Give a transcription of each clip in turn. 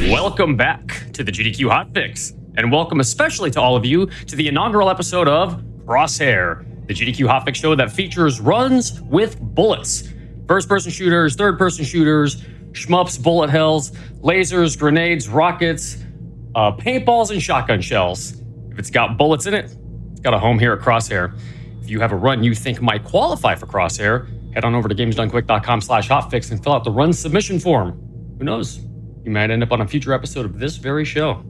Welcome back to the GDQ Hotfix, and welcome especially to all of you to the inaugural episode of Crosshair, the GDQ Hotfix show that features runs with bullets. First-person shooters, third-person shooters, shmups, bullet hells, lasers, grenades, rockets, paintballs, and shotgun shells. If it's got bullets in it, it's got a home here at Crosshair. If you have a run you think might qualify for Crosshair, head on over to gamesdonequick.com/hotfix and fill out the run submission form. Who knows? You might end up on a future episode of this very show.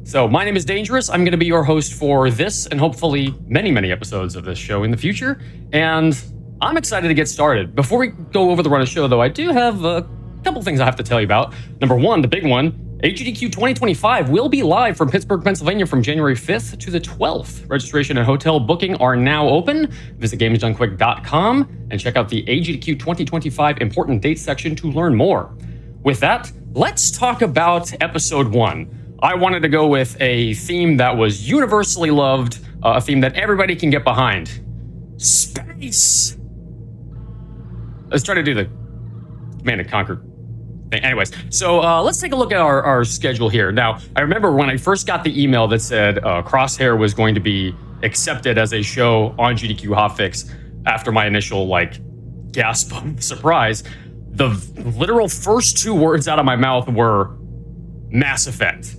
So my name is Dangerous. I'm going to be your host for this and hopefully many, many episodes of this show in the future. And I'm excited to get started. Before we go over the run of the show, though, I do have a couple things I have to tell you about. Number one, the big one, GDQ 2025 will be live from Pittsburgh, Pennsylvania from January 5th to the 12th. Registration and hotel booking are now open. Visit gamesdonequick.com and check out the GDQ 2025 important dates section to learn more. With that, let's talk about episode 1. I wanted to go with a theme that was universally loved, a theme that everybody can get behind. Space! Let's try to do the Command and Conquer thing. Anyways, so let's take a look at our schedule here. Now, I remember when I first got the email that said Crosshair was going to be accepted as a show on GDQ Hotfix after my initial, gasp of surprise. The literal first two words out of my mouth were Mass Effect.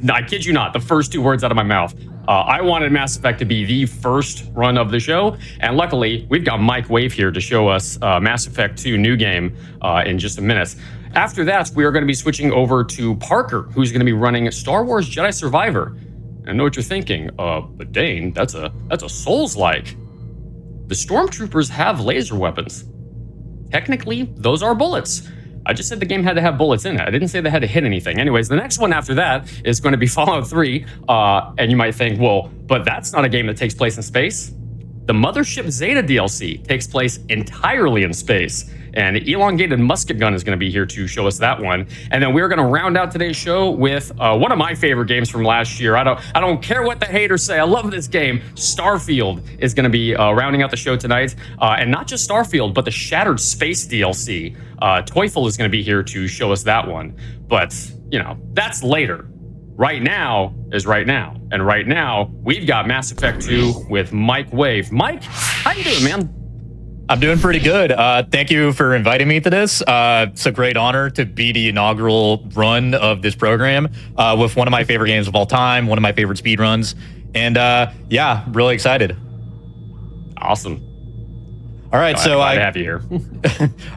I kid you not, the first two words out of my mouth. I wanted Mass Effect to be the first run of the show, and luckily, we've got Mike Wave here to show us Mass Effect 2 new game in just a minute. After that, we are going to be switching over to Parker, who's going to be running Star Wars Jedi Survivor. I know what you're thinking, but Dane, that's a Souls-like. The Stormtroopers have laser weapons. Technically, those are bullets. I just said the game had to have bullets in it. I didn't say they had to hit anything. Anyways, the next one after that is going to be Fallout 3. And you might think, well, but that's not a game that takes place in space. The Mothership Zeta DLC takes place entirely in space. And Elongated Musket Gun is going to be here to show us that one. And then we're going to round out today's show with one of my favorite games from last year. I don't care what the haters say. I love this game. Starfield is going to be rounding out the show tonight. And not just Starfield, but the Shattered Space DLC. Teufel is going to be here to show us that one. But, that's later. Right now is right now. And right now, we've got Mass Effect 2 with Mike Wave. Mike, how you doing, man? I'm doing pretty good. Thank you for inviting me to this. It's a great honor to be the inaugural run of this program with one of my favorite games of all time, one of my favorite speedruns. And yeah, really excited. Awesome. All right, so I have you here.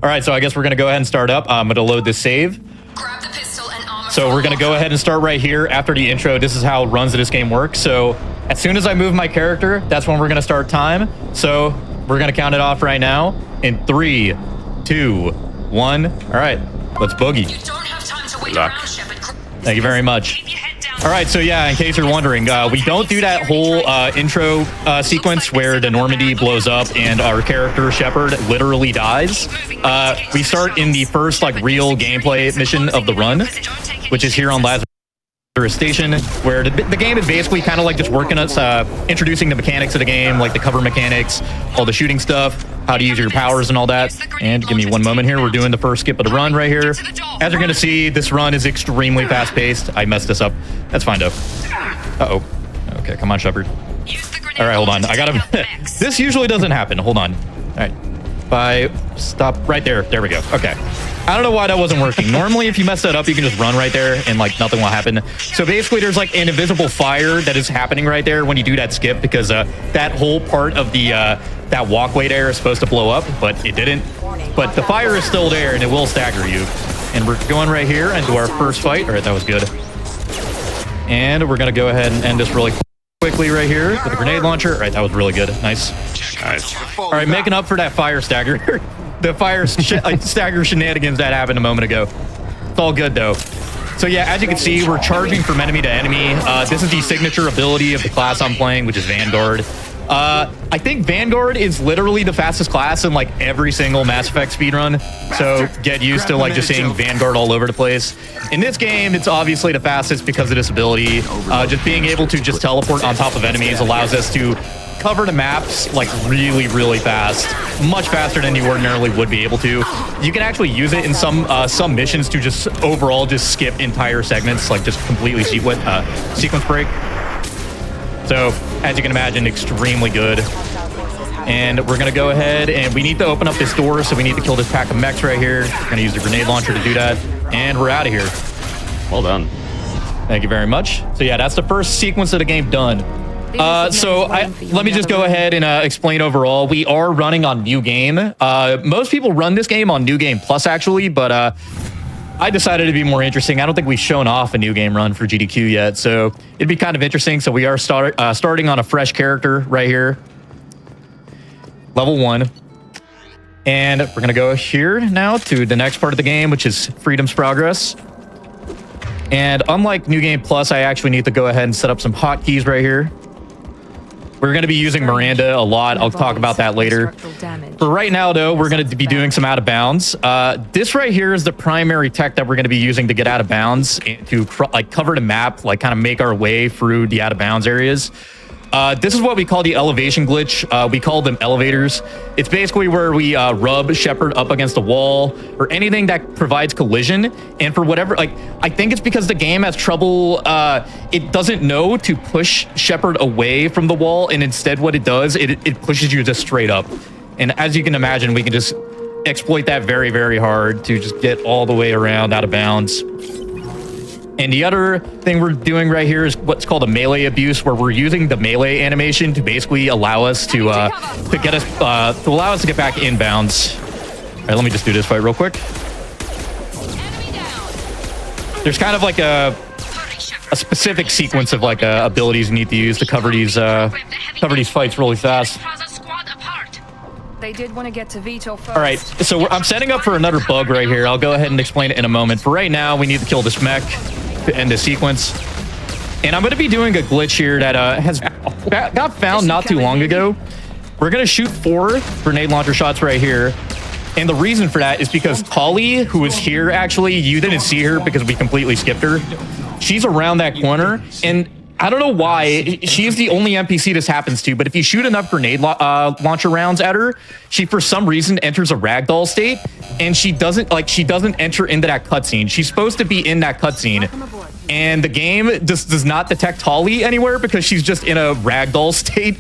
All right, so I guess we're going to go ahead and start up. I'm going to load this save. Grab the pistol and armor. So we're going to go ahead and start right here after the intro. This is how runs of this game work. So as soon as I move my character, that's when we're going to start time. So we're going to count it off right now in 3, 2, 1. All right, let's boogie. You don't have time to wait around, Shepard. Thank you very much. Keep your head down. All right, so yeah, in case you're wondering, we don't do that whole intro sequence where the Normandy blows up and our character, Shepard, literally dies. We start in the first real gameplay mission of the run, which is here on Lazarus Station, where the game is basically kind of just working us, introducing the mechanics of the game, like the cover mechanics, all the shooting stuff, how to use your powers and all that. And give me one moment here. We're doing the first skip of the run right here. As you're going to see, this run is extremely fast-paced. I messed this up. That's fine, though. Uh-oh. Okay, come on, Shepard. All right, hold on. I gotta... This usually doesn't happen. Hold on. All right. Stop right there. There we go. Okay. I don't know why that wasn't working. Normally, if you mess that up, you can just run right there and nothing will happen. So basically, there's an invisible fire that is happening right there when you do that skip, because that whole part of the that walkway there is supposed to blow up, but it didn't. But the fire is still there and it will stagger you. And we're going right here into our first fight. All right, that was good. And we're gonna go ahead and end this really quickly right here with a grenade launcher. All right, that was really good. Nice. All right, making up for that fire stagger. The fire stagger shenanigans that happened a moment ago. It's all good, though. So yeah, as you can see, we're charging from enemy to enemy. This is the signature ability of the class I'm playing, which is Vanguard. I think Vanguard is literally the fastest class in every single Mass Effect speedrun. So get used to just seeing Vanguard all over the place. In this game, it's obviously the fastest because of this ability. Just being able to just teleport on top of enemies allows us to cover the maps like really, really fast, much faster than you ordinarily would be able to. You can actually use it in some missions to just overall just skip entire segments, like just completely sequence break. So as you can imagine, extremely good. And we're gonna go ahead and we need to open up this door, so we need to kill this pack of mechs right here. We're gonna use the grenade launcher to do that, and we're out of here. Well done. Thank you very much. So yeah, that's the first sequence of the game done. Let me just go ahead and explain overall. We are running on New Game. Most people run this game on New Game Plus, actually, but I decided to be more interesting. I don't think we've shown off a New Game run for GDQ yet, so it'd be kind of interesting. So we are starting on a fresh character right here. Level 1. And we're going to go here now to the next part of the game, which is Freedom's Progress. And unlike New Game Plus, I actually need to go ahead and set up some hotkeys right here. We're going to be using Miranda a lot. I'll talk about that later. For right now, though, we're going to be doing some out of bounds. This right here is the primary tech that we're going to be using to get out of bounds and to like cover the map, like kind of make our way through the out of bounds areas. This is what we call the elevation glitch. We call them elevators. It's basically where we rub Shepard up against a wall or anything that provides collision. And for whatever, like, I think it's because the game has trouble. It doesn't know to push Shepard away from the wall. And instead what it does, it pushes you just straight up. And as you can imagine, we can just exploit that very, very hard to just get all the way around out of bounds. And the other thing we're doing right here is what's called a melee abuse, where we're using the melee animation to basically allow us to allow us to get back inbounds. All right, let me just do this fight real quick. There's kind of like a specific sequence of like abilities you need to use to cover these fights really fast. They did want to get to Vito first. All right, so I'm setting up for another bug right here. I'll go ahead and explain it in a moment. For right now, we need to kill this mech to end the sequence. And I'm going to be doing a glitch here that got found not too long ago. We're going to shoot 4 grenade launcher shots right here. And the reason for that is because Holly, who is here, actually, you didn't see her because we completely skipped her. She's around that corner, and I don't know why. She's the only NPC this happens to, but if you shoot enough grenade launcher rounds at her, she for some reason enters a ragdoll state, and she doesn't enter into that cutscene. She's supposed to be in that cutscene, and the game just does not detect Holly anywhere because she's just in a ragdoll state,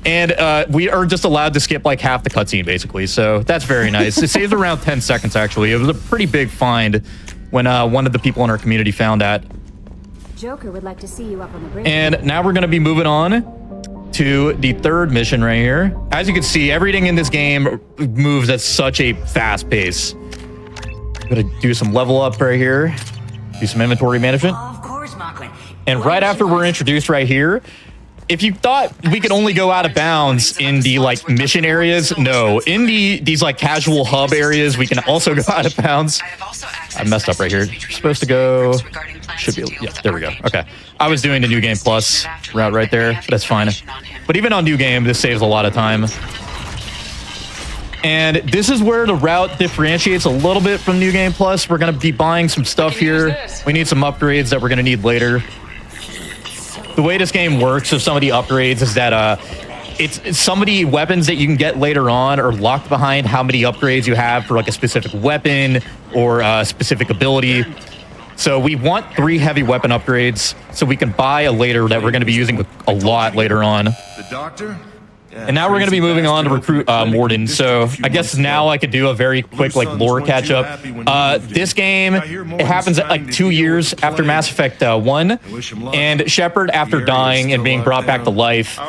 and we are just allowed to skip like half the cutscene basically. So that's very nice. It saves around 10 seconds actually. It was a pretty big find when one of the people in our community found that. Joker would like to see you up on the bridge. And now we're going to be moving on to the third mission right here. As you can see, everything in this game moves at such a fast pace. I'm going to do some level up right here. Do some inventory management. Of course, Margaret. And right after we're introduced right here, if you thought we could only go out of bounds in the like mission areas, no. In these like casual hub areas, we can also go out of bounds. I messed up right here. You're supposed to go. Should be. Yeah, there we go. Okay. I was doing the New Game Plus route right there. That's fine. But even on New Game, this saves a lot of time. And this is where the route differentiates a little bit from New Game Plus. We're going to be buying some stuff here. We need some upgrades that we're going to need later. The way this game works with some of the upgrades is that it's some of the weapons that you can get later on are locked behind how many upgrades you have for like a specific weapon or a specific ability. So we want 3 heavy weapon upgrades so we can buy a later that we're going to be using a lot later on. The doctor? And now we're going to be moving on to recruit Morden. So I guess now I could do a very quick like lore catch up. This game, it happens at like 2 years after Mass Effect 1. And Shepard, after dying and being brought back to life,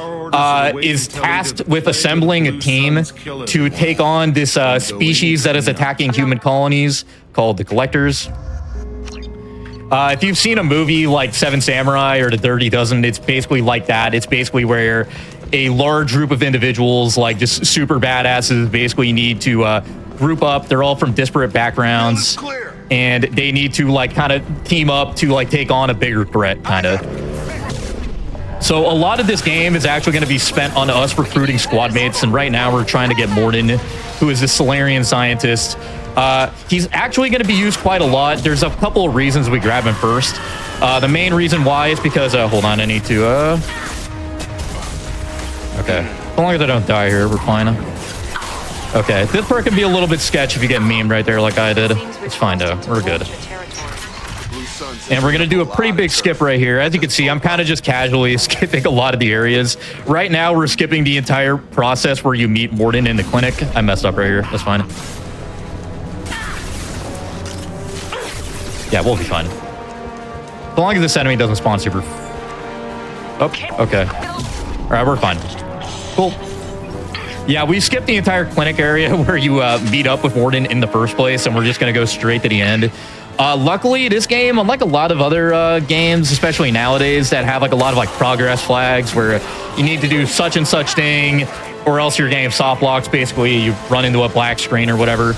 is tasked with assembling a team to take on this species that is attacking human colonies called the Collectors. If you've seen a movie like Seven Samurai or The Dirty Dozen, it's basically like that. It's basically where a large group of individuals, like just super badasses, basically need to group up. They're all from disparate backgrounds, and they need to like kind of team up to like take on a bigger threat, kind of. So a lot of this game is actually going to be spent on us recruiting squad mates, and right now we're trying to get Morden, who is this Solarian scientist. He's actually going to be used quite a lot. There's a couple of reasons we grab him first. The main reason why is because, hold on, I need to, Okay. As long as I don't die here, we're fine. Okay, this part can be a little bit sketch if you get memed right there like I did. It's fine though, we're good. And we're gonna do a pretty big skip right here. As you can see, I'm kind of just casually skipping a lot of the areas. Right now, we're skipping the entire process where you meet Morden in the clinic. I messed up right here, that's fine. Yeah, we'll be fine. As long as this enemy doesn't spawn super... Oh, okay. All right, we're fine. Cool. Yeah, we skipped the entire clinic area where you meet up with Morden in the first place, and we're just going to go straight to the end. Luckily, this game, unlike a lot of other games, especially nowadays, that have like a lot of like progress flags where you need to do such and such thing, or else your game soft locks, basically you run into a black screen or whatever.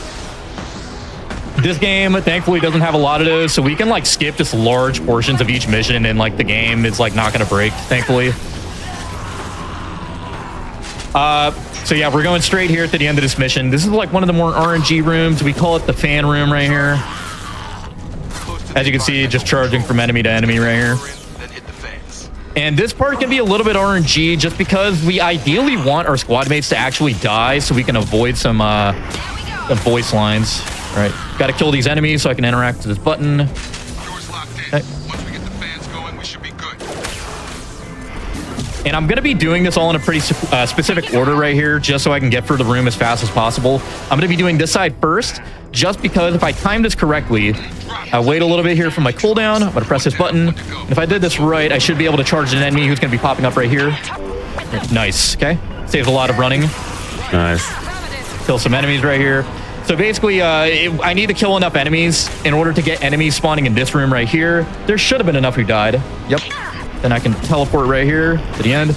This game, thankfully, doesn't have a lot of those, so we can like skip just large portions of each mission, and like the game is like not going to break, thankfully. So yeah, we're going straight here to the end of this mission. This is like one of the more RNG rooms. We call it the fan room right here. As you can see, just charging from enemy to enemy right here. And this part can be a little bit RNG just because we ideally want our squad mates to actually die so we can avoid some voice lines. All right, got to kill these enemies so I can interact with this button. Okay. And I'm going to be doing this all in a pretty specific order right here, just so I can get through the room as fast as possible. I'm going to be doing this side first, just because if I time this correctly, I'll wait a little bit here for my cooldown. I'm going to press this button. And if I did this right, I should be able to charge an enemy who's going to be popping up right here. Nice. Okay. Saves a lot of running. Nice. Kill some enemies right here. So basically, I need to kill enough enemies in order to get enemies spawning in this room right here. There should have been enough who died. Yep. Then I can teleport right here to the end.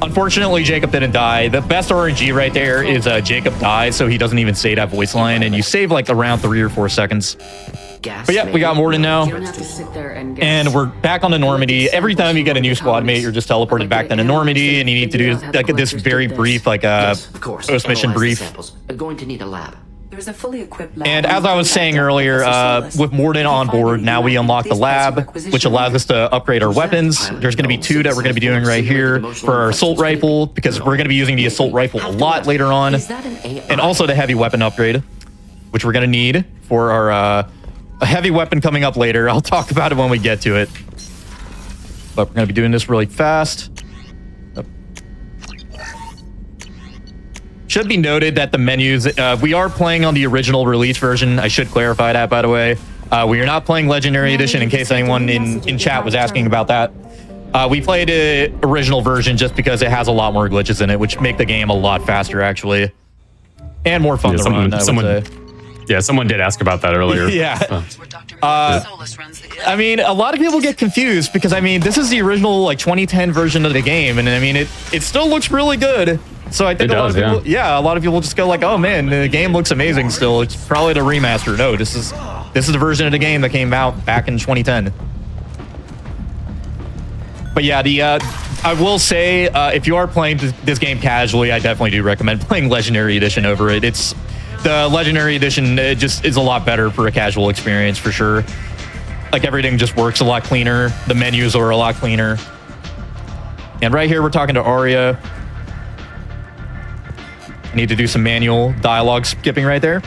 Unfortunately, Jacob didn't die. The best RNG right there is Jacob dies, so he doesn't even say that voice line, and you save like around 3 or 4 seconds. But yeah, we got Morden now. And we're back on the Normandy. Every time you get a new squad mate, you're just teleported back to the Normandy, and you need to do like this very brief, like post-mission brief. Going to need a lab. There's a fully equipped lab. And as I was saying earlier, with Morden on board, now we unlock the lab, which allows us to upgrade our weapons. There's going to be 2 that we're going to be doing right here for our assault rifle, because we're going to be using the assault rifle a lot later on. And also the heavy weapon upgrade, which we're going to need for our a heavy weapon coming up later. I'll talk about it when we get to it. But we're going to be doing this really fast. Should be noted that the menus, we are playing on the original release version. I should clarify that, by the way. We are not playing Legendary Edition, in case anyone in chat was asking about that. We played the original version just because it has a lot more glitches in it, which make the game a lot faster, actually. And more fun to run, I would say. Yeah, someone did ask about that earlier. Yeah. I mean, a lot of people get confused because, I mean, this is the original, like, 2010 version of the game. And, I mean, it still looks really good. So I think a lot of people, a lot of people just go like, oh man, the game looks amazing still. It's probably the remaster. No, this is the version of the game that came out back in 2010. But yeah, I will say, if you are playing this game casually, I definitely do recommend playing Legendary Edition over it. The Legendary Edition, it just is a lot better for a casual experience for sure. Like everything just works a lot cleaner. The menus are a lot cleaner. And right here, we're talking to Arya. I need to do some manual dialogue skipping right there.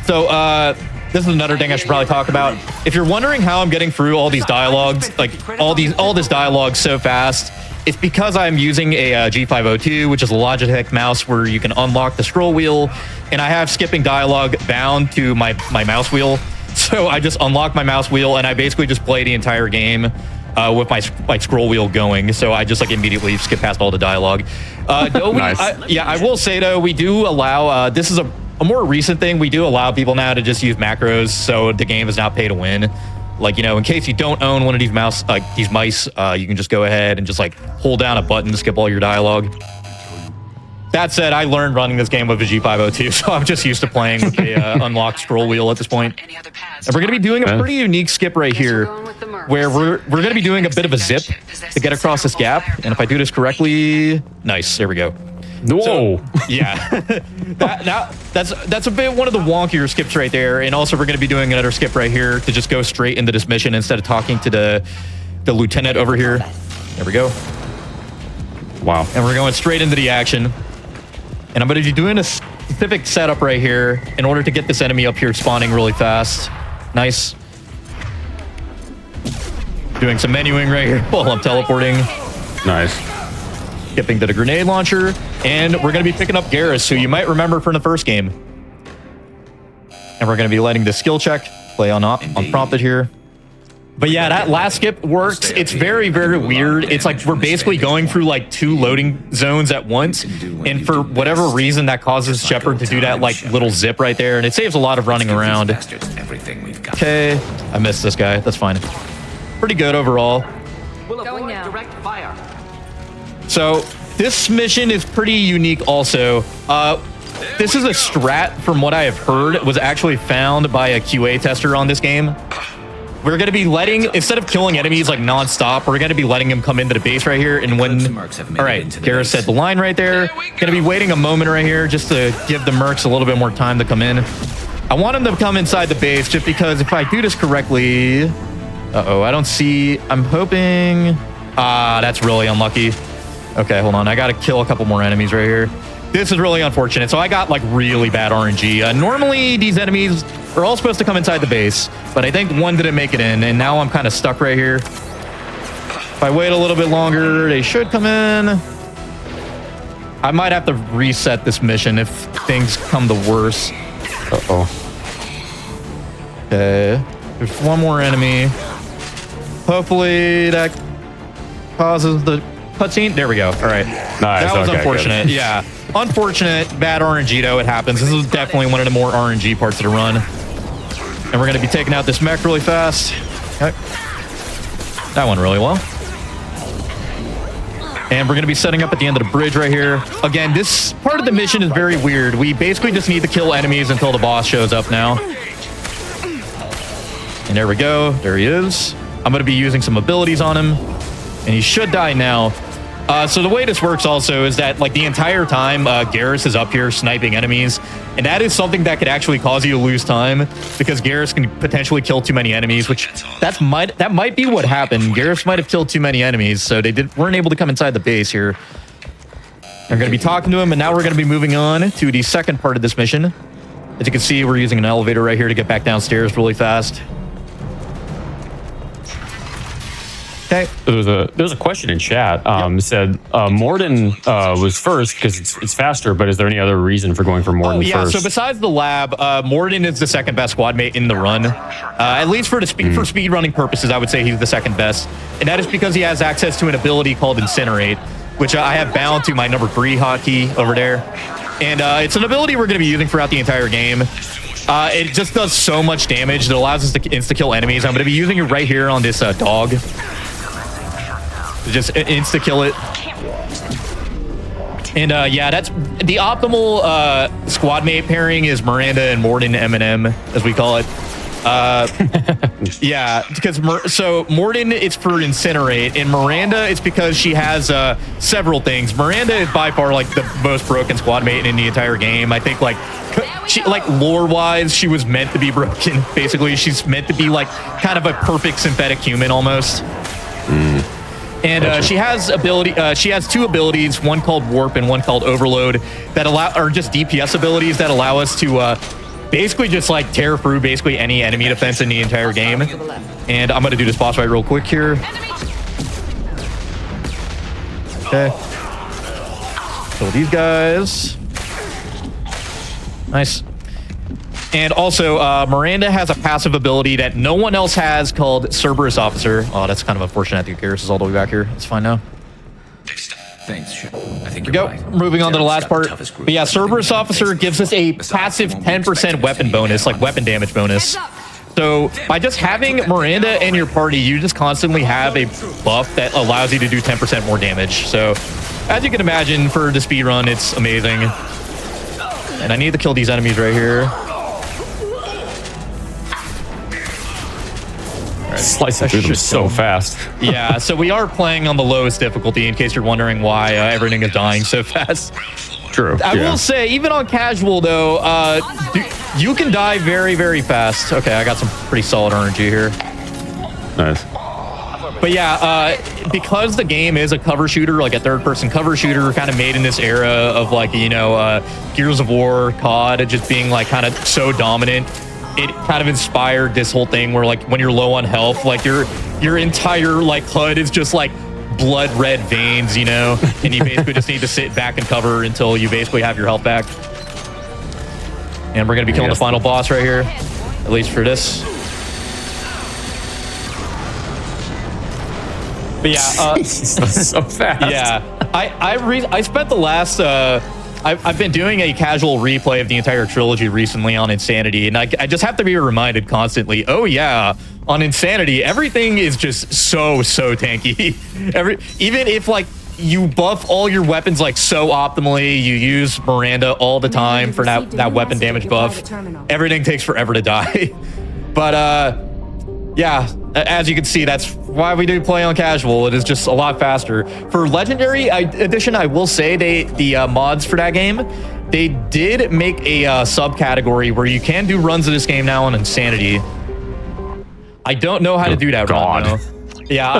So this is another thing I should probably talk about. If you're wondering how I'm getting through all these dialogues, like all this dialogue so fast, it's because I'm using a G502, which is a Logitech mouse where you can unlock the scroll wheel, and I have skipping dialogue bound to my mouse wheel. So I just unlock my mouse wheel, and I basically just play the entire game with my scroll wheel going. So I just like immediately skip past all the dialogue. Nice. I will say though, we do allow, this is a more recent thing. We do allow people now to just use macros. So the game is not pay to win. Like, you know, in case you don't own one of these mice, you can just go ahead and just like hold down a button to skip all your dialogue. That said, I learned running this game with a G502, so I'm just used to playing with the unlocked scroll wheel at this point. And we're going to be doing a pretty unique skip right here, where we're going to be doing a bit of a zip to get across this gap. And if I do this correctly, nice, there we go. Whoa. So, yeah, that's a bit one of the wonkier skips right there. And also we're going to be doing another skip right here to just go straight into this mission instead of talking to the lieutenant over here. There we go. Wow. And we're going straight into the action. And I'm going to be doing a specific setup right here in order to get this enemy up here spawning really fast. Nice. Doing some menuing right here while I'm teleporting. Nice. Skipping to the grenade launcher. And we're going to be picking up Garrus, who you might remember from the first game. And we're going to be letting the skill check play unprompted here. But yeah, that last skip works. It's very, very weird. It's like we're basically going through like 2 loading zones at once. And for whatever reason, that causes Shepard to do that like little zip right there. And it saves a lot of running around. Okay, I missed this guy. That's fine. Pretty good overall. Going now. So this mission is pretty unique also. This is a strat, from what I have heard, was actually found by a QA tester on this game. We're going to be letting, instead of killing enemies like non-stop, we're going to be letting them come into the base right here. And when, all right, Garrus said the line right there. Going to be waiting a moment right here just to give the mercs a little bit more time to come in. I want them to come inside the base just because if I do this correctly, I don't see, I'm hoping, that's really unlucky. Okay, hold on. I got to kill a couple more enemies right here. This is really unfortunate. So I got like really bad RNG. Normally these enemies are all supposed to come inside the base, but I think one didn't make it in, and now I'm kind of stuck right here. If I wait a little bit longer, they should come in. I might have to reset this mission if things come to worse. Okay, there's one more enemy. Hopefully that causes the cutscene. There we go. All right. Nice. That was okay, unfortunate. Good. Yeah. Unfortunate. Bad RNG, though. It happens. This is definitely one of the more RNG parts of the run. And we're going to be taking out this mech really fast. Okay. That went really well. And we're going to be setting up at the end of the bridge right here. Again, this part of the mission is very weird. We basically just need to kill enemies until the boss shows up now. And there we go. There he is. I'm going to be using some abilities on him. And he should die now. So the way this works also is that like the entire time Garrus is up here sniping enemies, and that is something that could actually cause you to lose time because Garrus can potentially kill too many enemies, which that might be what happened. Garrus might have killed too many enemies, so they weren't able to come inside the base here. We're going to be talking to him, and now we're going to be moving on to the second part of this mission. As you can see, we're using an elevator right here to get back downstairs really fast. Okay. There was a question in chat. Said Morden was first because it's faster, but is there any other reason for going for Morden first? So besides the lab, Morden is the second best squad mate in the run. At least for for speed running purposes, I would say he's the second best, and that is because he has access to an ability called Incinerate, which I have bound to my number 3 hotkey over there, and it's an ability we're going to be using throughout the entire game. It just does so much damage that allows us to insta-kill enemies. I'm going to be using it right here on this dog. Just insta-kill it. And yeah, that's the optimal squad mate pairing is Miranda and Morden Eminem, as we call it. Yeah, because so Morden it's for Incinerate, and Miranda it's because she has several things. Miranda is by far like the most broken squad mate in the entire game. I think like lore-wise, she was meant to be broken. Basically, she's meant to be like kind of a perfect synthetic human almost. And she has she has 2 abilities, one called Warp and one called Overload, that are just DPS abilities that allow us to basically just like tear through basically any enemy defense in the entire game. And I'm gonna do this boss fight real quick here. Okay. Kill these guys. Nice. And also, Miranda has a passive ability that no one else has called Cerberus Officer. Oh, that's kind of unfortunate. I think Garrus is all the way back here. It's fine now. Thanks, I think Here we go. Moving on to the last part. But yeah, Cerberus Officer gives us a passive 10% weapon bonus, like weapon damage bonus. So by just having Miranda in your party, you just constantly have a buff that allows you to do 10% more damage. So as you can imagine, for the speed run, it's amazing. And I need to kill these enemies right here. Slicing through them so fast. Yeah, so we are playing on the lowest difficulty, in case you're wondering why everything is dying so fast. True. I will say, even on casual, though, you can die very, very fast. Okay, I got some pretty solid RNG here. Nice. But yeah, because the game is a cover shooter, like a third-person cover shooter, kind of made in this era of like, you know, Gears of War, COD, just being like kind of so dominant, it kind of inspired this whole thing where like when you're low on health, like your entire like HUD is just like blood red veins, you know, and you basically just need to sit back and cover until you basically have your health back. And we're gonna be killing the final boss right here, at least for this. But yeah, so fast. Yeah, I spent the last I've been doing a casual replay of the entire trilogy recently on Insanity, and I just have to be reminded constantly, oh yeah, on Insanity everything is just so tanky. Even if like you buff all your weapons like so optimally, you use Miranda all the time for that weapon damage buff, everything takes forever to die. But yeah, as you can see, that's why we do play on casual. It is just a lot faster. For Legendary Edition, I will say the mods for that game, they did make a subcategory where you can do runs of this game now on Insanity. I don't know how to do that run, though. Yeah,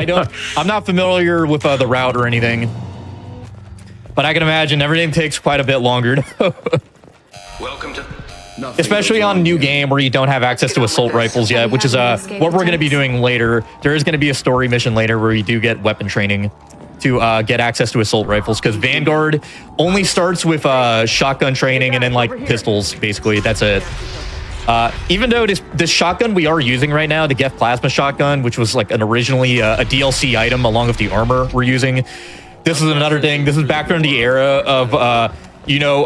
I'm not familiar with the route or anything. But I can imagine everything takes quite a bit longer. Welcome to... Especially on a new game where you don't have access to assault rifles yet, which is what we're going to be doing later. There is going to be a story mission later where you do get weapon training to get access to assault rifles, because Vanguard only starts with shotgun training and then like pistols, basically. That's it. Even though this shotgun we are using right now, the Geth Plasma shotgun, which was like originally a DLC item along with the armor we're using. This is another thing. This is back from the era of... you know,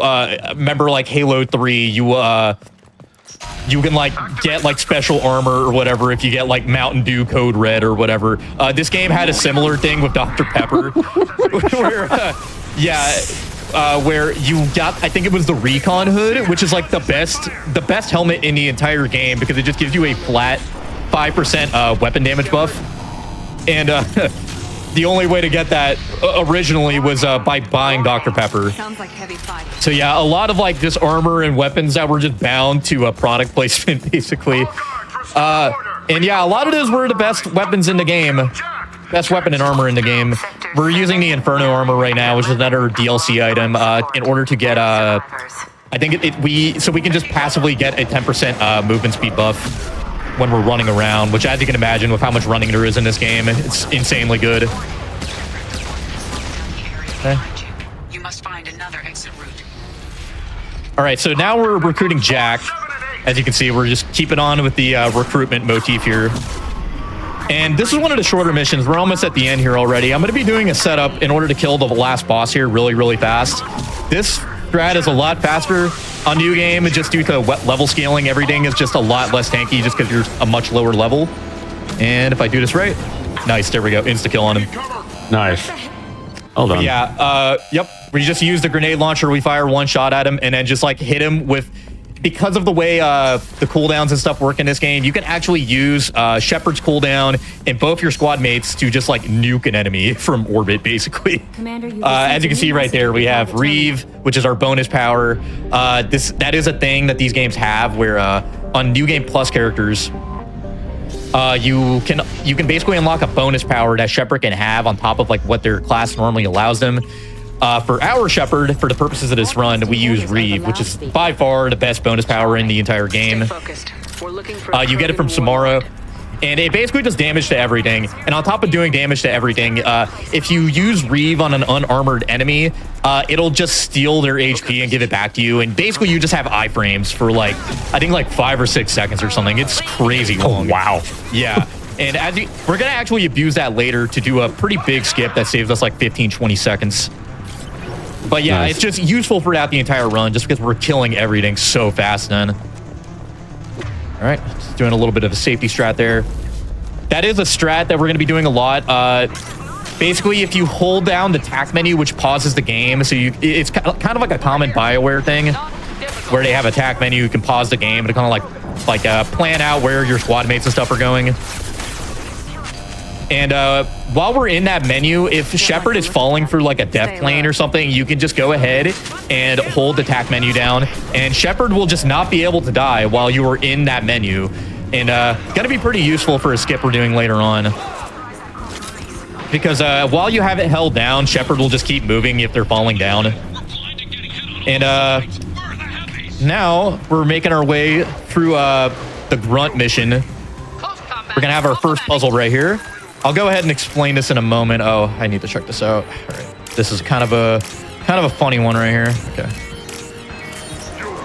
remember like Halo 3, you can like get like special armor or whatever if you get like Mountain Dew Code Red or whatever. This game had a similar thing with Dr. Pepper where where you got, I think it was the Recon Hood, which is like the best helmet in the entire game because it just gives you a flat 5% weapon damage buff. And the only way to get that originally was by buying Dr. Pepper. Sounds like heavy fight. So yeah, a lot of like just armor and weapons that were just bound to a product placement, basically. And yeah, a lot of those were the best weapons in the game. Best weapon and armor in the game. We're using the Inferno armor right now, which is another DLC item, in order to get I think so we can just passively get a 10% movement speed buff when we're running around, which, as you can imagine, with how much running there is in this game, it's insanely good. Okay. You must find another exit route. All right, so now we're recruiting Jack. As you can see, we're just keeping on with the recruitment motif here. And this is one of the shorter missions. We're almost at the end here already. I'm going to be doing a setup in order to kill the last boss here really fast. This strat is a lot faster on new game, just due to level scaling. Everything is just a lot less tanky just because you're a much lower level. And if I do this right, nice, there we go, insta kill on him. Nice. Hold on. Yeah, yep. We just use the grenade launcher. We fire one shot at him and then just like hit him with, because of the way the cooldowns and stuff work in this game, you can actually use Shepard's cooldown and both your squad mates to just like nuke an enemy from orbit, basically. As you can see right there, we have Reeve, which is our bonus power. That is a thing that these games have where on New Game Plus characters, you can basically unlock a bonus power that Shepard can have on top of like what their class normally allows them. For our Shepard, for the purposes of this run, we use Reeve, which is by far the best bonus power in the entire game. You get it from Samara, and it basically does damage to everything. And on top of doing damage to everything, if you use Reeve on an unarmored enemy, it'll just steal their HP and give it back to you. And basically, you just have iframes for like, I think like 5 or 6 seconds or something. It's crazy long. Oh, wow. Yeah. And we're going to actually abuse that later to do a pretty big skip that saves us like 15, 20 seconds. But yeah, nice. It's just useful throughout the entire run just because we're killing everything so fast then. All right, just doing a little bit of a safety strat there. That is a strat that we're going to be doing a lot. Basically, if you hold down the tack menu, which pauses the game, so it's kind of like a common BioWare thing where they have a tack menu, you can pause the game to kind of like plan out where your squad mates and stuff are going. And while we're in that menu, if Shepard is falling through like a death plane or something, you can just go ahead and hold the attack menu down, and Shepard will just not be able to die while you are in that menu. And gonna be pretty useful for a skip we're doing later on. because while you have it held down, Shepard will just keep moving if they're falling down. And now we're making our way through the grunt mission. We're gonna have our first puzzle right here. I'll go ahead and explain this in a moment. Oh, I need to check this out. All right. This is kind of a funny one right here. Okay.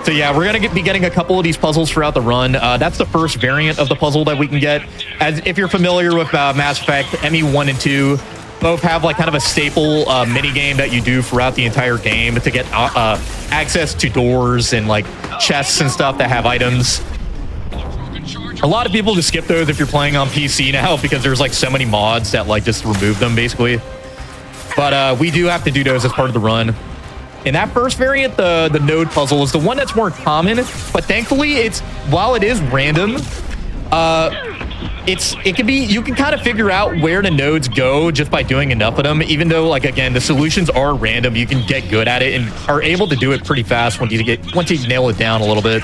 So yeah, we're gonna be getting a couple of these puzzles throughout the run. That's the first variant of the puzzle that we can get. As if you're familiar with Mass Effect, ME1 and 2 both have like kind of a staple mini game that you do throughout the entire game to get access to doors and like chests and stuff that have items. A lot of people just skip those if you're playing on PC now because there's like so many mods that like just remove them basically. But we do have to do those as part of the run. In that first variant, the node puzzle is the one that's more common, but thankfully while it is random, you can kind of figure out where the nodes go just by doing enough of them. Even though, like, again, the solutions are random, you can get good at it and are able to do it pretty fast once you nail it down a little bit.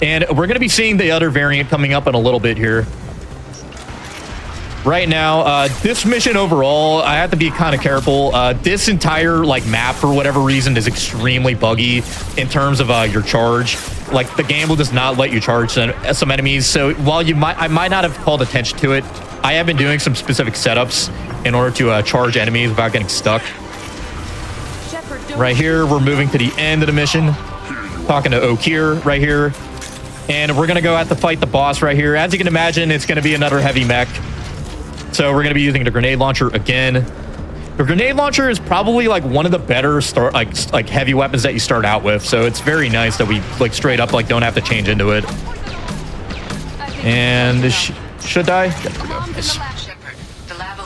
And we're going to be seeing the other variant coming up in a little bit here. Right now, this mission overall, I have to be kind of careful. This entire like map, for whatever reason, is extremely buggy in terms of your charge. Like the game will just not let you charge some enemies. So while I might not have called attention to it, I have been doing some specific setups in order to charge enemies without getting stuck. Right here, we're moving to the end of the mission. Talking to Okir right here. And we're going to go out to fight the boss right here. As you can imagine, it's going to be another heavy mech. So we're going to be using the grenade launcher again. The grenade launcher is probably like one of the better like heavy weapons that you start out with. So it's very nice that we like straight up like don't have to change into it. And should I? Nice.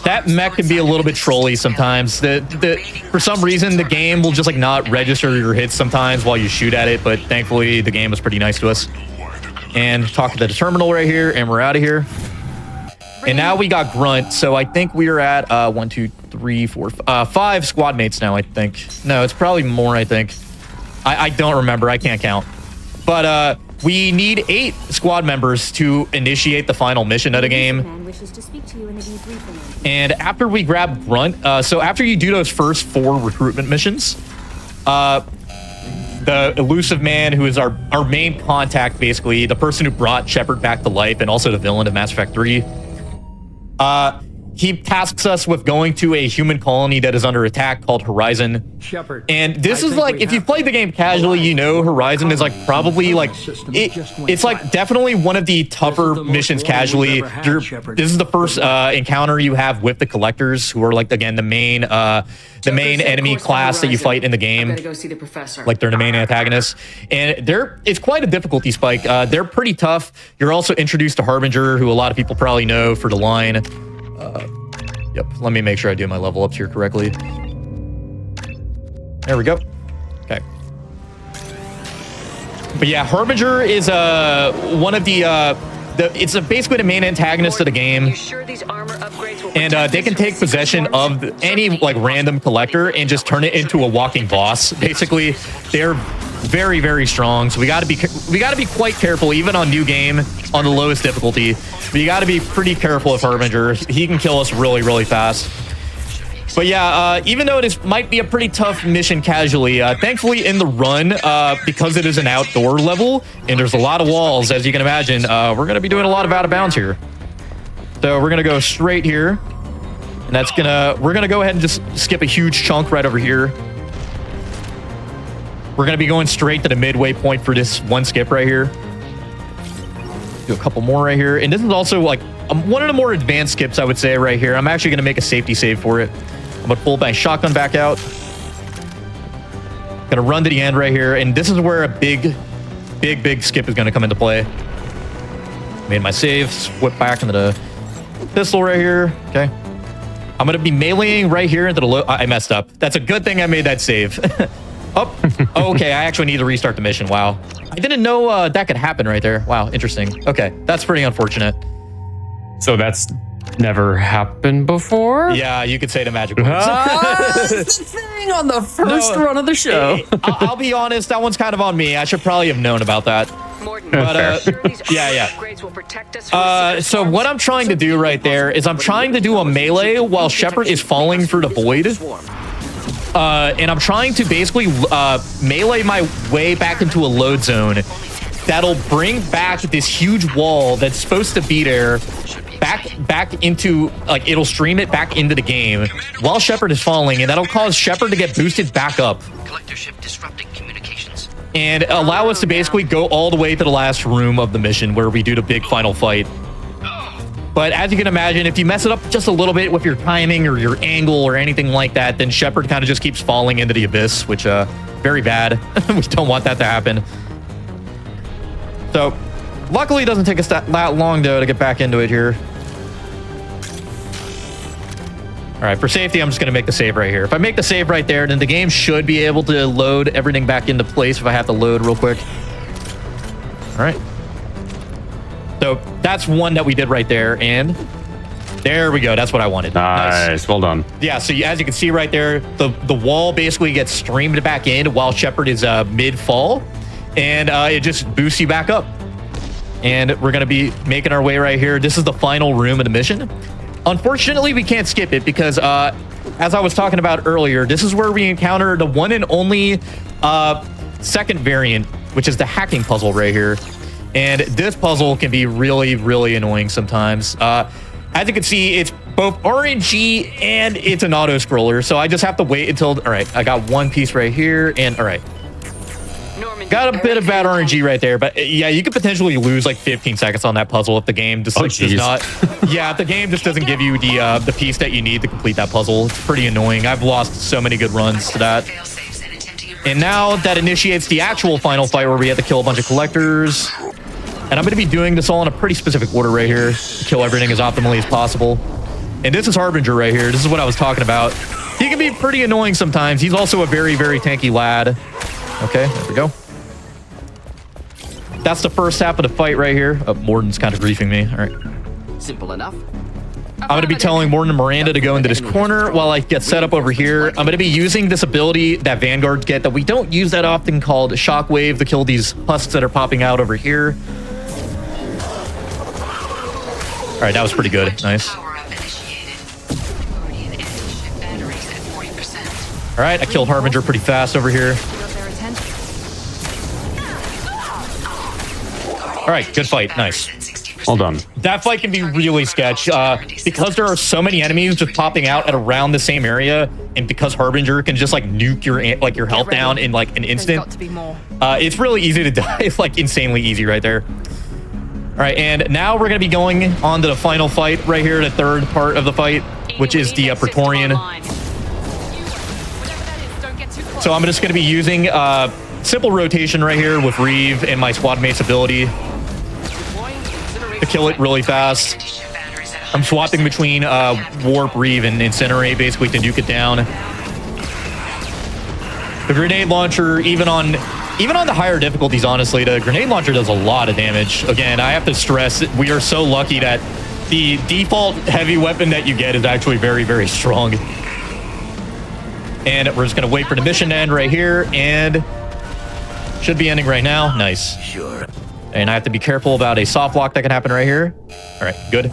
That mech can be a little bit trolly sometimes. For some reason, the game will just like not register your hits sometimes while you shoot at it. But thankfully, the game was pretty nice to us. And talk to the terminal right here, and we're out of here. And now we got Grunt, so I think we are at 1, 2, 3, 4, 5 squad mates now, I think. No, it's probably more, I think. I don't remember, I can't count. But we need 8 squad members to initiate the final mission of the game. And after we grab Grunt, so after you do those first 4 recruitment missions, the elusive man, who is our main contact, basically, the person who brought Shepard back to life and also the villain of Mass Effect 3, he tasks us with going to a human colony that is under attack called Horizon. Shepard, and this is like, if you've played the game casually, you know Horizon is like probably like, it's like definitely one of the tougher missions casually. This is the first encounter you have with the collectors, who are like, again, the main enemy class that you fight in the game. I gotta go see the professor. Like they're the main antagonists, and it's quite a difficulty spike. They're pretty tough. You're also introduced to Harbinger, who a lot of people probably know for the line. Yep, let me make sure I do my level ups here correctly. There we go. Okay. But yeah, Harbinger is one of it's basically the main antagonist of the game. And they can take possession of any like random collector and just turn it into a walking boss. Basically, they're very, very strong. So we got to be quite careful, even on new game on the lowest difficulty. But you got to be pretty careful with Harbinger. He can kill us really, really fast. But yeah, even though this might be a pretty tough mission casually, thankfully in the run, because it is an outdoor level and there's a lot of walls, as you can imagine, we're going to be doing a lot of out of bounds here. So we're going to go straight here, and we're going to go ahead and just skip a huge chunk right over here. We're going to be going straight to the midway point for this one skip right here. Do a couple more right here. And this is also like one of the more advanced skips, I would say, right here. I'm actually going to make a safety save for it. I'm going to pull my shotgun back out. Going to run to the end right here. And this is where a big skip is going to come into play. Made my save. Whip back into the pistol right here. Okay. I'm going to be meleeing right here into the I messed up. That's a good thing I made that save. Oh, okay. I actually need to restart the mission. Wow. I didn't know that could happen right there. Wow. Interesting. Okay. That's pretty unfortunate. So that's never happened before? Yeah, you could say the magic words. That's the thing on the first run of the show. I'll be honest, that one's kind of on me. I should probably have known about that. Morden, But sure these yeah. upgrades will protect us from So what I'm trying to do right there is I'm trying to do a melee while Shepard is falling through the void. And I'm trying to basically melee my way back into a load zone that'll bring back this huge wall that's supposed to be there back into, like, it'll stream it back into the game while Shepard is falling, and that'll cause Shepard to get boosted back up Collector ship disrupting communications. and allow us to basically go all the way to the last room of the mission where we do the big final fight. But as you can imagine, if you mess it up just a little bit with your timing or your angle or anything like that, then Shepard kind of just keeps falling into the abyss, which very bad. We don't want that to happen. So luckily it doesn't take us that long though to get back into it here. All right, for safety, I'm just going to make the save right here. If I make the save right there, then the game should be able to load everything back into place if I have to load real quick. All right. So that's one that we did right there, and there we go. That's what I wanted. Nice. Well done. Yeah, so as you can see right there, the wall basically gets streamed back in while Shepard is mid-fall, and it just boosts you back up. And we're going to be making our way right here. This is the final room of the mission. Unfortunately, we can't skip it because, as I was talking about earlier, this is where we encounter the one and only second variant, which is the hacking puzzle right here. And this puzzle can be really, really annoying sometimes. As you can see, it's both RNG and it's an auto-scroller. So I just have to wait until... All right, I got one piece right here. And all right. Got a bit of bad RNG right there. But yeah, you could potentially lose like 15 seconds on that puzzle if the game just does not... Yeah, if the game just doesn't give you the piece that you need to complete that puzzle. It's pretty annoying. I've lost so many good runs to that. And now that initiates the actual final fight where we have to kill a bunch of collectors. And I'm going to be doing this all in a pretty specific order right here to kill everything as optimally as possible. And this is Harbinger right here. This is what I was talking about. He can be pretty annoying sometimes. He's also a very, very tanky lad. Okay, there we go. That's the first half of the fight right here. Oh, Morden's kind of griefing me. All right. Simple enough. I'm going to be telling Morden and Miranda to go into this corner while I get set up over here. I'm going to be using this ability that Vanguards get that we don't use that often called Shockwave to kill these husks that are popping out over here. All right, that was pretty good. Nice. All right, I killed Harbinger pretty fast over here. All right, good fight. Nice. Well done. That fight can be really sketch because there are so many enemies just popping out at around the same area, and because Harbinger can just like nuke your health down in like an instant. It's really easy to die. It's like insanely easy right there. All right, and now we're going to be going on to the final fight right here, the third part of the fight, which is the Praetorian. So I'm just going to be using simple rotation right here with Reeve and my squad mate's ability to kill it really fast. I'm swapping between Warp, Reeve, and Incinerate basically to nuke it down. The grenade launcher, even on the higher difficulties, honestly, the grenade launcher does a lot of damage. Again, I have to stress, we are so lucky that the default heavy weapon that you get is actually very, very strong. And we're just going to wait for the mission to end right here, and should be ending right now. Nice. Sure. And I have to be careful about a soft lock that can happen right here. All right, good.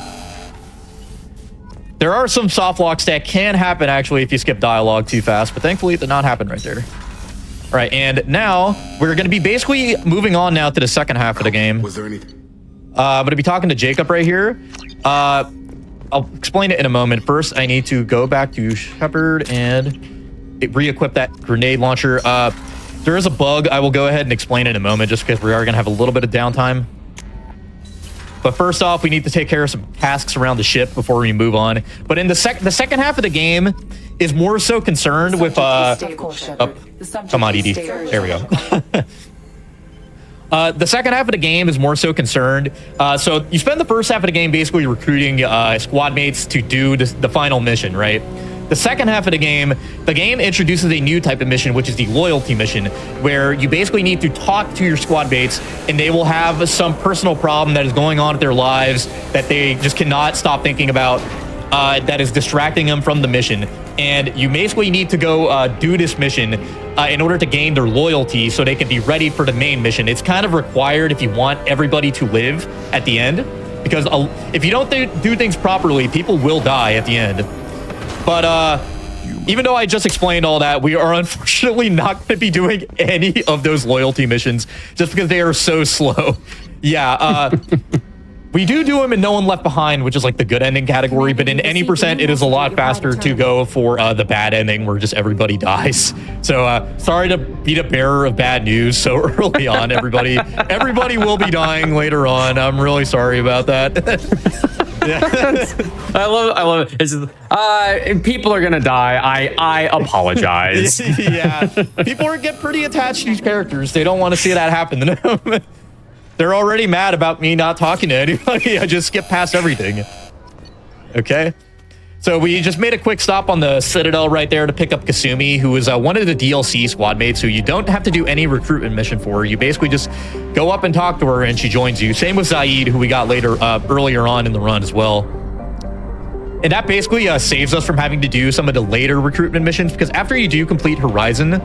There are some soft locks that can happen, actually, if you skip dialogue too fast, but thankfully it did not happen right there. All right, and now we're going to be basically moving on now to the second half of the game. Was there anything? I'm going to be talking to Jacob right here. I'll explain it in a moment. First, I need to go back to Shepard and re-equip that grenade launcher. There is a bug. I will go ahead and explain it in a moment just because we are going to have a little bit of downtime. But first off, we need to take care of some tasks around the ship before we move on. But in the second half of the game is more so concerned with... come on, Edie. There we go. The second half of the game is more so concerned. So you spend the first half of the game basically recruiting squad mates to do the final mission, right? The second half of the game introduces a new type of mission, which is the loyalty mission, where you basically need to talk to your squad mates, and they will have some personal problem that is going on in their lives that they just cannot stop thinking about, that is distracting them from the mission. And you basically need to go do this mission in order to gain their loyalty so they can be ready for the main mission. It's kind of required if you want everybody to live at the end, because if you don't do things properly, people will die at the end. But even though I just explained all that, we are unfortunately not going to be doing any of those loyalty missions just because they are so slow. Yeah, we do them in No One Left Behind, which is like the good ending category, but in any percent, it is a lot faster to go for the bad ending where just everybody dies. So sorry to be the bearer of bad news so early on, everybody. Everybody will be dying later on. I'm really sorry about that. Yeah. I love it. It's just, people are gonna die. I apologize. Yeah, people get pretty attached to these characters. They don't want to see that happen to them. They're already mad about me not talking to anybody. I just skip past everything. Okay. So we just made a quick stop on the Citadel right there to pick up Kasumi, who is one of the DLC squad mates who you don't have to do any recruitment mission for. You basically just go up and talk to her and she joins you. Same with Zaid, who we got earlier on in the run as well. And that basically saves us from having to do some of the later recruitment missions, because after you do complete Horizon,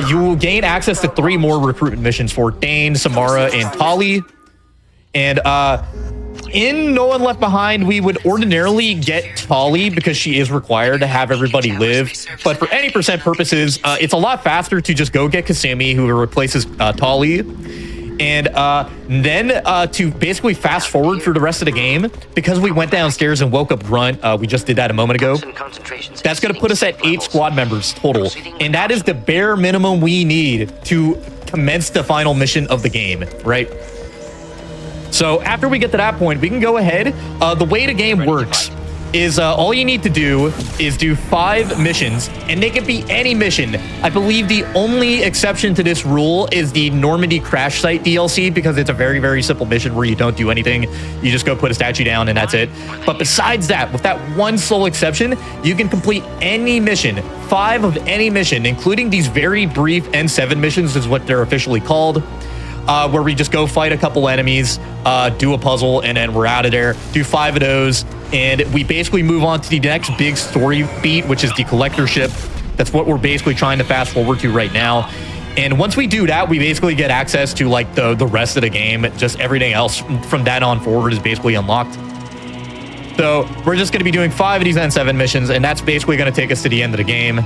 you will gain access to 3 more recruitment missions for Dane, Samara, and Tali. And in No One Left Behind, we would ordinarily get Tali because she is required to have everybody live. But for any percent purposes, it's a lot faster to just go get Kasumi, who replaces Tali. And then to basically fast forward through the rest of the game, because we went downstairs and woke up Grunt, we just did that a moment ago, that's going to put us at 8 squad members total. And that is the bare minimum we need to commence the final mission of the game, right? So after we get to that point, we can go ahead. The way the game works is all you need to do is do 5 missions, and they can be any mission. I believe the only exception to this rule is the Normandy crash site DLC, because it's a very, very simple mission where you don't do anything. You just go put a statue down and that's it. But besides that, with that one sole exception, you can complete any mission, 5 of any mission, including these very brief N7 missions is what they're officially called. Where we just go fight a couple enemies, do a puzzle, and then we're out of there. Do 5 of those, and we basically move on to the next big story beat, which is the collector ship. That's what we're basically trying to fast forward to right now. And once we do that, we basically get access to like the rest of the game. Just everything else from that on forward is basically unlocked. So we're just going to be doing 5 of these N7 missions, and that's basically going to take us to the end of the game.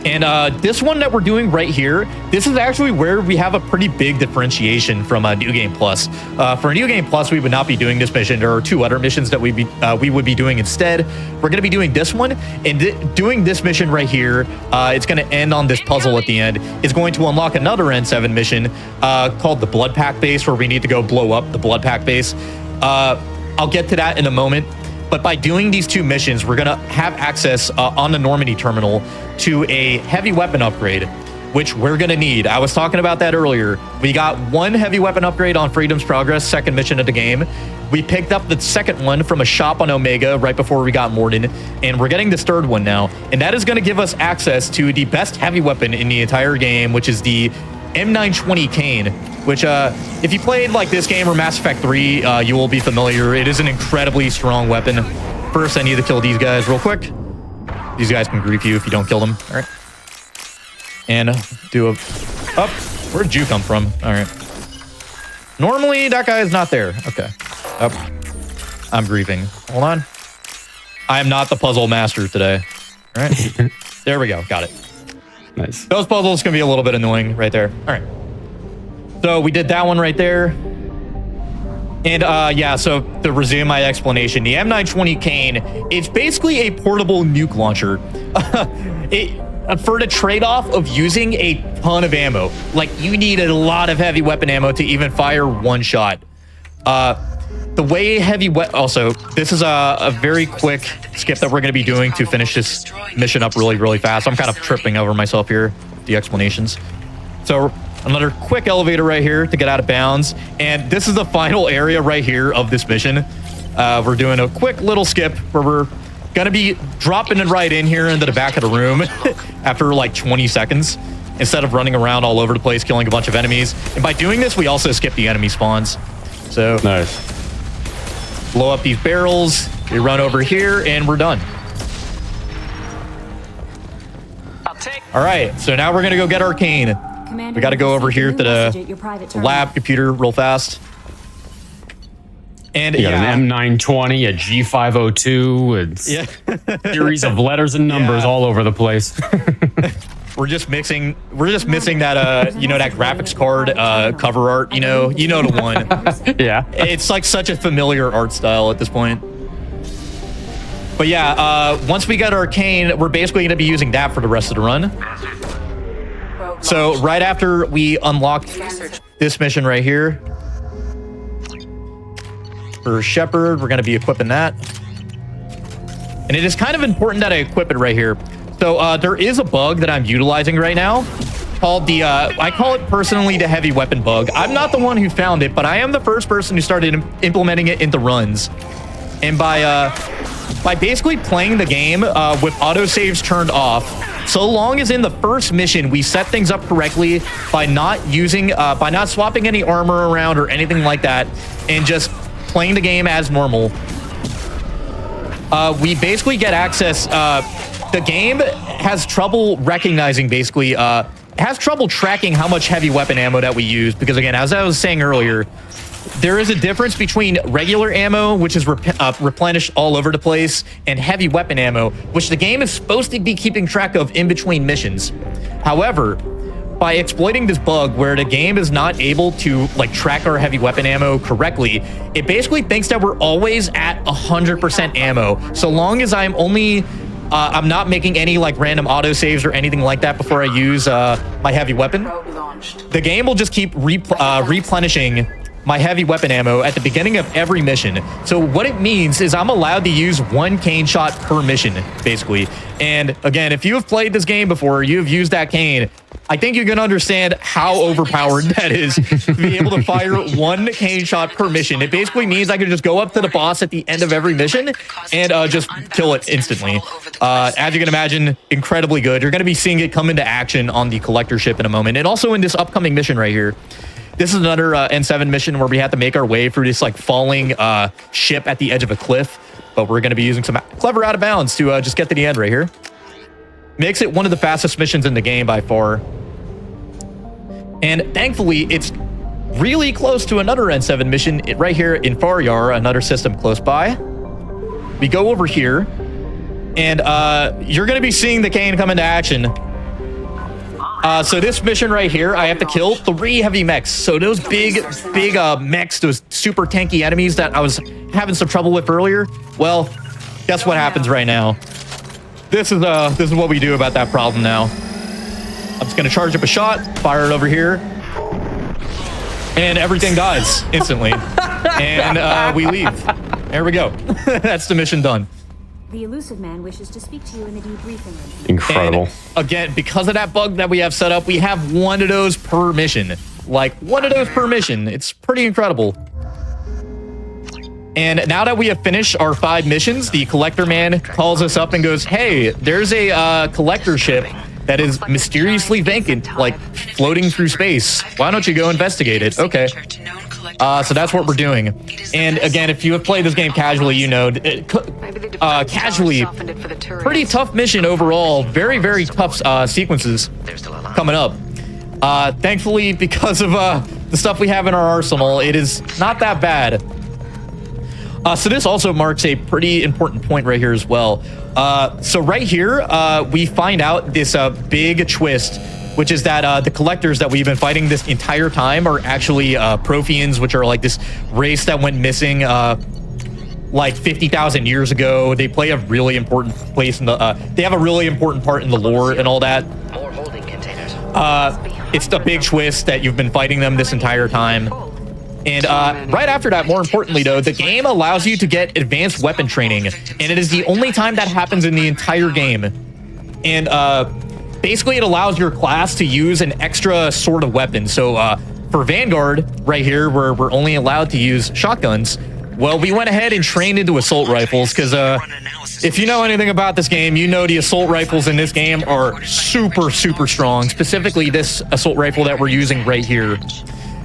And this one that we're doing right here, this is actually where we have a pretty big differentiation from New Game Plus. For New Game Plus, we would not be doing this mission. There are 2 other missions that we would be doing instead. We're going to be doing this one, and doing this mission right here, it's going to end on this puzzle at the end. It's going to unlock another N7 mission called the Blood Pack Base, where we need to go blow up the Blood Pack Base. I'll get to that in a moment. But by doing these 2 missions, we're going to have access on the Normandy terminal to a heavy weapon upgrade, which we're going to need. I was talking about that earlier. We got 1 heavy weapon upgrade on Freedom's Progress, 2nd mission of the game. We picked up the 2nd one from a shop on Omega right before we got Morden, and we're getting this 3rd one now. And that is going to give us access to the best heavy weapon in the entire game, which is the M920 Kane, which if you played like this game or Mass Effect 3, you will be familiar. It is an incredibly strong weapon. First, I need to kill these guys real quick. These guys can grief you if you don't kill them. All right. And do a... Up. Where'd you come from? All right. Normally, that guy is not there. Okay. Up. I'm grieving. Hold on. I am not the puzzle master today. All right. There we go. Got it. Nice. Those puzzles can be a little bit annoying right there. All right. So we did that one right there. And yeah, so to resume my explanation, the M920 Kane, it's basically a portable nuke launcher. For the trade-off of using a ton of ammo. Like, you need a lot of heavy weapon ammo to even fire 1 shot. The way heavy weapon... Also, this is a very quick skip that we're going to be doing to finish this mission up really, really fast. I'm kind of tripping over myself here, the explanations. So, another quick elevator right here to get out of bounds. And this is the final area right here of this mission. We're doing a quick little skip where we're going to be dropping it right in here into the back of the room after like 20 seconds. Instead of running around all over the place, killing a bunch of enemies. And by doing this, we also skip the enemy spawns. So, nice. Blow up these barrels. We run over here and we're done. All right, so now we're gonna go get Arcane. Commander, We got to go over here to the lab computer real fast. And You got an M920, a G502, it's yeah. series of letters and numbers all over the place. We're just missing that you know, that graphics card cover art, you know the one. Yeah. It's like such a familiar art style at this point. But yeah, once we get Arcane, we're basically going to be using that for the rest of the run. So right after we unlock this mission right here for Shepard, we're going to be equipping that. And it is kind of important that I equip it right here. So there is a bug that I'm utilizing right now called the, I call it personally the heavy weapon bug. I'm not the one who found it, but I am the first person who started implementing it into runs. And by basically playing the game with autosaves turned off, so long as in the first mission we set things up correctly by not swapping any armor around or anything like that, and just playing the game as normal, we basically get access. The game has trouble recognizing, basically, has trouble tracking how much heavy weapon ammo that we use, because again, as I was saying earlier, there is a difference between regular ammo, which is replenished all over the place, and heavy weapon ammo, which the game is supposed to be keeping track of in between missions. However, by exploiting this bug where the game is not able to like track our heavy weapon ammo correctly, it basically thinks that we're always at 100% ammo, so long as I'm not making any like random autosaves or anything like that before I use my heavy weapon. The game will just keep replenishing my heavy weapon ammo at the beginning of every mission. So what it means is I'm allowed to use 1 cane shot per mission, basically. And again, if you have played this game before, you have used that cane, I think you can understand how overpowered that is to be able to fire 1 cane shot per mission. It basically means I can just go up to the boss at the end of every mission and just kill it instantly. As you can imagine, incredibly good. You're going to be seeing it come into action on the collector ship in a moment, and also in this upcoming mission right here. This is another N7 mission where we have to make our way through this like falling ship at the edge of a cliff, but we're going to be using some clever out of bounds to just get to the end right here. Makes it one of the fastest missions in the game by far. And thankfully, it's really close to another N7 mission right here in Faryar, another system close by. We go over here, and you're going to be seeing the cane come into action. So this mission right here, I have to kill 3 heavy mechs. So those big mechs, those super tanky enemies that I was having some trouble with earlier, well, guess what happens right now? This is what we do about that problem now. I'm just gonna charge up a shot, fire it over here, and everything dies instantly. And we leave. There we go. That's the mission done. The elusive man wishes to speak to you in the debriefing room. Incredible. And again, because of that bug that we have set up, we have 1 of those per mission. Like 1 of those per mission. It's pretty incredible. And now that we have finished our 5 missions, the collector man calls us up and goes, hey, there's a collector ship that is mysteriously vacant, like floating through space. Why don't you go investigate it? Okay. So that's what we're doing. And again, if you have played this game casually, you know, casually, pretty tough mission overall. Very, very tough sequences coming up. Thankfully, because of the stuff we have in our arsenal, it is not that bad. So this also marks a pretty important point right here as well. So right here, we find out this big twist, which is that the collectors that we've been fighting this entire time are actually Protheans, which are like this race that went missing like 50,000 years ago. They play a really important place in the they have a really important part in the lore and all that. More holding containers. It's the big twist that you've been fighting them this entire time. And right after that, more importantly though, the game allows you to get advanced weapon training, and it is the only time that happens in the entire game. And basically it allows your class to use an extra sort of weapon. So for Vanguard right here, where we're only allowed to use shotguns, well, we went ahead and trained into assault rifles, because if you know anything about this game, you know the assault rifles in this game are super, super strong. Specifically this assault rifle that we're using right here.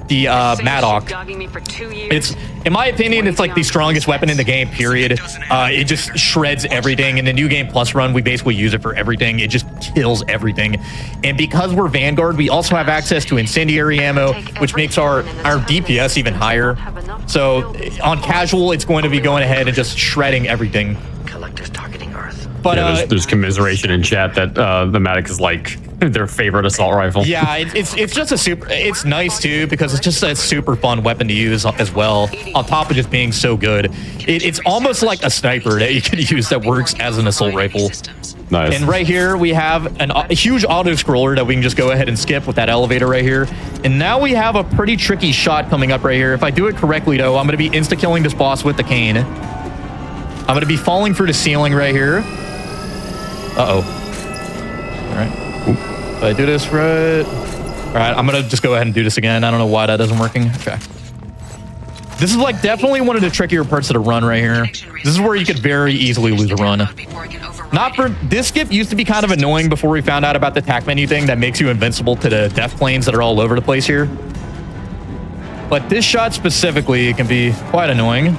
the Maddock. It's, in my opinion, it's like the strongest weapon in the game, period. It just shreds everything. In the New Game Plus run, we basically use it for everything. It just kills everything. And because we're Vanguard, we also have access to incendiary ammo, which makes our DPS even higher. So on casual, it's going to be going ahead and just shredding everything. Collectors targeting Earth. But yeah, there's commiseration in chat that the Maddox is like their favorite assault rifle. Yeah, it's just a super. It's nice too because it's just a super fun weapon to use as well. On top of just being so good, it's almost like a sniper that you can use that works as an assault rifle. Nice. And right here we have a huge auto scroller that we can just go ahead and skip with that elevator right here. And now we have a pretty tricky shot coming up right here. If I do it correctly though, I'm going to be insta killing this boss with the cane. I'm going to be falling through the ceiling right here. Uh-oh. All right. If I do this right. All right, I'm going to just go ahead and do this again. I don't know why that isn't working. Okay. This is like definitely one of the trickier parts of the run right here. This is where you could very easily lose a run. Not for this skip used to be kind of annoying before we found out about the attack menu thing that makes you invincible to the death planes that are all over the place here. But this shot specifically, it can be quite annoying.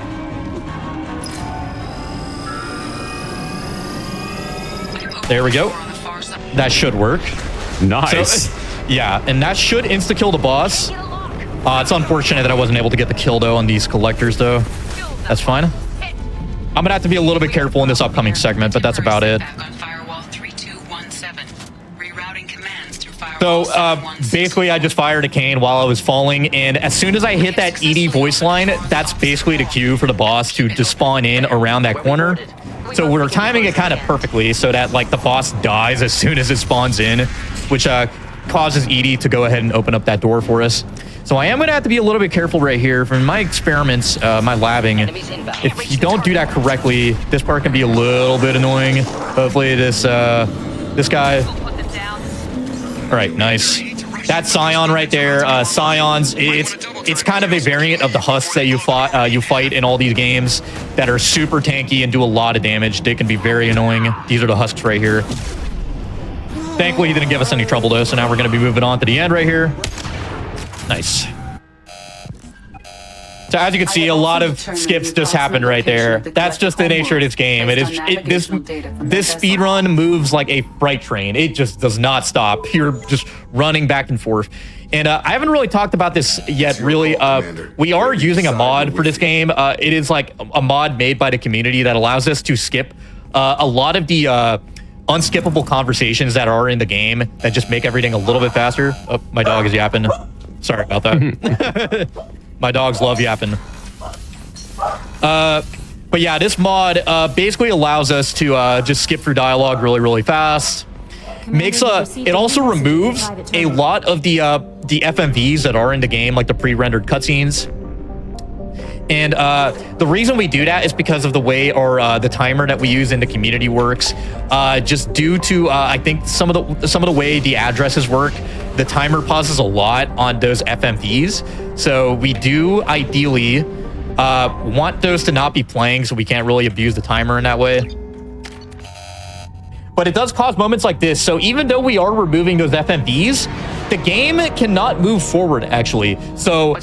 There we go. That should work. Nice. So, yeah, and that should insta-kill the boss. It's unfortunate that I wasn't able to get the kill, though, on these collectors, though. That's fine. I'm going to have to be a little bit careful in this upcoming segment, but that's about it. So, basically, I just fired a cane while I was falling, and as soon as I hit that ED voice line, that's basically the cue for the boss to just spawn in around that corner. So we're timing it kind of perfectly so that, like, the boss dies as soon as it spawns in, which causes ED to go ahead and open up that door for us. So I am going to have to be a little bit careful right here. From my experiments, my labbing, if you don't do that correctly, this part can be a little bit annoying. Hopefully this guy... All right, nice. That Scion right there, Scions, it's kind of a variant of the husks that you fight in all these games that are super tanky and do a lot of damage. They can be very annoying. These are the husks right here. Thankfully, he didn't give us any trouble, though, so now we're going to be moving on to the end right here. Nice. So as you can see, a lot of skips just happened right there. That's just the nature of this game. This speed run moves like a freight train. It just does not stop. You're just running back and forth. And I haven't really talked about this yet, really. We are using a mod for this game. It is like a mod made by the community that allows us to skip a lot of the unskippable conversations that are in the game that just make everything a little bit faster. Oh, my dog is yapping. Sorry about that. My dogs love yapping. But yeah, this mod basically allows us to just skip through dialogue really, really fast. It also removes a lot of the FMVs that are in the game, like the pre-rendered cutscenes. And the reason we do that is because of the way the timer that we use in the community works. Just due to I think some of the way the addresses work, the timer pauses a lot on those FMVs. So we do ideally want those to not be playing, so we can't really abuse the timer in that way. But it does cause moments like this. So even though we are removing those FMVs, the game cannot move forward, actually. So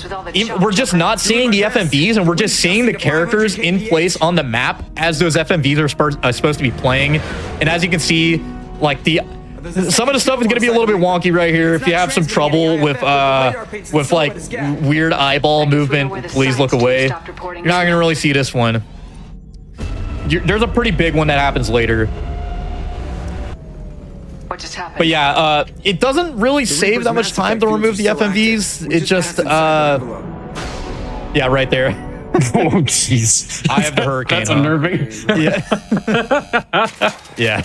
we're just not seeing the FMVs, and we're just seeing the characters in place on the map as those FMVs are supposed to be playing. And as you can see, like some of the stuff is going to be a little bit wonky right here. If you have some trouble with like weird eyeball movement, please look away. You're not going to really see this one. There's a pretty big one that happens later. But yeah, it doesn't really save that much time to remove the FMVs. It just, yeah, right there. Oh, jeez. I have the hurricane. That's unnerving. Yeah. Yeah.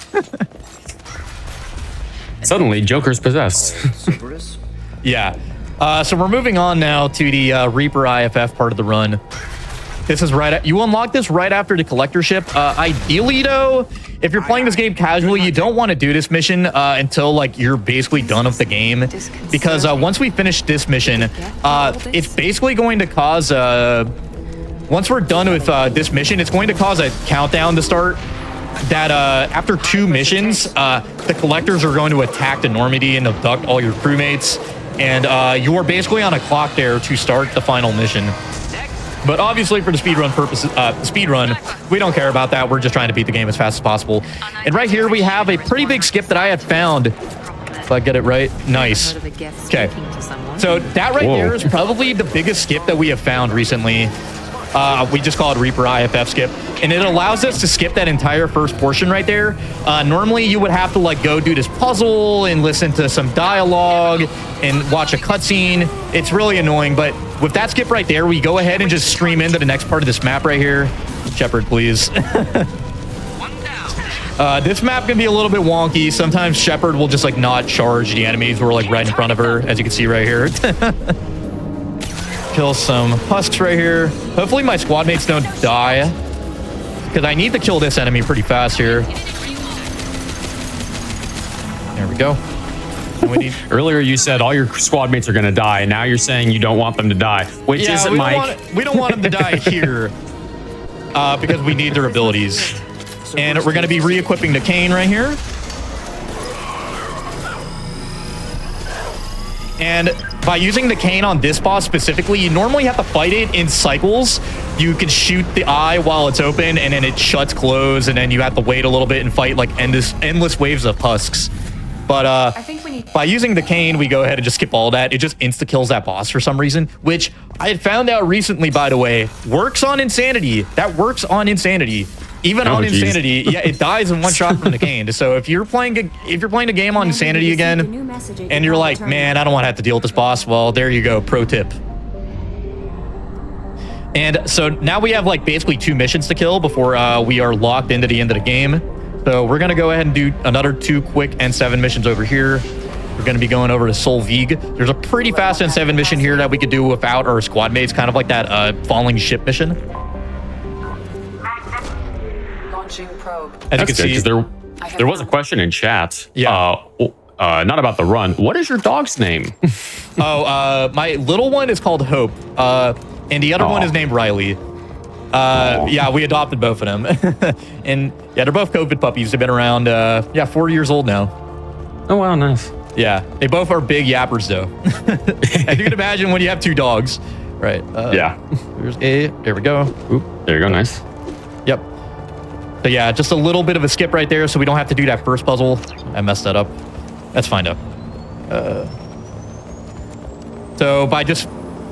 Suddenly, Joker's possessed. Yeah. So we're moving on now to the Reaper IFF part of the run. This is you unlock this right after the collector ship. Ideally, though, if you're playing this game casually, you don't want to do this mission until like you're basically done with the game, because once we finish this mission, it's basically going to cause once we're done with this mission, it's going to cause a countdown to start. That after 2 missions, the collectors are going to attack the Normandy and abduct all your crewmates. and you are basically on a clock there to start the final mission. But obviously for the speedrun purposes, we don't care about that. We're just trying to beat the game as fast as possible. And right here we have a pretty big skip that I had found. If I get it right. Nice. Okay. So that right there is probably the biggest skip that we have found recently. We just call it Reaper IFF skip. And it allows us to skip that entire first portion right there. Normally you would have to like go do this puzzle and listen to some dialogue and watch a cutscene. It's really annoying, but with that skip right there, we go ahead and just stream into the next part of this map right here. Shepard, please. This map can be a little bit wonky. Sometimes Shepard will just like not charge the enemies who are like right in front of her, as you can see right here. Kill some husks right here. Hopefully my squad mates don't die, because I need to kill this enemy pretty fast here. There we go. And we need... Earlier you said all your squad mates are going to die, and now you're saying you don't want them to die. Which isn't, Mike? We don't want them to die here, because we need their abilities. And we're going to be re-equipping the cane right here. And by using the cane on this boss specifically, you normally have to fight it in cycles. You can shoot the eye while it's open, and then it shuts closed, and then you have to wait a little bit and fight like endless waves of husks. But I think we need... by using the cane, we go ahead and just skip all that. It just insta-kills that boss for some reason, which I had found out recently, by the way, works on Insanity. That works on Insanity. Even on Insanity, yeah, it dies in one shot from the cane. So if you're playing a game on Insanity again, and you're like, man, I don't want to have to deal with this boss, well, there you go, pro tip. And so now we have like basically 2 missions to kill before we are locked into the end of the game. So we're gonna go ahead and do another 2 quick N7 missions over here. We're gonna be going over to Solvig. There's a pretty fast N7 mission here that we could do without our squad mates, kind of like that falling ship mission. Probe. As you can see, there was a question in chat. Yeah. Not about the run. What is your dog's name? My little one is called Hope, and the other one is named Riley. Yeah, we adopted both of them. And yeah, they're both COVID puppies. They've been around, 4 years old now. Oh, wow, nice. Yeah, they both are big yappers, though. As you can imagine when you have 2 dogs. Right. Yeah. There's A. There we go. Oop, there you go. Nice. Yep. So yeah, just a little bit of a skip right there, so we don't have to do that first puzzle. I messed that up. That's fine, though. So by just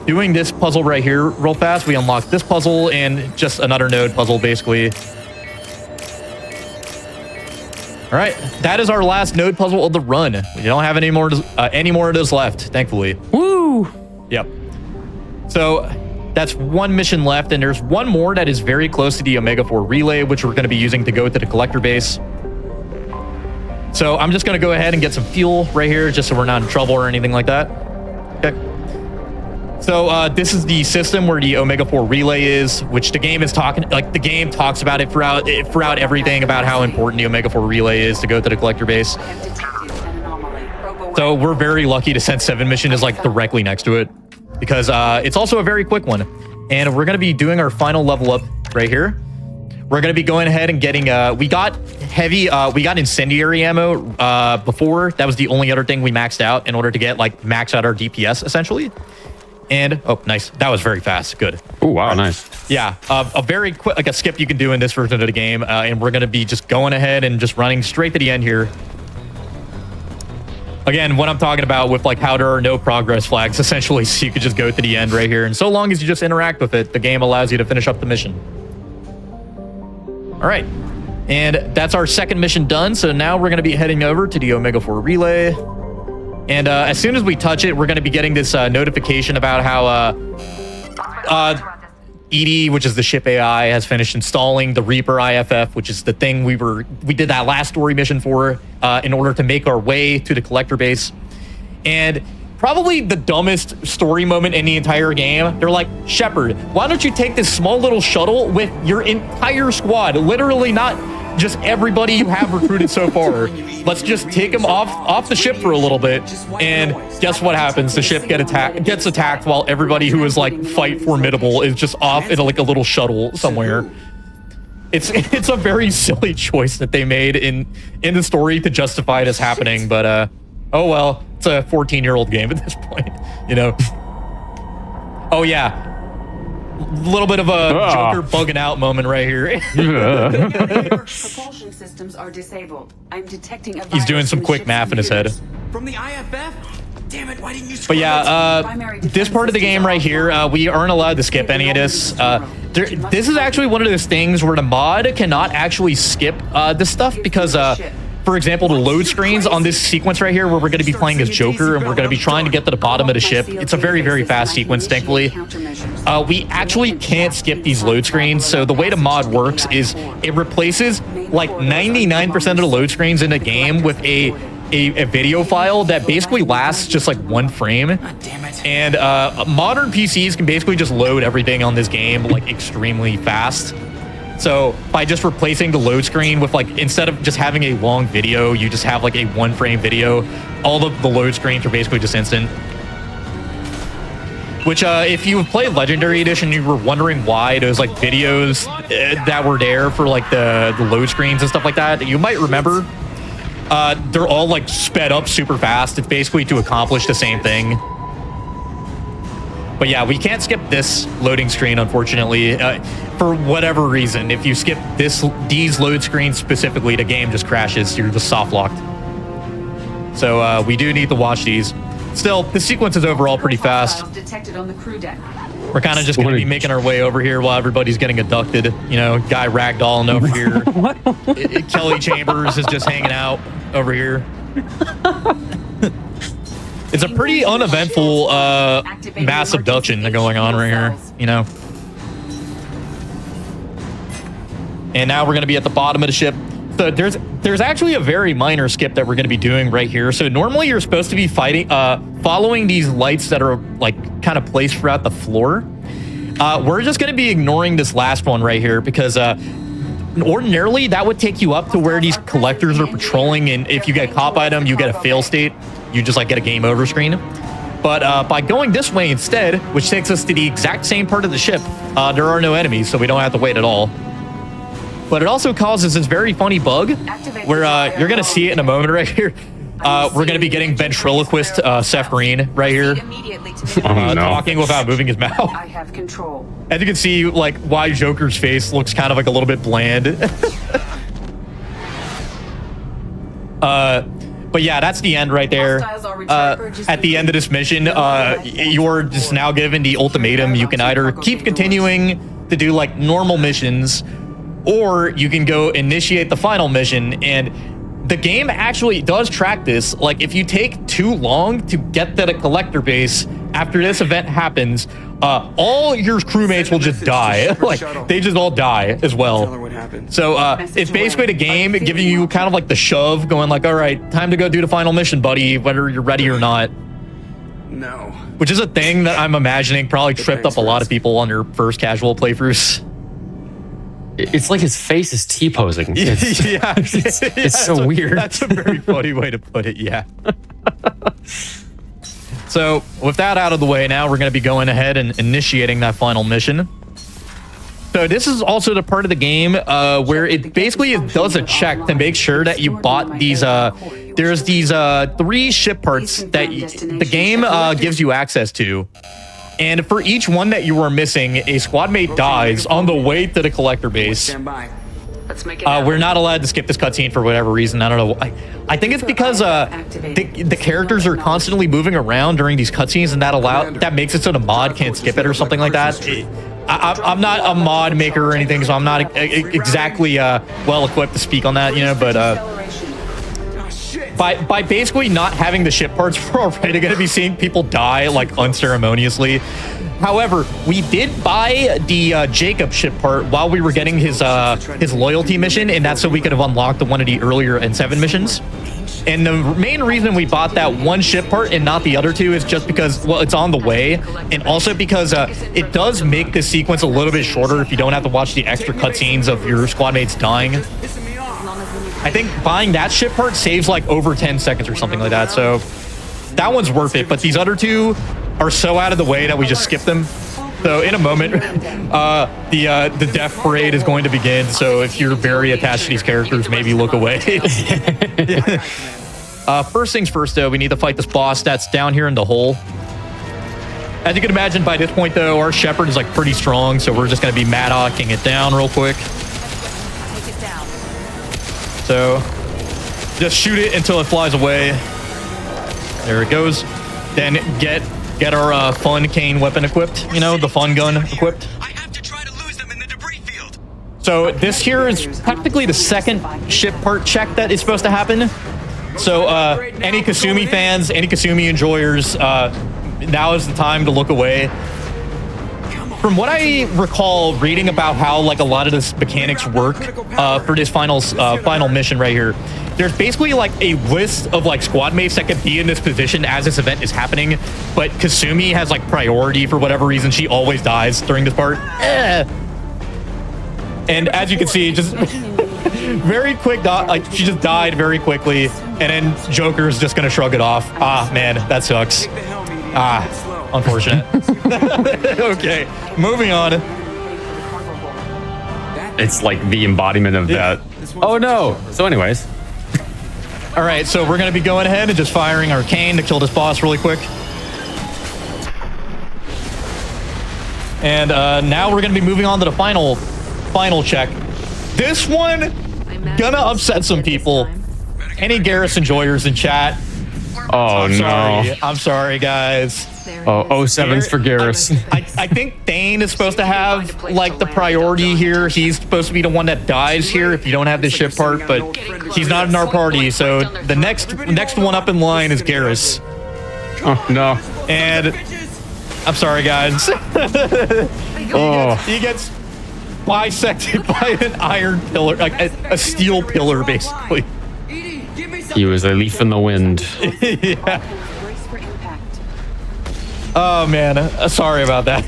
doing this puzzle right here real fast, we unlock this puzzle and just another node puzzle, basically. All right, that is our last node puzzle of the run. We don't have any more of those left, thankfully. Woo! Yep. So that's 1 mission left, and there's 1 more that is very close to the Omega 4 relay, which we're going to be using to go to the collector base. So I'm just going to go ahead and get some fuel right here, just so we're not in trouble or anything like that. Okay. So this is the system where the Omega 4 relay is, which the game is talking, like the game talks about it throughout everything about how important the Omega 4 relay is to go to the collector base. So we're very lucky the Sense 7 mission is like directly next to it, because it's also a very quick one. And we're going to be doing our final level up right here. We're going to be going ahead and getting, we got incendiary ammo before. That was the only other thing we maxed out in order to get like max out our DPS essentially. And, oh, nice. That was very fast. Good. Oh, wow. Nice. Yeah. A very quick, like a skip you can do in this version of the game. And we're going to be just going ahead and just running straight to the end here. Again, what I'm talking about with like how there are no progress flags, essentially, so you could just go to the end right here. And so long as you just interact with it, the game allows you to finish up the mission. All right. And that's our second mission done. So now we're going to be heading over to the Omega 4 relay. And as soon as we touch it, we're going to be getting this notification about how Edie, which is the ship AI, has finished installing the Reaper IFF, which is the thing we did that last story mission for in order to make our way to the collector base. And probably the dumbest story moment in the entire game. They're like, Shepard, why don't you take this small little shuttle with your entire squad? Literally not just everybody you have recruited so far. Let's just take them off the ship for a little bit. And guess what happens? The ship gets attacked while everybody who is like fight formidable is just off in like a little shuttle somewhere. It's a very silly choice that they made in the story to justify this happening. But Oh well, it's a 14-year-old game at this point, you know. Oh yeah. A little bit of a Joker bugging out moment right here. Propulsion systems are disabled. I'm detecting a He's doing some quick math in his head. From the IFF? Damn it, why didn't you But yeah, this part of the game right here, we aren't allowed to skip any of this. This is actually one of those things where the mod cannot actually skip this stuff because, for example, the load screens on this sequence right here where we're going to be playing as Joker and we're going to be trying to get to the bottom of the ship. It's a very, very fast sequence, thankfully. We actually can't skip these load screens. So the way the mod works is it replaces like 99% of the load screens in the game with a video file that basically lasts just like 1 frame. And modern PCs can basically just load everything on this game like extremely fast. So by just replacing the load screen with like, instead of just having a long video, you just have like a 1 frame video. All of the load screens are basically just instant. Which if you played Legendary Edition, you were wondering why those like videos that were there for like the load screens and stuff like that, you might remember. They're all like sped up super fast. It's basically to accomplish the same thing. But yeah, we can't skip this loading screen, unfortunately, for whatever reason. If you skip these load screens specifically, the game just crashes. You're just soft locked. So we do need to watch these. Still, the sequence is overall pretty fast. Detected on the crew deck. We're kind of just going to be making our way over here while everybody's getting abducted. You know, guy ragdolling over here. Kelly Chambers is just hanging out over here. It's a pretty uneventful mass abduction going on right here, you know. And now we're going to be at the bottom of the ship. So there's actually a very minor skip that we're going to be doing right here. So normally you're supposed to be fighting, following these lights that are like kind of placed throughout the floor. We're just going to be ignoring this last one right here because ordinarily that would take you up to where these collectors are patrolling, and if you get caught by them, you get a fail state. You just like get a game over screen. But by going this way instead, which takes us to the exact same part of the ship, there are no enemies, so we don't have to wait at all. But it also causes this very funny bug where you're going to see it in a moment right here. We're going to be getting ventriloquist Seth Green right here talking without moving his mouth. I have control. As you can see, like, why Joker's face looks kind of like a little bit bland. But yeah, that's the end right there. At the end of this mission, you're just now given the ultimatum. You can either keep continuing to do like normal missions, or you can go initiate the final mission. And the game actually does track this. Like, if you take too long to get to the collector base after this event happens, all your crewmates will just die. Like, they just all die as well. So it's basically the game giving you kind of like the shove, going like, all right, time to go do the final mission, buddy, whether you're ready or not. No. Which is a thing that I'm imagining probably tripped up a lot of people on their first casual playthroughs. It's like his face is T-posing. It's so weird. That's a very funny way to put it, yeah. So with that out of the way, now we're going to be going ahead and initiating that final mission. So this is also the part of the game where it basically does a check to make sure that you bought these. There's these 3 ship parts that the game gives you access to. And for each one that you are missing, a squad mate dies on the way to the collector base. We're not allowed to skip this cutscene for whatever reason. I don't know. I think it's because the characters are constantly moving around during these cutscenes, and that makes it so the mod can't skip it or something like that. I'm not a mod maker or anything, so I'm not exactly well equipped to speak on that, you know. But by basically not having the ship parts, we're already going to be seeing people die like unceremoniously. However, we did buy the Jacob ship part while we were getting his loyalty mission, and that's so we could have unlocked one of the earlier N7 missions. And the main reason we bought that one ship part and not the other 2 is just because, well, it's on the way, and also because it does make this sequence a little bit shorter if you don't have to watch the extra cutscenes of your squad mates dying. I think buying that ship part saves like over 10 seconds or something like that, so that one's worth it. But these other 2 are so out of the way that we just skip them. So in a moment, the death parade is going to begin. So if you're very attached to these characters, maybe look away. First things first, though, we need to fight this boss that's down here in the hole. As you can imagine, by this point, though, our Shepherd is like pretty strong, so we're just going to be Madocking it down real quick. Take it down. So just shoot it until it flies away. There it goes. Then get our fun cane weapon equipped. You know, the fun gun equipped. I have to try to lose them in the debris field. So this here is technically the second ship part check that is supposed to happen. So any Kasumi fans, any Kasumi enjoyers, now is the time to look away. From what I recall reading about how like a lot of this mechanics work for this final mission right here, there's basically like a list of like squad mates that could be in this position as this event is happening, but Kasumi has like priority for whatever reason. She always dies during this part. And as you can see, just very quick, like she just died very quickly, and then Joker's just gonna shrug it off. Ah, man, that sucks. Ah, unfortunate. Okay, moving on. It's like the embodiment of that. Oh no. So anyways. All right, so we're going to be going ahead and just firing our cane to kill this boss really quick. And now we're going to be moving on to the final check. This one gonna upset some people. Any Garrus enjoyers in chat? Oh no. I'm sorry, guys. Oh, 07's for Garrus. I think Thane is supposed to have like the priority here. He's supposed to be the one that dies here if you don't have this ship part, but he's not in our party. So the next one up in line is Garrus. Oh no. And I'm sorry, guys. He gets bisected by an iron pillar, like a steel pillar, basically. He was a leaf in the wind. Yeah. Oh man, sorry about that.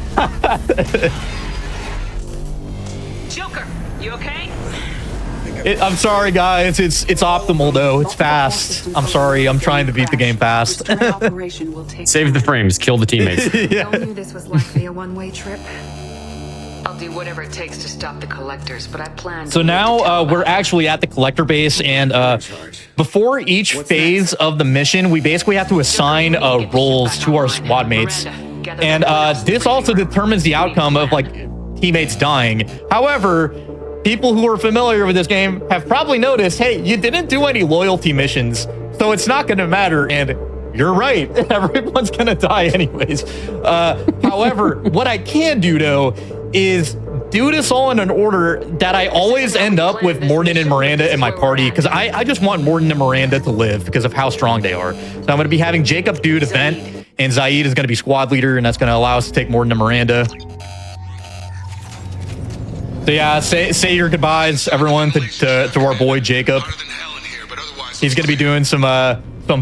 Joker, you okay? I'm sorry, guys. It's optimal though. It's fast. I'm sorry. I'm trying to beat the game fast. Save the frames. Kill the teammates. Yeah. I knew this was likely a one-way trip. I'll do whatever it takes to stop the collectors, but I plan. So now we're actually at the collector base, and before each phase of the mission, we basically have to assign roles to our squad mates, and this also determines the outcome of like teammates dying. However, people who are familiar with this game have probably noticed, hey, you didn't do any loyalty missions, so it's not going to matter. And you're right, everyone's going to die anyways. However, what I can do though is do this all in an order that I always end up with Morden and Miranda in my party, because I just want Morden and Miranda to live because of how strong they are. So I'm going to be having Jacob do event, and Zaid is going to be squad leader, and that's going to allow us to take Morden and Miranda. So yeah, say your goodbyes, everyone, to our boy Jacob. He's going to be doing some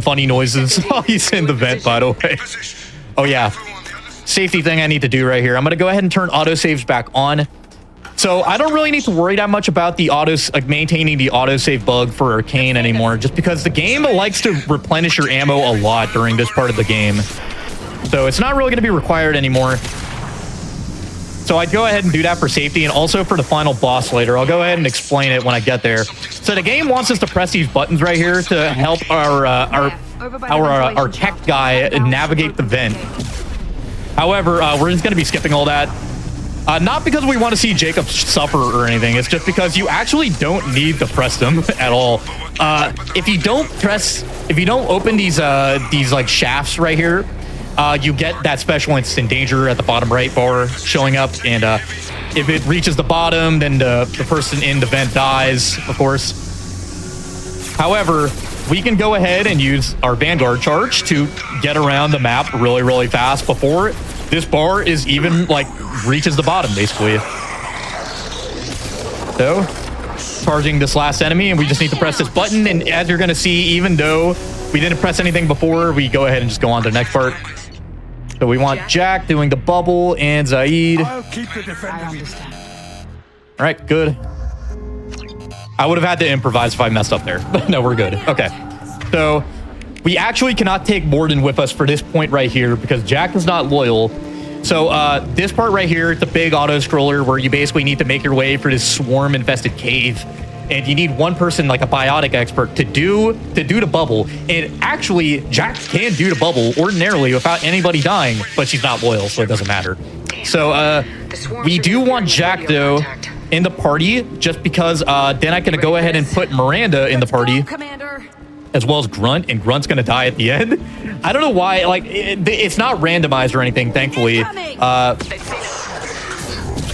funny noises while he's in the vent, by the way. Oh yeah. Safety thing I need to do right here. I'm going to go ahead and turn autosaves back on. So I don't really need to worry that much about the maintaining the autosave bug for Arcane anymore, just because the game likes to replenish your ammo a lot during this part of the game. So it's not really going to be required anymore. So I'd go ahead and do that for safety, and also for the final boss later. I'll go ahead and explain it when I get there. So the game wants us to press these buttons right here to help our tech guy navigate the vent. However, we're just going to be skipping all that. Not because we want to see Jacob suffer or anything. It's just because you actually don't need to press them at all. If you don't open these like shafts right here, you get that special instant danger at the bottom right bar showing up. And if it reaches the bottom, then the person in the vent dies, of course. However, we can go ahead and use our Vanguard charge to get around the map really, really fast before this bar is even like reaches the bottom, basically. So, charging this last enemy, and we just need to press this button. And as you're going to see, even though we didn't press anything before, we go ahead and just go on to the next part. So we want Jack doing the bubble and Zaid. I'll keep the defenders. All right, good. I would have had to improvise if I messed up there. But no, we're good. Okay. So we actually cannot take Morden with us for this point right here because Jack is not loyal. So this part right here, it's a big auto scroller where you basically need to make your way for this swarm infested cave. and you need one person like a biotic expert to do the bubble. And actually, Jack can do the bubble ordinarily without anybody dying, but she's not loyal, so it doesn't matter. So we do want Jack though in the party, just because then I can go ahead and put Miranda in the party, as well as Grunt, and Grunt's gonna die at the end. I don't know why, like it's not randomized or anything, thankfully. Just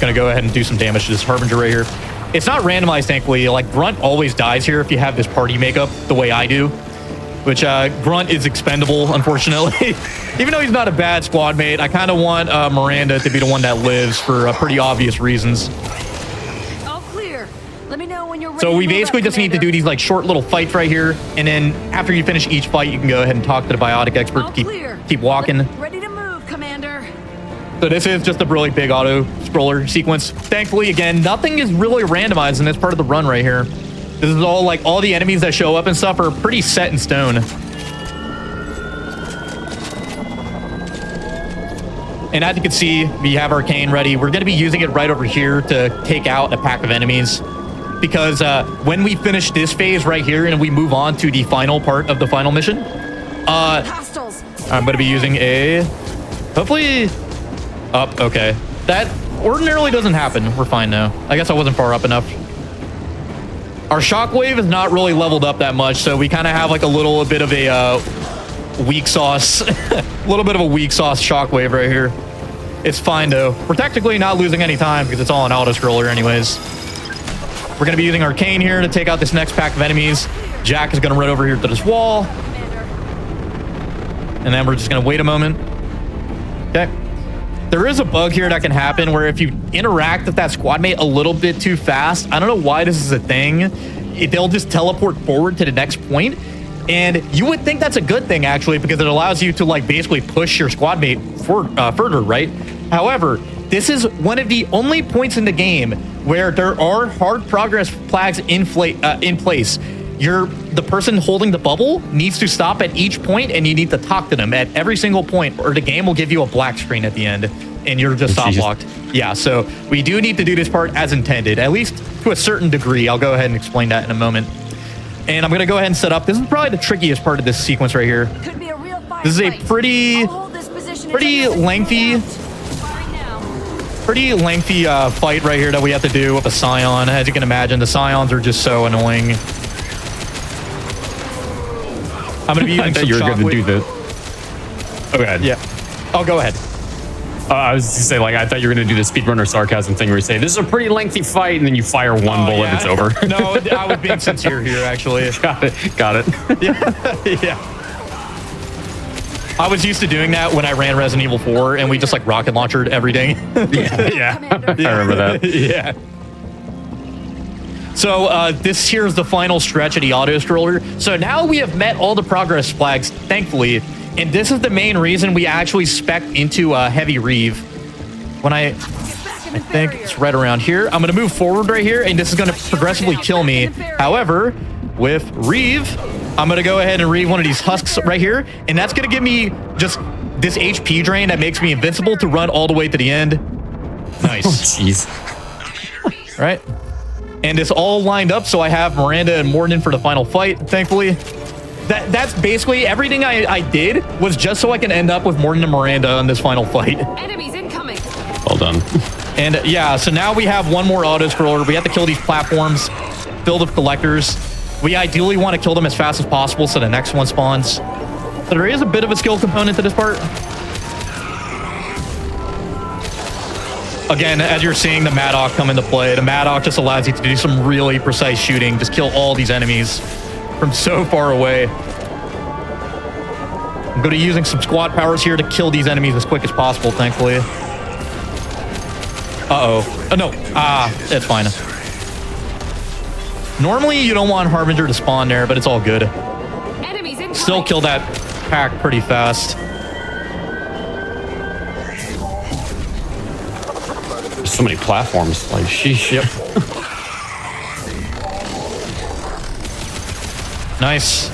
gonna go ahead and do some damage to this Harbinger right here. It's not randomized, thankfully. Like Grunt always dies here if you have this party makeup the way I do, which Grunt is expendable, unfortunately. Even though he's not a bad squad mate, I kind of want Miranda to be the one that lives for pretty obvious reasons. All clear. Let me know when you're ready. So we to move basically up, just need to do these like short little fights right here, and then after you finish each fight, you can go ahead and talk to the biotic expert. Keep walking. Ready to move, Commander. So this is just a really big auto scroller sequence. Thankfully, again, nothing is really randomized in this part of the run right here. This is all like all the enemies that show up and stuff are pretty set in stone. And as you can see, we have Arcane ready. We're going to be using it right over here to take out a pack of enemies. Because when we finish this phase right here and we move on to the final part of the final mission, I'm going to be using a... Hopefully... Up, okay. That ordinarily doesn't happen. We're fine now. I guess I wasn't far up enough. Our shockwave is not really leveled up that much, so we kind of have like a little bit of a weak sauce. A little bit of a weak sauce shockwave right here. It's fine though. We're technically not losing any time because it's all an auto-scroller anyways. We're going to be using Arcane here to take out this next pack of enemies. Jack is going to run over here to this wall. And then we're just going to wait a moment. Okay. There is a bug here that can happen where if you interact with that squad mate a little bit too fast, I don't know why this is a thing, they'll just teleport forward to the next point. And you would think that's a good thing, actually, because it allows you to like basically push your squad mate further, right? However, this is one of the only points in the game where there are hard progress flags in place. The person holding the bubble needs to stop at each point, and you need to talk to them at every single point, or the game will give you a black screen at the end, and you're just stop locked. Yeah, so we do need to do this part as intended, at least to a certain degree. I'll go ahead and explain that in a moment. And I'm going to go ahead and set up. This is probably the trickiest part of this sequence right here. This is a pretty lengthy fight right here that we have to do with a Scion. As you can imagine, the Scions are just so annoying. I'm going to be using some you're going to do this. Oh, go ahead. Yeah. Oh, go ahead. I was going to say, like, I thought you were going to do the speedrunner sarcasm thing where you say, this is a pretty lengthy fight, and then you fire one bullet and it's over. No, I was being sincere here, actually. Got it. Yeah. I was used to doing that when I ran Resident Evil 4, and we just, like, rocket launchered everything. Yeah. I remember that. Yeah. So this here is the final stretch of the auto scroller. So now we have met all the progress flags, thankfully, and this is the main reason we actually spec into Heavy Reeve. When I think it's right around here. I'm going to move forward right here, and this is going to progressively kill me. However, with Reeve, I'm going to go ahead and Reeve one of these husks right here, and that's going to give me just this HP drain that makes me invincible to run all the way to the end. Nice. Oh, jeez. All right. And it's all lined up, so I have Miranda and Morton for the final fight, thankfully. That's basically everything I did was just so I can end up with Morton and Miranda on this final fight. Enemies incoming. Well done. And yeah, so now we have one more auto-scroller. We have to kill these platforms filled with collectors. We ideally want to kill them as fast as possible so the next one spawns. So there is a bit of a skill component to this part. Again, as you're seeing the Maddock come into play, the Maddock just allows you to do some really precise shooting. Just kill all these enemies from so far away. I'm going to be using some squad powers here to kill these enemies as quick as possible, thankfully. Uh-oh. Oh, no. It's fine. Normally, you don't want Harbinger to spawn there, but it's all good. Still kill that pack pretty fast. There's so many platforms. Like, sheesh. Yep. Nice.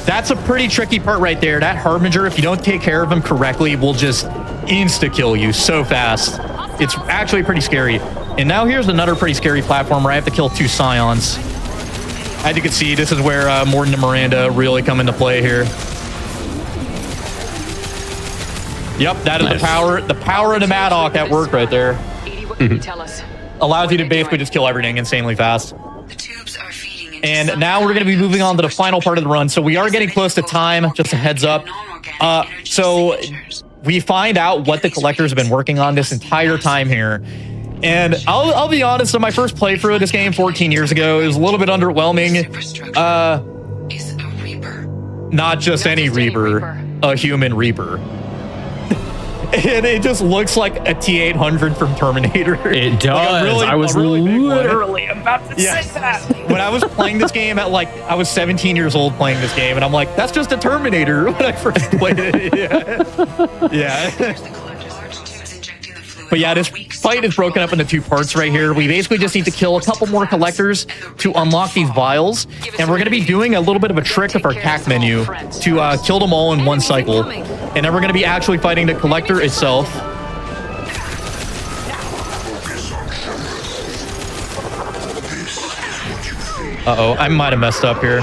That's a pretty tricky part right there. That Harbinger, if you don't take care of him correctly, will just insta-kill you so fast. It's actually pretty scary. And now here's another pretty scary platform where I have to kill two Scions. As you can see, this is where Morton and Miranda really come into play here. Yep, that is Nice. the power of the Madhawk at work right there. Edie, what can you tell us? Allows you to basically just kill everything insanely fast. The tubes are feeding into And some now we're going to be kind of moving on to the final part of the run. So we are getting close to time, just a heads up. So we find out what the collectors have been working on this entire time here. And I'll be honest, on my first playthrough of this game 14 years ago, it was a little bit underwhelming. Is a Reaper. Not just any Reaper, a human Reaper. And it just looks like a T-800 from Terminator. It does. Like I was really big one. literally about to say that. When I was playing this game at I was 17 years old playing this game, and I'm like, that's just a Terminator when I first played it. Yeah. But yeah, this fight is broken up into two parts right here. We basically just need to kill a couple more collectors to unlock these vials. And we're going to be doing a little bit of a trick with our attack menu to kill them all in one cycle. And then we're going to be actually fighting the collector itself. Uh-oh, I might have messed up here.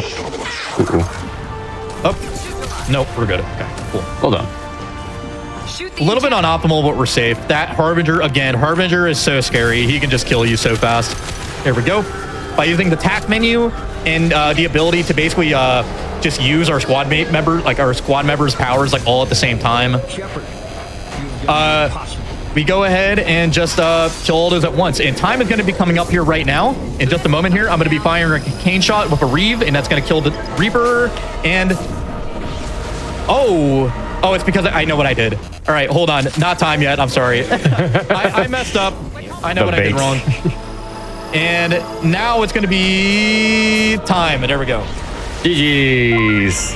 Oh, nope, we're good. Okay, cool. Hold on. A little bit unoptimal, but we're safe. That Harbinger, again, Harbinger is so scary. He can just kill you so fast. There we go. By using the attack menu and the ability to basically just use our squad members' powers all at the same time. We go ahead and just kill all those at once. And time is going to be coming up here right now. In just a moment here, I'm going to be firing a cane shot with a Reeve, and that's going to kill the Reaper. And oh, it's because I know what I did. All right, hold on. Not time yet. I'm sorry. I messed up. I know what I did wrong. And now it's going to be time. And there we go. GG's.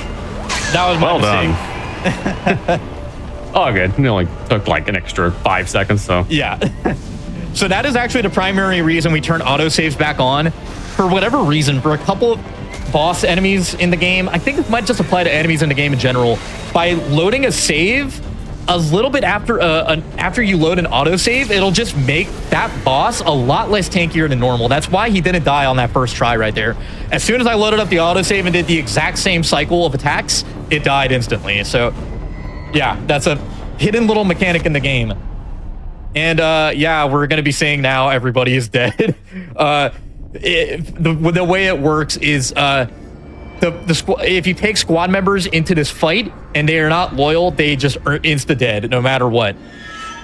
That was my mistake. Done. Oh, good. It only took an extra 5 seconds, so. Yeah. So that is actually the primary reason we turn autosaves back on. For whatever reason, for a couple of boss enemies in the game, I think it might just apply to enemies in the game in general. By loading a save a little bit after you load an autosave, it'll just make that boss a lot less tankier than normal. That's why he didn't die on that first try right there. As soon as I loaded up the autosave and did the exact same cycle of attacks, it died instantly. So yeah, that's a hidden little mechanic in the game. And yeah, we're going to be saying now everybody is dead. The way it works is if you take squad members into this fight and they are not loyal, they just are insta-dead no matter what.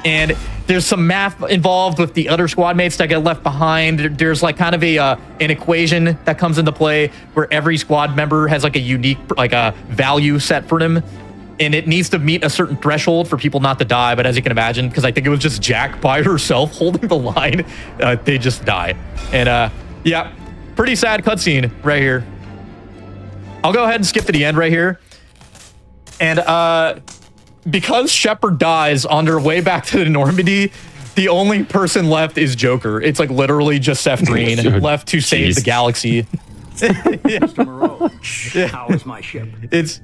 And there's some math involved with the other squad mates that get left behind. There's kind of an equation that comes into play where every squad member has a unique a value set for them. And it needs to meet a certain threshold for people not to die. But as you can imagine, because I think it was just Jack by herself holding the line, they just die. And yeah, pretty sad cutscene right here. I'll go ahead and skip to the end right here. And because Shepard dies on their way back to the Normandy, the only person left is Joker. It's literally just Seth Green left to save the galaxy. Mr. Moreau, how is my ship? It's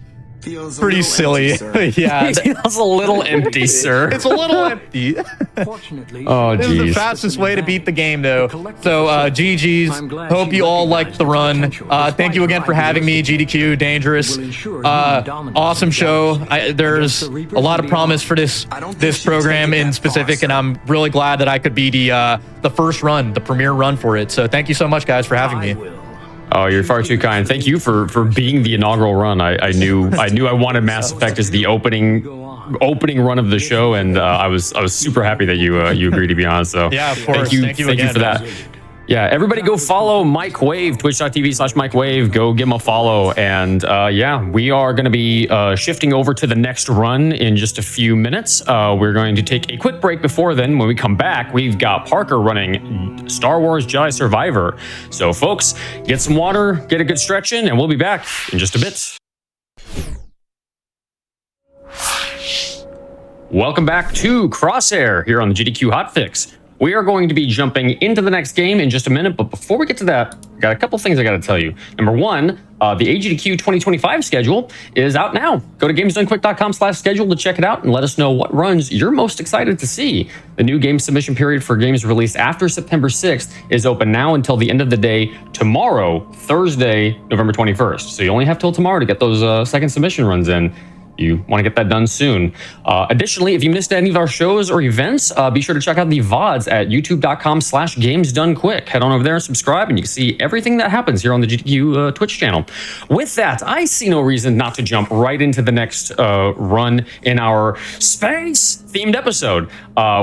pretty silly. Yeah, it feels a little empty, sir. It's a little empty. Fortunately, this is the fastest way to beat the game, though. So, GG's. Hope you all liked the run. Thank you again for having me, GDQ Dangerous. Awesome show. There's a lot of promise for this program in specific, and I'm really glad that I could be the first run, the premiere run for it. So, thank you so much, guys, for having me. Oh, you're far too kind. Thank you for being the inaugural run. I knew I wanted Mass Effect as the opening run of the show, and I was super happy that you agreed to be on. So yeah, of course. Thank you for that. Yeah, everybody go follow Mike Wave, twitch.tv/Mike Wave. Go give him a follow. And yeah, we are going to be shifting over to the next run in just a few minutes. We're going to take a quick break before then. When we come back, we've got Parker running Star Wars Jedi Survivor. So folks, get some water, get a good stretch in, and we'll be back in just a bit. Welcome back to Crosshair here on the GDQ Hotfix. We are going to be jumping into the next game in just a minute, but before we get to that, I got a couple things I got to tell you. Number one, The AGDQ 2025 schedule is out now. Go to gamesdonequick.com/schedule to check it out and let us know what runs you're most excited to see. The new game submission period for games released after September 6th is open now until the end of the day tomorrow, Thursday, November 21st. So you only have till tomorrow to get those second submission runs in. You want to get that done soon. Additionally, if you missed any of our shows or events, be sure to check out the VODs at youtube.com/gamesdonequick. Head on over there and subscribe, and you can see everything that happens here on the GDQ Twitch channel. With that, I see no reason not to jump right into the next run in our space-themed episode.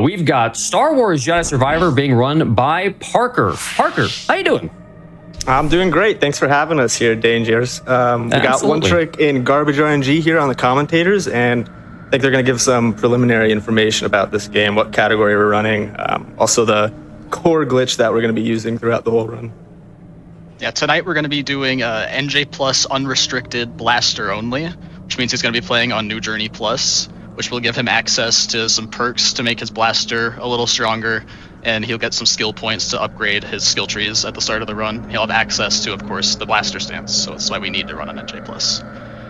We've got Star Wars Jedi Survivor being run by Parker. Parker, how you doing? I'm doing great. Thanks for having us here, Dangers. We got one trick in garbage RNG here on the commentators, and I think they're going to give some preliminary information about this game, what category we're running, also the core glitch that we're going to be using throughout the whole run. Yeah, tonight we're going to be doing NJ Plus unrestricted blaster only, which means he's going to be playing on New Journey Plus, which will give him access to some perks to make his blaster a little stronger, and he'll get some skill points to upgrade his skill trees at the start of the run. He'll have access to, of course, the blaster stance, so that's why we need to run on NJ+.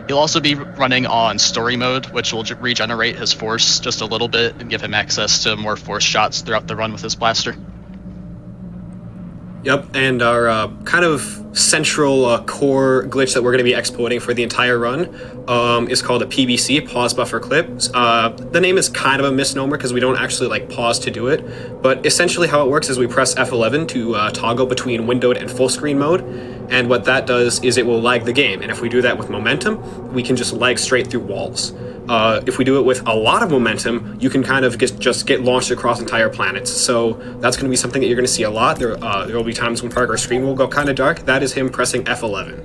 He'll also be running on story mode, which will regenerate his force just a little bit and give him access to more force shots throughout the run with his blaster. Yep, and our kind of central core glitch that we're going to be exploiting for the entire run is called a PBC, pause buffer clip. The name is kind of a misnomer because we don't actually pause to do it, but essentially how it works is we press F11 to toggle between windowed and full screen mode, and what that does is it will lag the game, and if we do that with momentum, we can just lag straight through walls. If we do it with a lot of momentum, you can kind of just get launched across entire planets. So that's going to be something that you're going to see a lot. There will be times when Parker's screen will go kind of dark. That is him pressing F11.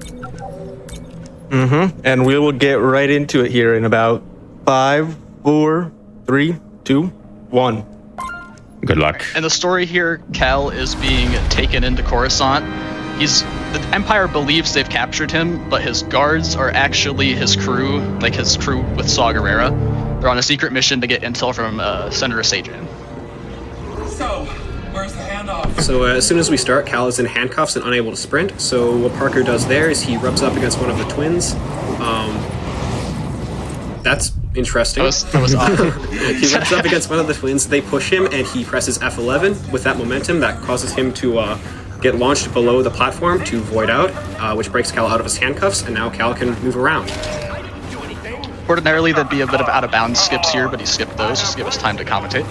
And we will get right into it here in about 5, 4, 3, 2, 1. Good luck. In the story here, Cal is being taken into Coruscant. The Empire believes they've captured him, but his guards are actually his crew, like his crew with Saw Gerrera. They're on a secret mission to get intel from Senator Sajan. So, where's the handoff? So as soon as we start, Cal is in handcuffs and unable to sprint. So what Parker does there is he rubs up against one of the twins. That's interesting. That was odd. He rubs up against one of the twins. They push him, and he presses F11 with that momentum that causes him to get launched below the platform to void out, which breaks Cal out of his handcuffs, and now Cal can move around. Ordinarily, there'd be a bit of out-of-bounds skips here, but he skipped those just to give us time to commentate.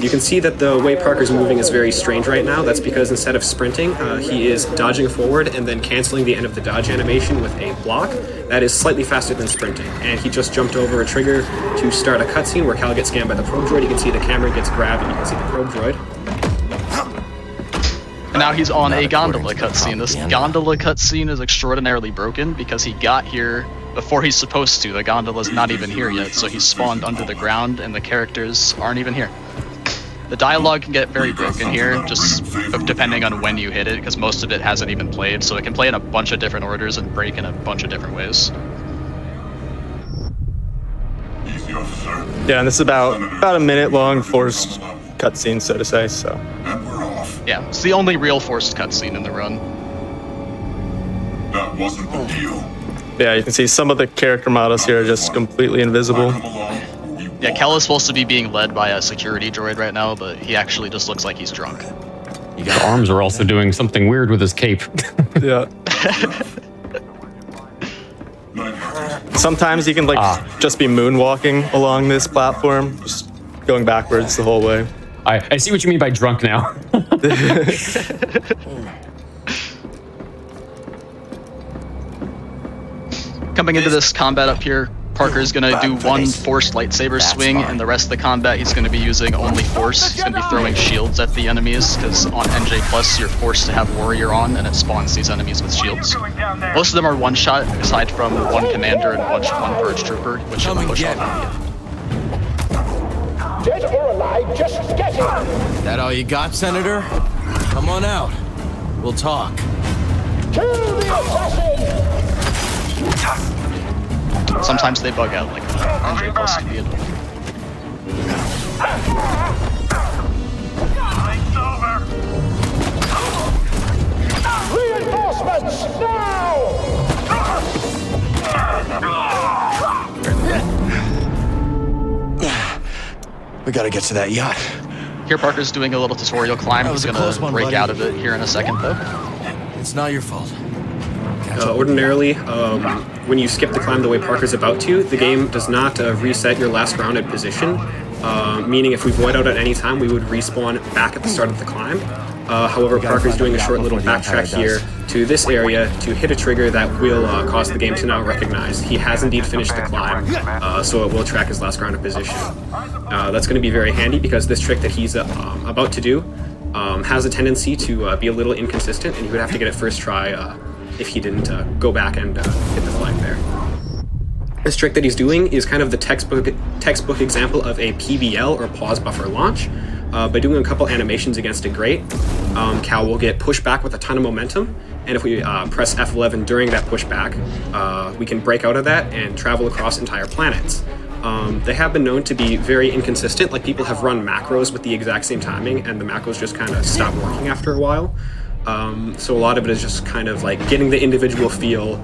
You can see that the way Parker's moving is very strange right now. That's because instead of sprinting, he is dodging forward and then canceling the end of the dodge animation with a block. That is slightly faster than sprinting. And he just jumped over a trigger to start a cutscene where Cal gets scanned by the probe droid. You can see the camera gets grabbed and you can see the probe droid. And now he's on a gondola cutscene. This gondola cutscene is extraordinarily broken because he got here before he's supposed to. The gondola's not even here yet, so he's spawned under the ground and the characters aren't even here. The dialogue can get very broken here, just depending on when you hit it, because most of it hasn't even played, so it can play in a bunch of different orders and break in a bunch of different ways. Yeah, and this is about a minute long forced cutscene, so to say. So. Yeah, it's the only real forced cutscene in the run. That wasn't the deal. Yeah, you can see some of the character models here are just completely invisible. Yeah, Kel is supposed to be being led by a security droid right now, but he actually just looks like he's drunk. His arms are also doing something weird with his cape. Yeah. Sometimes he can just be moonwalking along this platform, just going backwards the whole way. I see what you mean by drunk now. Coming into this combat up here, Parker's gonna do one forced lightsaber swing, and the rest of the combat he's gonna be using only force. He's gonna be throwing shields at the enemies, because on NJ Plus you're forced to have Warrior on, and it spawns these enemies with shields. Most of them are one shot, aside from one commander and one purge trooper, which he'll push on. Dead or alive, just get it! That all you got, Senator? Come on out. We'll talk. Kill the assassin! Sometimes they bug out, like NJ Plus can be annoying. Reinforcements! We gotta get to that yacht. Here, Parker's doing a little tutorial climb. He's gonna break out of it here in a second, though. It's not your fault. Ordinarily, when you skip the climb the way Parker's about to, the game does not reset your last rounded position, meaning if we void out at any time, we would respawn back at the start of the climb. However, Parker's doing a short little backtrack here to this area to hit a trigger that will cause the game to now recognize he has indeed finished the climb, so it will track his last grounded position. That's going to be very handy because this trick that he's about to do has a tendency to be a little inconsistent, and he would have to get it first try if he didn't go back and hit the flag there. This trick that he's doing is kind of the textbook example of a PBL or pause buffer launch. By doing a couple animations against a grate, Cal will get pushed back with a ton of momentum, and if we press F11 during that pushback, we can break out of that and travel across entire planets. They have been known to be very inconsistent, like people have run macros with the exact same timing, and the macros just kind of stop working after a while. So a lot of it is just kind of like getting the individual feel.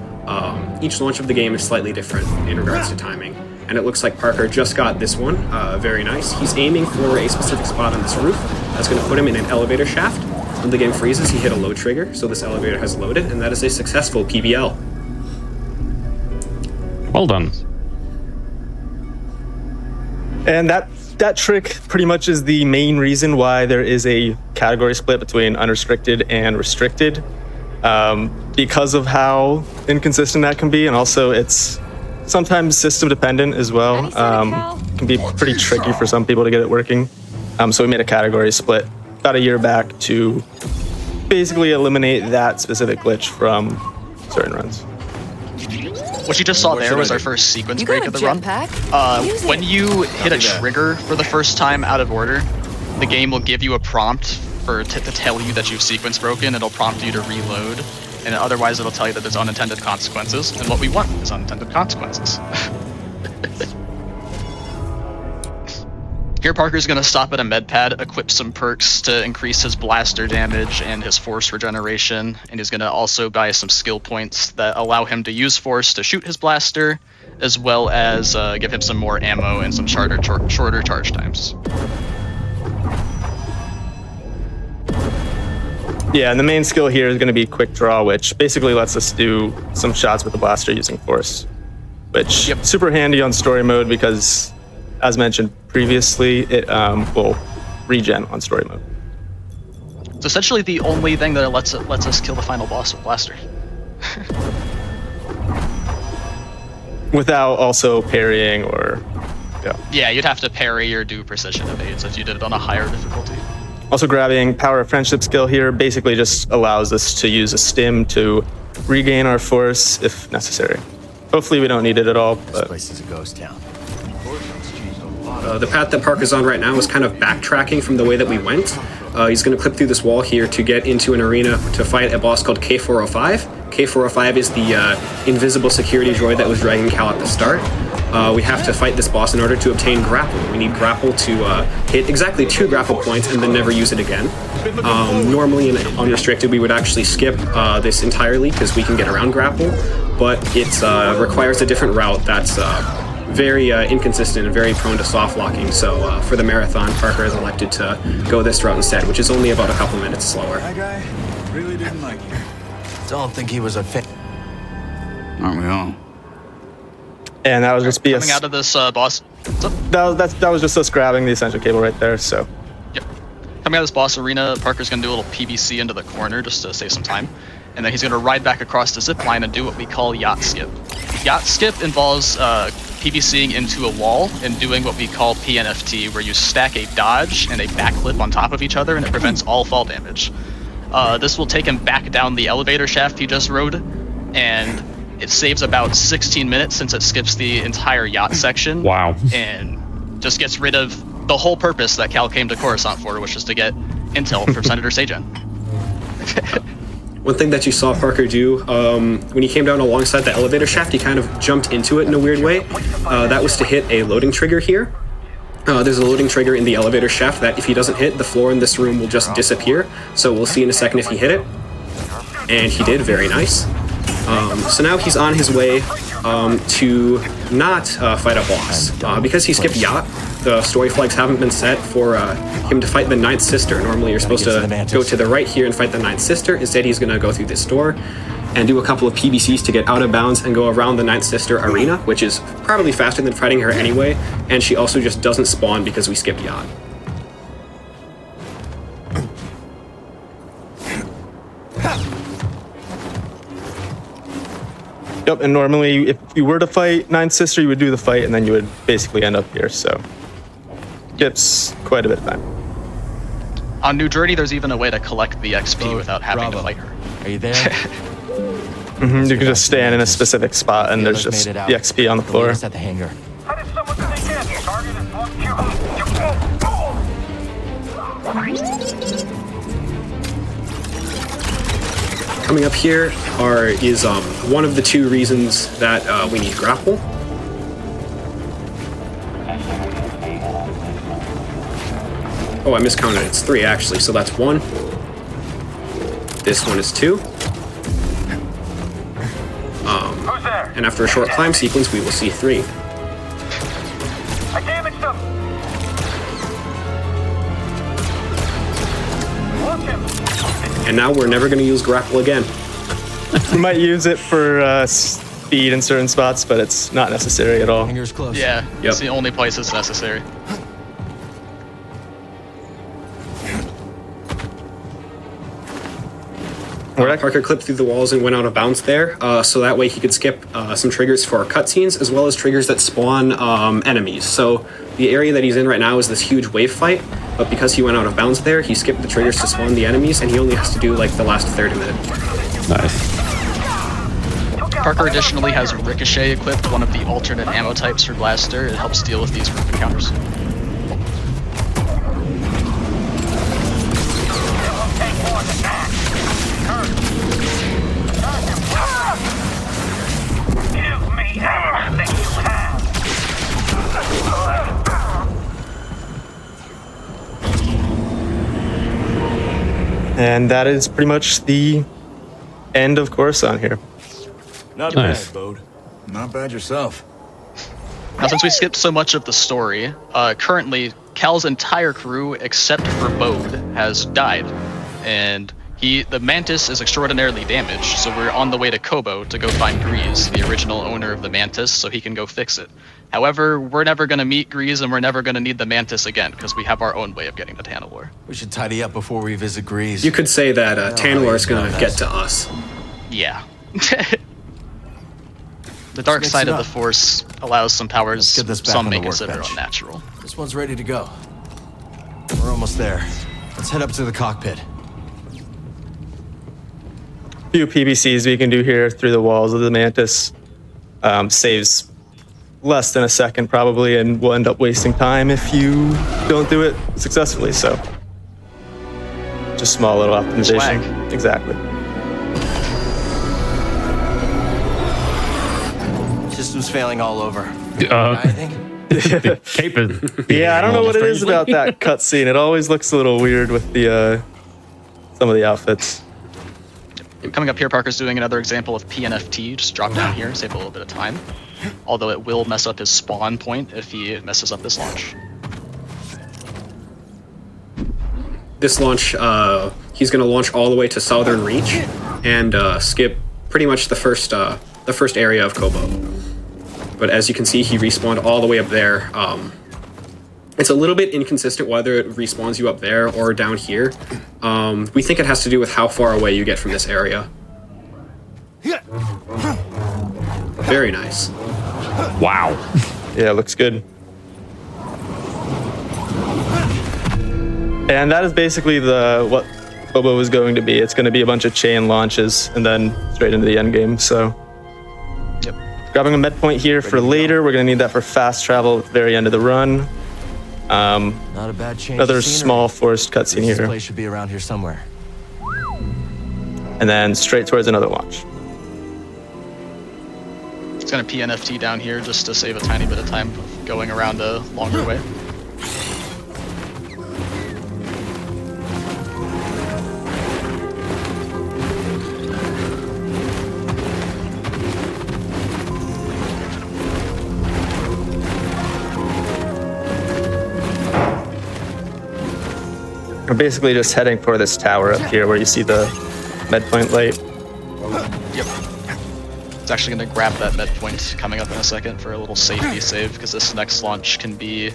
Each launch of the game is slightly different in regards to timing. And it looks like Parker just got this one. Very nice. He's aiming for a specific spot on this roof. That's going to put him in an elevator shaft. When the game freezes, he hit a load trigger, so this elevator has loaded, and that is a successful PBL. Well done. And that trick pretty much is the main reason why there is a category split between unrestricted and restricted, because of how inconsistent that can be, and also it's sometimes system dependent as well. It can be pretty tricky for some people to get it working. So we made a category split about a year back to basically eliminate that specific glitch from certain runs. What you just saw there was our first sequence break of the run. When you hit a trigger for the first time out of order, the game will give you a prompt to tell you that you've sequence broken. It'll prompt you to reload, and otherwise it'll tell you that there's unintended consequences, and what we want is unintended consequences. Here, Parker's going to stop at a med pad, equip some perks to increase his blaster damage and his force regeneration, and he's going to also buy some skill points that allow him to use force to shoot his blaster, as well as give him some more ammo and some shorter charge times. Yeah, and the main skill here is going to be quick draw, which basically lets us do some shots with the blaster using force, which super handy on story mode because, as mentioned previously, it will regen on story mode. It's essentially the only thing that lets us kill the final boss with blaster. Without also parrying or... Yeah, you'd have to parry or do precision evades if you did it on a higher difficulty. Also grabbing Power of Friendship skill here basically just allows us to use a stim to regain our force if necessary. Hopefully we don't need it at all. But... This place is a ghost town. The path that Parker's on right now is kind of backtracking from the way that we went. He's going to clip through this wall here to get into an arena to fight a boss called K405. K405 is the invisible security droid that was dragging Cal at the start. We have to fight this boss in order to obtain grapple. We need grapple to hit exactly 2 grapple points and then never use it again. Normally in unrestricted we would actually skip this entirely because we can get around grapple, but it requires a different route that's very inconsistent and very prone to soft locking. So for the marathon, Parker has elected to go this route instead, which is only about a couple minutes slower. That guy really didn't like you. Don't think he was a fan. Aren't we all? And that was just coming out of this boss. That was just us grabbing the essential cable right there. So. Yep. Coming out of this boss arena, Parker's gonna do a little PVC into the corner just to save some time, and then he's gonna ride back across the zip line and do what we call yacht skip. Yacht skip involves PVCing into a wall and doing what we call PNFT, where you stack a dodge and a backflip on top of each other, and it prevents all fall damage. This will take him back down the elevator shaft he just rode, and it saves about 16 minutes since it skips the entire yacht section. Wow. And just gets rid of the whole purpose that Cal came to Coruscant for, which is to get intel from Senator Sajan. One thing that you saw Parker do, when he came down alongside the elevator shaft, he kind of jumped into it in a weird way. That was to hit a loading trigger here. There's a loading trigger in the elevator shaft that if he doesn't hit, the floor in this room will just disappear. So we'll see in a second if he hit it. And he did, very nice. So now he's on his way to not fight a boss. Because he skipped Yacht, the story flags haven't been set for him to fight the Ninth Sister. Normally you're supposed to go to the right here and fight the Ninth Sister. Instead he's going to go through this door and do a couple of PBCs to get out of bounds and go around the Ninth Sister arena, which is probably faster than fighting her anyway, and she also just doesn't spawn because we skipped Yacht. Yep, and normally if you were to fight Ninth Sister, you would do the fight and then you would basically end up here, so skips quite a bit of time. On New Journey, there's even a way to collect the XP without having to fight her. Are you there? You can just stand in a specific spot and there's just the XP on the floor. At the hangar. Coming up here is one of the two reasons that we need grapple. Oh, I miscounted. It's 3 actually, so that's 1. This one is 2. And after a short climb sequence, we will see 3. I damaged them. And now we're never going to use grapple again. We might use it for speed in certain spots, but it's not necessary at all. Fingers close. Yeah, it's the only place it's necessary. Parker clipped through the walls and went out of bounds there, so that way he could skip some triggers for cutscenes, as well as triggers that spawn enemies. So the area that he's in right now is this huge wave fight, but because he went out of bounds there, he skipped the triggers to spawn the enemies, and he only has to do like the last third of it. Nice. Parker additionally has Ricochet equipped, one of the alternate ammo types for Blaster. It helps deal with these group encounters. And that is pretty much the end of Coruscant here. Not Nice. bad, Bode. Not bad yourself. Now, since we skipped so much of the story, currently Cal's entire crew, except for Bode, has died, and the Mantis is extraordinarily damaged. So we're on the way to Kobo to go find Grease, the original owner of the Mantis, so he can go fix it. However, we're never going to meet Grease, and we're never going to need the Mantis again because we have our own way of getting to Tanalorr. We should tidy up before we visit Grease. You could say that Tanalorr is going to get to us. Yeah. The dark side of the Force allows some powers some may consider unnatural. This one's ready to go. We're almost there. Let's head up to the cockpit. Few PBCs we can do here through the walls of the Mantis. Saves less than a second probably, and we'll end up wasting time if you don't do it successfully, so. Just small little optimization. Swag. Exactly. Systems failing all over. I think. The cape is. Yeah, I don't know what it is about that cutscene. It always looks a little weird with the some of the outfits. Coming up here, Parker's doing another example of PNFT. Just drop down here, save a little bit of time. Although it will mess up his spawn point if he messes up this launch. This launch, he's going to launch all the way to Southern Reach and skip pretty much the first area of Kobo. But as you can see, he respawned all the way up there. It's a little bit inconsistent whether it respawns you up there or down here. We think it has to do with how far away you get from this area. Very nice. Wow. Yeah, it looks good. And that is basically what Kobo is going to be. It's going to be a bunch of chain launches and then straight into the end game. So, yep. Grabbing a med point here for later. We're going to need that for fast travel at the very end of the run. Not a bad change. Another small forced cutscene here. This place should be around here somewhere. And then straight towards another launch. It's going to PNFT down here just to save a tiny bit of time going around a longer way. We're basically just heading for this tower up here where you see the med point light. Yep. It's actually going to grab that med point coming up in a second for a little safety save, because this next launch can be...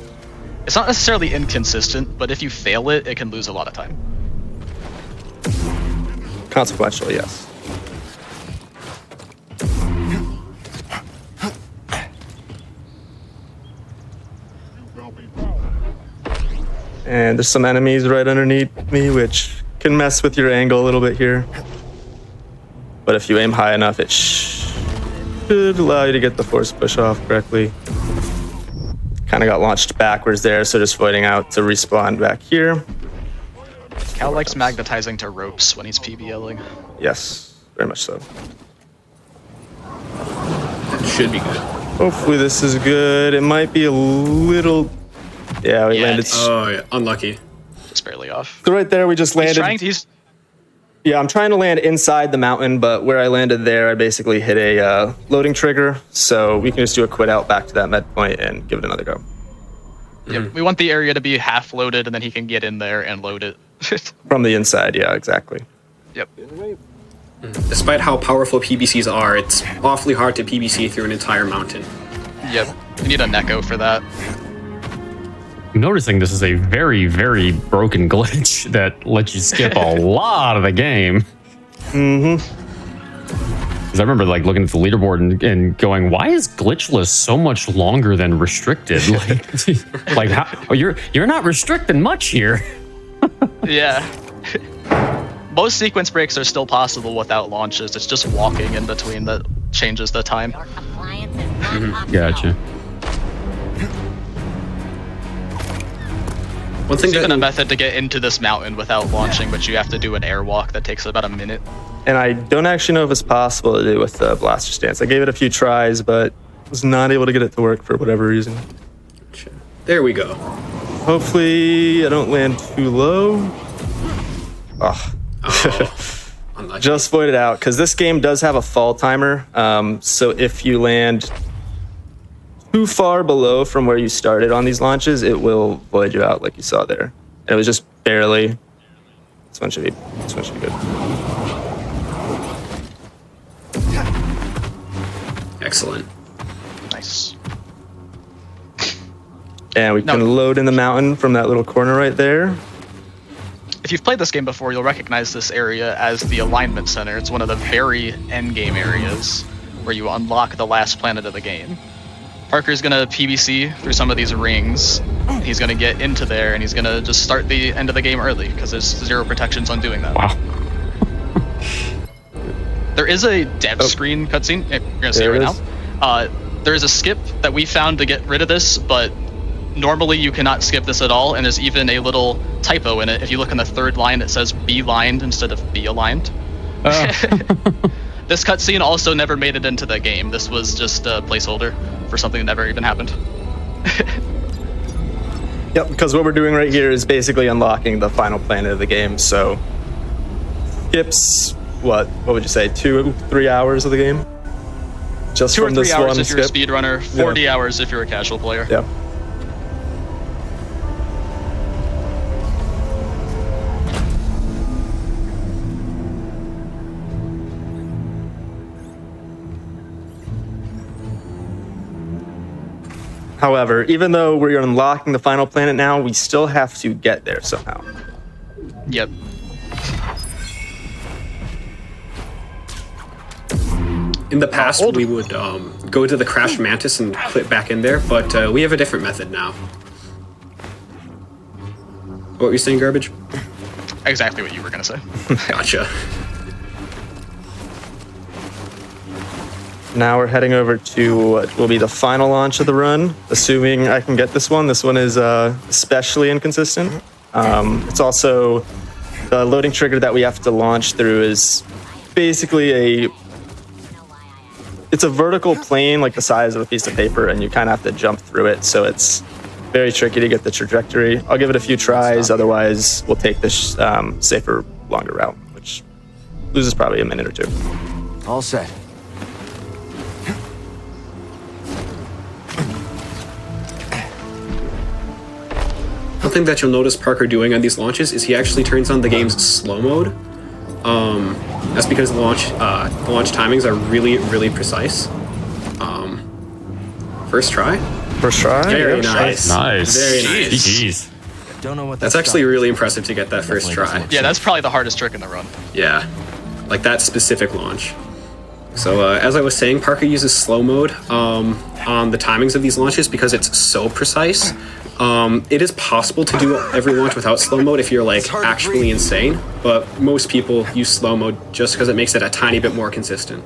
It's not necessarily inconsistent, but if you fail it, it can lose a lot of time. Consequential, yes. And there's some enemies right underneath me, which can mess with your angle a little bit here. But if you aim high enough, it should allow you to get the force push off correctly. Kind of got launched backwards there, so just waiting out to respawn back here. Cal likes magnetizing to ropes when he's PBLing. Yes, very much so. That should be good. Hopefully this is good. It might be a little... Yeah, we landed... Oh, yeah. Unlucky. Just barely off. So right there, we just landed... Yeah, I'm trying to land inside the mountain, but where I landed there, I basically hit a loading trigger, so we can just do a quit out back to that med point and give it another go. Yep, we want the area to be half loaded, and then he can get in there and load it. From the inside, yeah, exactly. Yep. Despite how powerful PBCs are, it's awfully hard to PBC through an entire mountain. Yep, you need a Neko for that. I'm noticing this is a very, very broken glitch that lets you skip a lot of the game. Mm-hmm. Because I remember like looking at the leaderboard and going, "Why is glitchless so much longer than restricted?" Like how? Oh, you're not restricting much here. Yeah. Most sequence breaks are still possible without launches. It's just walking in between that changes the time. Gotcha. One thing There's even a method to get into this mountain without launching, but you have to do an airwalk that takes about a minute. And I don't actually know if it's possible to do with the blaster stance. I gave it a few tries, but was not able to get it to work for whatever reason. There we go. Hopefully I don't land too low. Oh. Just voided out, because this game does have a fall timer. So if you land too far below from where you started on these launches, it will void you out like you saw there. And it was just barely. This one should be good. Excellent. Nice. And we can load in the mountain from that little corner right there. If you've played this game before, you'll recognize this area as the alignment center. It's one of the very end game areas where you unlock the last planet of the game. Parker's gonna PBC through some of these rings. He's gonna get into there, and he's gonna just start the end of the game early because there's 0 protections on doing that. Wow. There is a dev screen cutscene. You're gonna see it right now. There is a skip that we found to get rid of this, but normally you cannot skip this at all, and there's even a little typo in it. If you look on the 3rd line, it says be lined instead of be aligned. This cutscene also never made it into the game. This was just a placeholder for something that never even happened. Yep, because what we're doing right here is basically unlocking the final planet of the game, so skips, what would you say, 2-3 hours of the game? Just 2 or from 3 this hours one if you're skip? a speedrunner, 40 hours if you're a casual player. Yeah. However, even though we're unlocking the final planet now, we still have to get there somehow. Yep. In the past, we would go to the Crash Mantis and clip back in there, but we have a different method now. What were you saying, Garbage? Exactly what you were going to say. Gotcha. Now we're heading over to what will be the final launch of the run, assuming I can get this one. This one is especially inconsistent. It's also the loading trigger that we have to launch through is basically it's a vertical plane like the size of a piece of paper, and you kind of have to jump through it, so it's very tricky to get the trajectory. I'll give it a few tries, otherwise we'll take this safer, longer route, which loses probably a minute or 2. All set. something that you'll notice Parker doing on these launches is he actually turns on the game's slow mode. That's because the launch timings are really, really precise. First try. First try. Very nice. Nice. Very nice. Jeez. Don't know what That's actually really impressive to get that first try. Yeah, that's probably the hardest trick in the run. Yeah, like that specific launch. So as I was saying, Parker uses slow mode on the timings of these launches because it's so precise. It is possible to do every launch without slow mode if you're like actually insane, but most people use slow mode just because it makes it a tiny bit more consistent.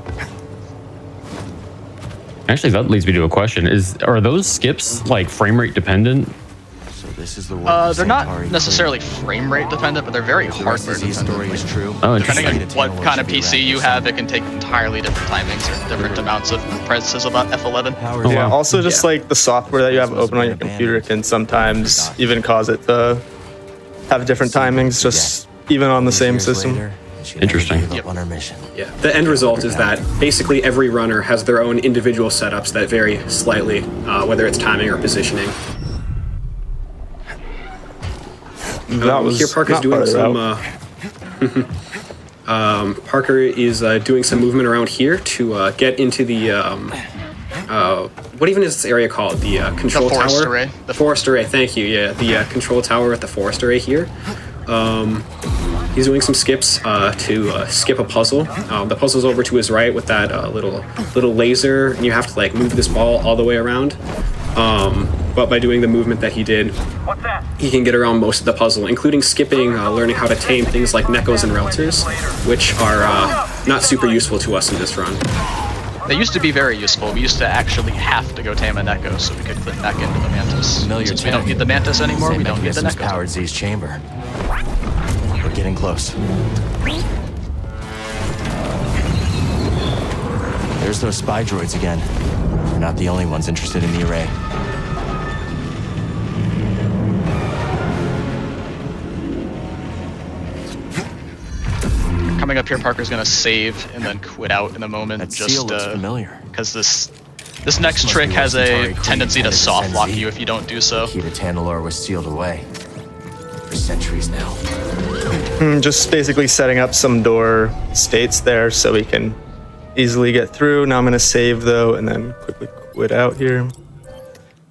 Actually, that leads me to a question: are those skips like frame rate dependent? So this is the They're not necessarily frame rate dependent, but they're very hardware dependent. story is true. Oh, Depending interesting. on what kind of PC you have, it can take entirely different timings or different amounts of presses about F11. Yeah. Also, just like the software that you have open on your computer can sometimes even cause it to have different timings, just even on the same system. Interesting. On our mission. Yeah. The end result is that basically every runner has their own individual setups that vary slightly, whether it's timing or positioning. Here Parker's doing some Parker is doing some movement around here to get into the what even is this area called? The control The forest tower? array. The forest array, thank you, yeah. The control tower at the forest array here. He's doing some skips to skip a puzzle. The puzzle's over to his right with that little laser, and you have to like move this ball all the way around. But by doing the movement that he did, he can get around most of the puzzle, including skipping, learning how to tame things like Neckos and Relters, which are not super useful to us in this run. They used to be very useful. We used to actually have to go tame a Necco so we could click back into the Mantis. Since we don't need the Mantis anymore, we don't need the Necco. Powered Z's chamber. We're getting close. There's those spy droids again. We're not the only ones interested in the array. Coming up here, Parker's gonna save and then quit out in a moment. That seal looks familiar. Because this next trick has a tendency to soft lock you if you don't do so. Key to Tantalor was sealed away for centuries now. Just basically setting up some door states there so we can easily get through. Now I'm going to save though and then quickly quit out here.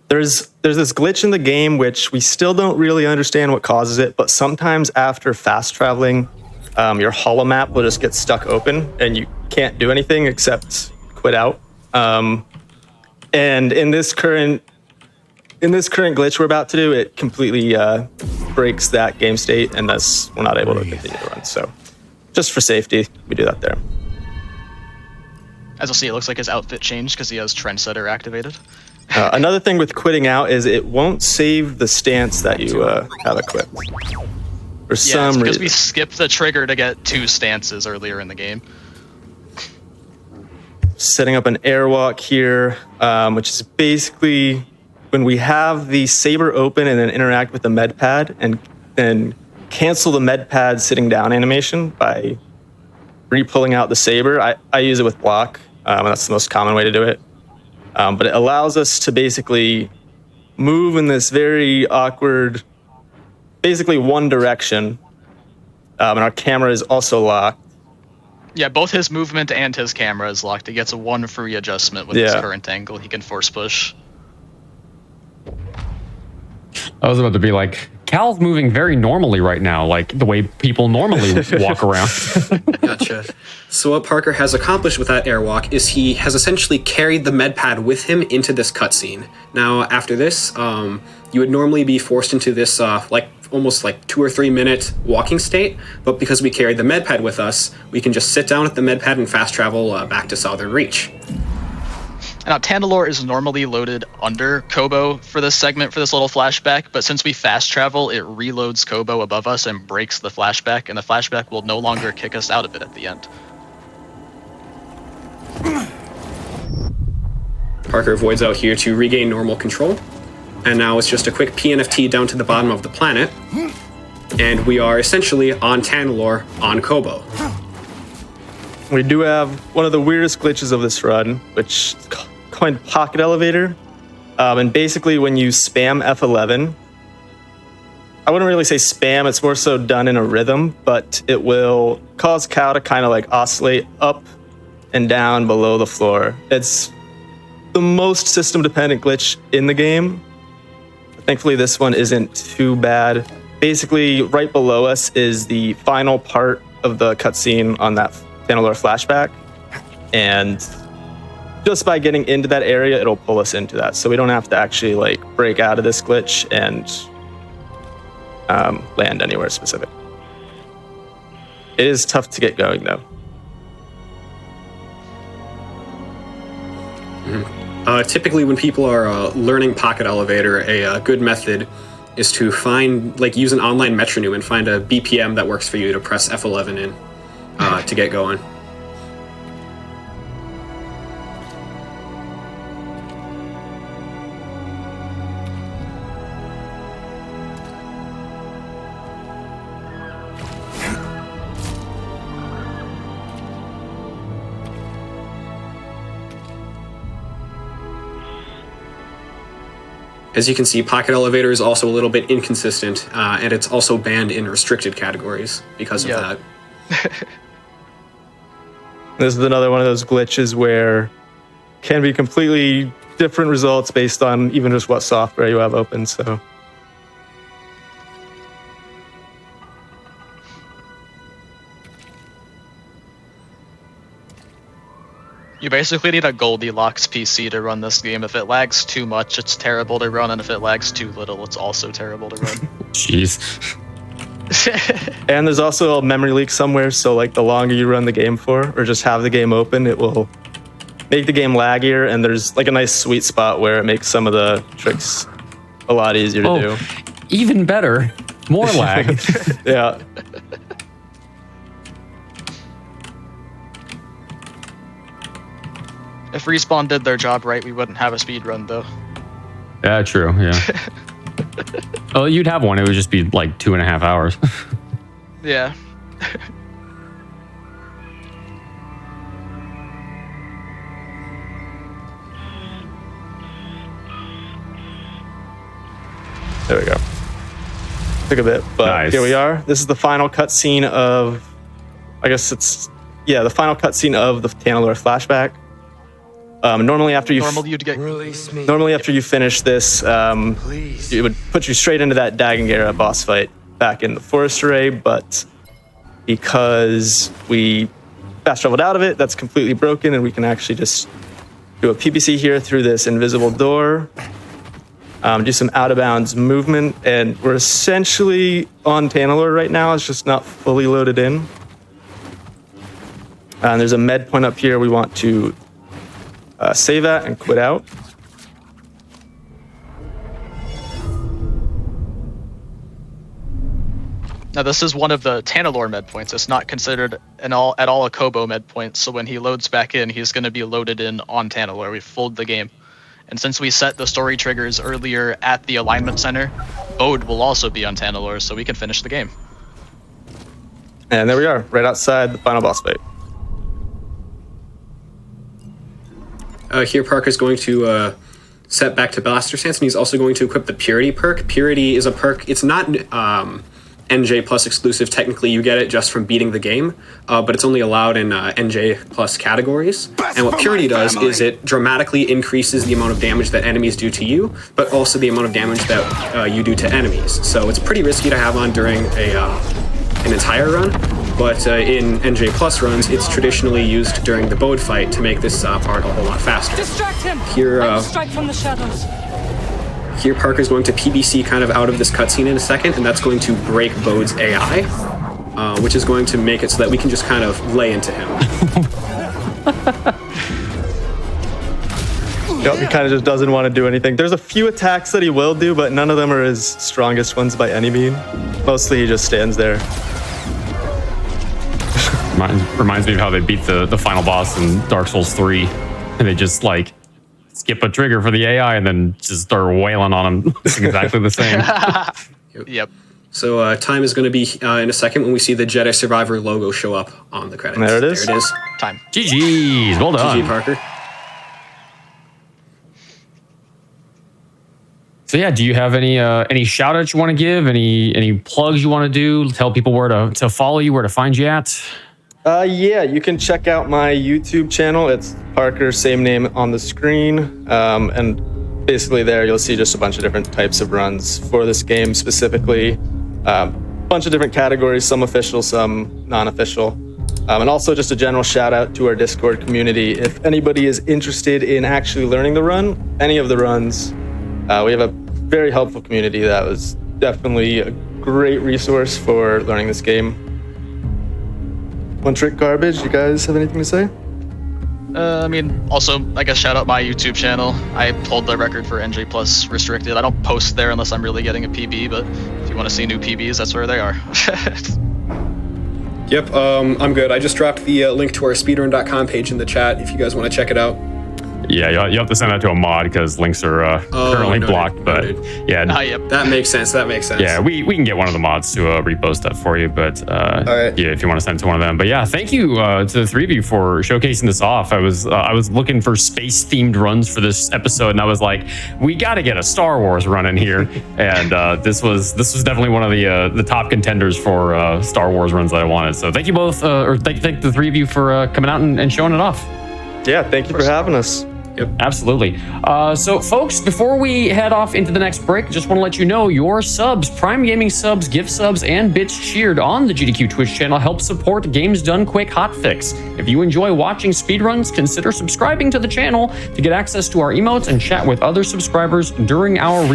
There's this glitch in the game which we still don't really understand what causes it, but sometimes after fast traveling, your holomap will just get stuck open and you can't do anything except quit out. And in this current glitch we're about to do, it completely breaks that game state, and thus we're not able to continue the run. So just for safety, we do that there. As you'll see, it looks like his outfit changed because he has Trendsetter activated. Another thing with quitting out is it won't save the stance that you have equipped. For some because reason. we skipped the trigger to get 2 stances earlier in the game. Setting up an airwalk here, which is basically when we have the saber open and then interact with the med pad and then cancel the med pad sitting down animation by re-pulling out the saber. I use it with block, and that's the most common way to do it. But it allows us to basically move in this very awkward, basically one direction, and our camera is also locked. Yeah, both his movement and his camera is locked. He gets a 1 free adjustment with his current angle. He can force push. I was about to be like, Cal's moving very normally right now, like the way people normally walk around. Gotcha. So what Parker has accomplished with that airwalk is he has essentially carried the med pad with him into this cutscene. Now, after this, you would normally be forced into this almost 2 or 3 minute walking state, but because we carried the med pad with us, we can just sit down at the med pad and fast travel back to Southern Reach. Now, Tantalor is normally loaded under Kobo for this segment, for this little flashback, but since we fast travel, it reloads Kobo above us and breaks the flashback, and the flashback will no longer kick us out of it at the end. Parker voids out here to regain normal control, and now it's just a quick PNFT down to the bottom of the planet, and we are essentially on Tantalor, on Kobo. We do have one of the weirdest glitches of this run, which is called Pocket Elevator. And basically when you spam F11, I wouldn't really say spam, it's more so done in a rhythm, but it will cause Cow to kind of like oscillate up and down below the floor. It's the most system-dependent glitch in the game. Thankfully, this one isn't too bad. Basically, right below us is the final part of the cutscene on that Tanalorr flashback, and just by getting into that area, it'll pull us into that, so we don't have to actually like break out of this glitch and land anywhere specific. It is tough to get going though. Typically, when people are learning Pocket Elevator, a good method is to use an online metronome and find a BPM that works for you to press F11 in to get going. As you can see, Pocket Elevator is also a little bit inconsistent, and it's also banned in restricted categories because of that. This is another one of those glitches where can be completely different results based on even just what software you have open, so. You basically need a Goldilocks PC to run this game. If it lags too much, it's terrible to run, and if it lags too little, it's also terrible to run. Jeez. And there's also a memory leak somewhere, so like the longer you run the game for, or just have the game open, it will make the game laggier, and there's like a nice sweet spot where it makes some of the tricks a lot easier to do. Even better. More lag. Yeah. If Respawn did their job right, we wouldn't have a speedrun, though. Yeah, true, yeah. Oh, you'd have one. It would just be like 2.5 hours. Yeah. There we go. Took a bit, but Here we are. This is the final cutscene of, I guess it's, yeah, the final cutscene of the Tanalorr flashback. Normally after you finish this, it would put you straight into that Dagongera boss fight back in the forest array, but because we fast traveled out of it, that's completely broken, and we can actually just do a PPC here through this invisible door, do some out of bounds movement, and we're essentially on Tanalorr right now. It's just not fully loaded in. And there's a med point up here we want to save at and quit out. Now this is one of the Tanalorr med points. It's not considered at all a Kobo med point, so when he loads back in, he's going to be loaded in on Tanalorr. We've fooled the game. And since we set the story triggers earlier at the alignment center, Bode will also be on Tanalorr, so we can finish the game. And there we are, right outside the final boss fight. Here, Parker's going to set back to Blaster Stance, and he's also going to equip the Purity perk. Purity is a perk. It's not NJ Plus exclusive. Technically, you get it just from beating the game, but it's only allowed in NJ Plus categories. And what Purity does is it dramatically increases the amount of damage that enemies do to you, but also the amount of damage that you do to enemies. So it's pretty risky to have on during an entire run, but in NJ Plus runs, it's traditionally used during the Bode fight to make this part a whole lot faster. Distract him! Here, strike from the shadows. Here, Parker's going to PBC kind of out of this cutscene in a second, and that's going to break Bode's AI, which is going to make it so that we can just kind of lay into him. Yep, he kind of just doesn't want to do anything. There's a few attacks that he will do, but none of them are his strongest ones by any means. Mostly he just stands there. Reminds me of how they beat the final boss in Dark Souls 3. And they just like skip a trigger for the AI and then just start wailing on him. It's exactly the same. Yep. So time is going to be in a second when we see the Jedi Survivor logo show up on the credits. There it is. There it is. Time. GG's. Well done. GG, Parker. So yeah, do you have any shout outs you want to give? Any plugs you want to do? Tell people where to follow you, where to find you at? Yeah, you can check out my YouTube channel. It's Parker, same name on the screen. And basically there you'll see just a bunch of different types of runs for this game specifically. Bunch of different categories, some official, some non-official. And also just a general shout out to our Discord community. If anybody is interested in actually learning the run, any of the runs, we have a very helpful community that was definitely a great resource for learning this game. One Trick Garbage, you guys have anything to say? I mean, also, I guess shout out my YouTube channel. I hold the record for NJ Plus Restricted. I don't post there unless I'm really getting a PB, but if you want to see new PBs, that's where they are. Yep, I'm good. I just dropped the link to our speedrun.com page in the chat if you guys want to check it out. Yeah, you have to send that to a mod because links are currently blocked. But yeah, yep. That makes sense. Yeah, we can get one of the mods to repost that for you. But right. yeah, if you want to send it to one of them. But yeah, thank you to the three of you for showcasing this off. I was looking for space themed runs for this episode, and I was like, we got to get a Star Wars run in here. And this was definitely one of the top contenders for Star Wars runs that I wanted. So thank you both, or thank the three of you for coming out and showing it off. Yeah, thank you for having us. Yep. Absolutely. So, folks, before we head off into the next break, just want to let you know your subs, Prime Gaming subs, gift subs, and bits cheered on the GDQ Twitch channel help support Games Done Quick Hotfix. If you enjoy watching speedruns, consider subscribing to the channel to get access to our emotes and chat with other subscribers during our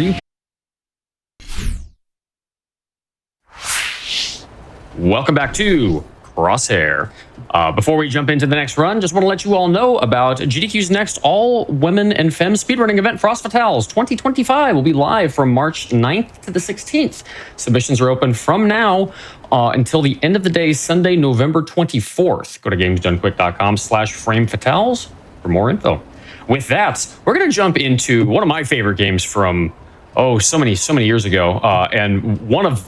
Welcome back to Crosshair. Before we jump into the next run, just want to let you all know about GDQ's next all-women and femme speedrunning event, Frost Fatales 2025, will be live from March 9th to the 16th. Submissions are open from now until the end of the day, Sunday, November 24th. Go to gamesdonequick.com/framefatales for more info. With that, we're going to jump into one of my favorite games from so many years ago, and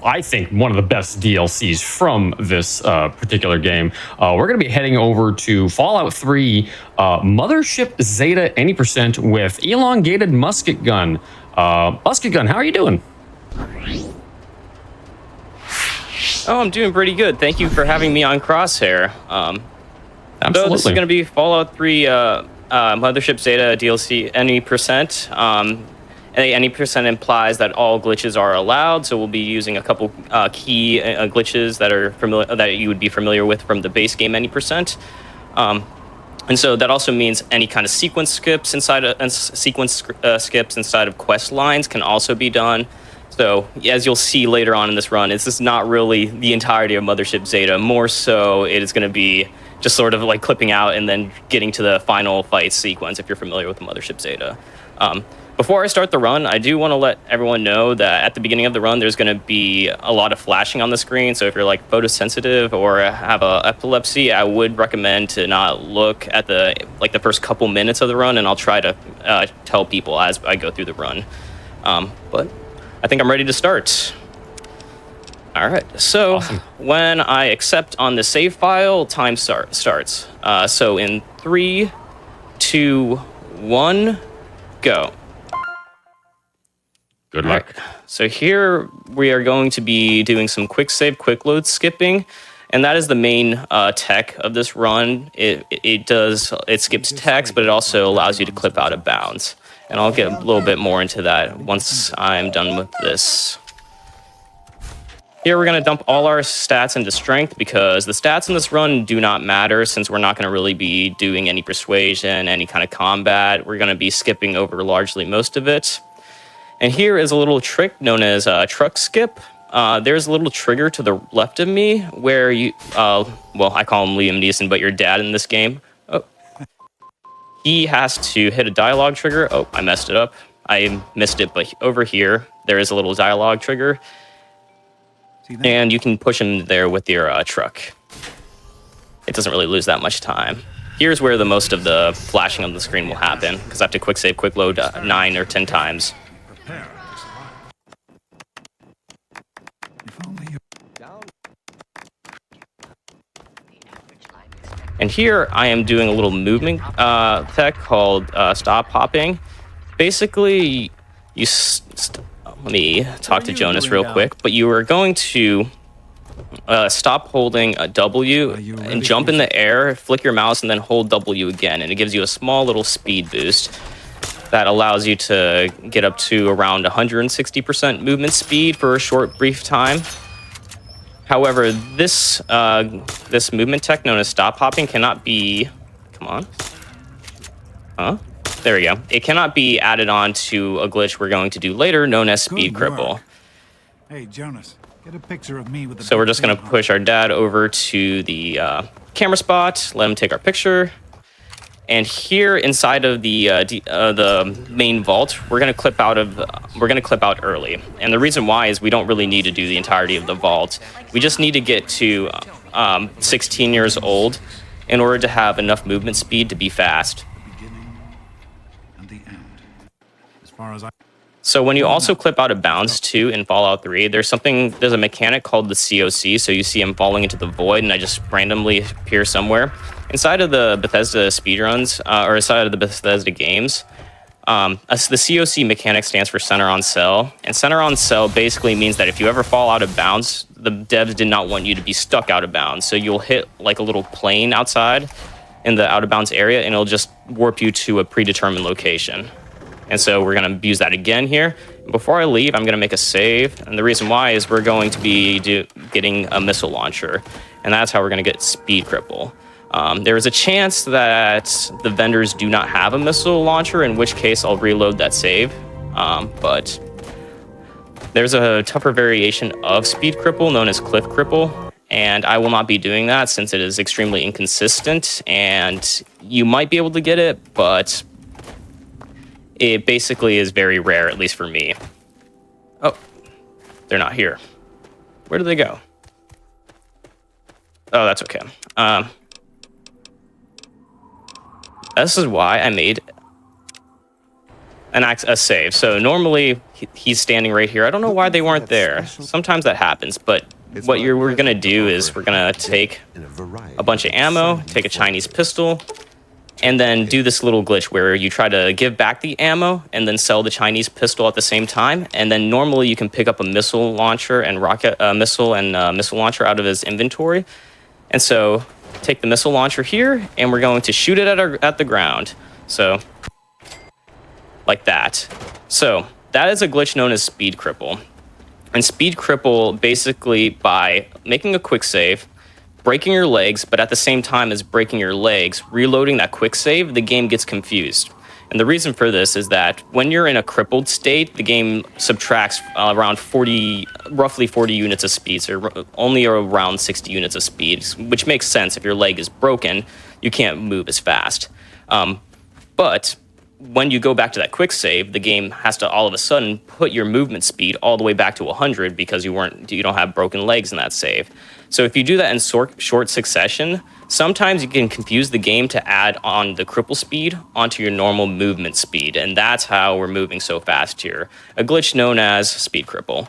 I think one of the best DLCs from this particular game. We're going to be heading over to Fallout 3 Mothership Zeta any percent with elongated musket gun. Musket gun, how are you doing? Oh, I'm doing pretty good. Thank you for having me on Crosshair. Absolutely. So this is going to be Fallout 3 Mothership Zeta DLC any percent. Any percent implies that all glitches are allowed, so we'll be using a couple key glitches that are that you would be familiar with from the base game any percent. And so that also means any kind of sequence skips inside of quest lines can also be done. So as you'll see later on in this run, it's just not really the entirety of Mothership Zeta. More so, it is going to be just sort of like clipping out and then getting to the final fight sequence if you're familiar with the Mothership Zeta. Before I start the run, I do want to let everyone know that at the beginning of the run, there's going to be a lot of flashing on the screen. So if you're like photosensitive or have epilepsy, I would recommend to not look at the first couple minutes of the run, and I'll try to tell people as I go through the run. But I think I'm ready to start. All right. So awesome. When I accept on the save file, time starts. So in 3, 2, 1, go. Good luck. Right. So here we are going to be doing some quick save, quick load skipping, and that is the main tech of this run. It skips text, but it also allows you to clip out of bounds. And I'll get a little bit more into that once I'm done with this. Here we're going to dump all our stats into strength because the stats in this run do not matter since we're not going to really be doing any persuasion, any kind of combat. We're going to be skipping over largely most of it. And here is a little trick known as truck skip. There's a little trigger to the left of me where you, well, I call him Liam Neeson, but your dad in this game. Oh. He has to hit a dialogue trigger. Oh, I messed it up. I missed it, but over here, there is a little dialogue trigger. And you can push him there with your truck. It doesn't really lose that much time. Here's where the most of the flashing on the screen will happen, because I have to quick save, quick load 9 or 10 times. And here I am doing a little movement tech called stop hopping. Basically, let me talk to Jonas real quick, but you are going to stop holding a W and jump in the air, flick your mouse, and then hold W again, and it gives you a small little speed boost that allows you to get up to around 160% movement speed for a short, brief time. However, this this movement tech known as stop hopping cannot be... Come on. Huh? There we go. It cannot be added on to a glitch we're going to do later known as speed cripple. Hey, Jonas, get a picture of me with the... So we're just going to push our dad over to the camera spot, let him take our picture. And here inside of the main vault, we're going to clip out early. And the reason why is we don't really need to do the entirety of the vault. We just need to get to 16 years old in order to have enough movement speed to be fast. So when you also clip out of bounds too in Fallout 3, there's a mechanic called the COC. So you see him falling into the void, and I just randomly appear somewhere. Inside of the Bethesda speedruns, or inside of the Bethesda games, the COC mechanic stands for center on cell. And center on cell basically means that if you ever fall out of bounds, the devs did not want you to be stuck out of bounds. So you'll hit like a little plane outside in the out of bounds area, and it'll just warp you to a predetermined location. And so we're going to use that again here. Before I leave, I'm going to make a save. And the reason why is we're going to be getting a missile launcher. And that's how we're going to get speed cripple. There is a chance that the vendors do not have a missile launcher, in which case I'll reload that save. But there's a tougher variation of speed cripple known as cliff cripple. And I will not be doing that since it is extremely inconsistent. And you might be able to get it, but... it basically is very rare, at least for me. Oh, they're not here. Where did they go? Oh, that's okay. This is why I made a save. So normally he's standing right here. I don't know why they weren't there. Sometimes that happens, but what we're gonna do is we're gonna take a bunch of ammo, take a Chinese pistol, and then do this little glitch where you try to give back the ammo and then sell the Chinese pistol at the same time. And then normally you can pick up a missile launcher and missile launcher out of his inventory. And so take the missile launcher here, and we're going to shoot it at the ground. So like that. So that is a glitch known as speed cripple. And speed cripple basically by making a quick save, breaking your legs, but at the same time as breaking your legs, reloading that quick save, the game gets confused. And the reason for this is that when you're in a crippled state, the game subtracts around roughly 40 units of speed, so only around 60 units of speed, which makes sense. If your leg is broken, you can't move as fast. But when you go back to that quick save, the game has to all of a sudden put your movement speed all the way back to 100 because you don't have broken legs in that save. So if you do that in short succession, sometimes you can confuse the game to add on the cripple speed onto your normal movement speed, and that's how we're moving so fast here. A glitch known as speed cripple.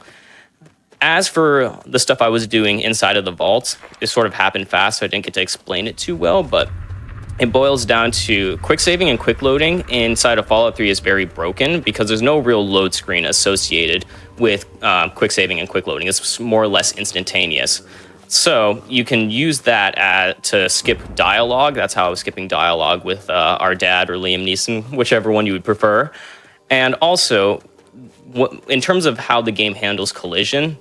As for the stuff I was doing inside of the vault, it sort of happened fast, so I didn't get to explain it too well, but it boils down to quick saving and quick loading inside of Fallout 3 is very broken because there's no real load screen associated with quick saving and quick loading. It's more or less instantaneous. So you can use that to skip dialogue. That's how I was skipping dialogue with our dad or Liam Neeson, whichever one you would prefer. And also, in terms of how the game handles collision,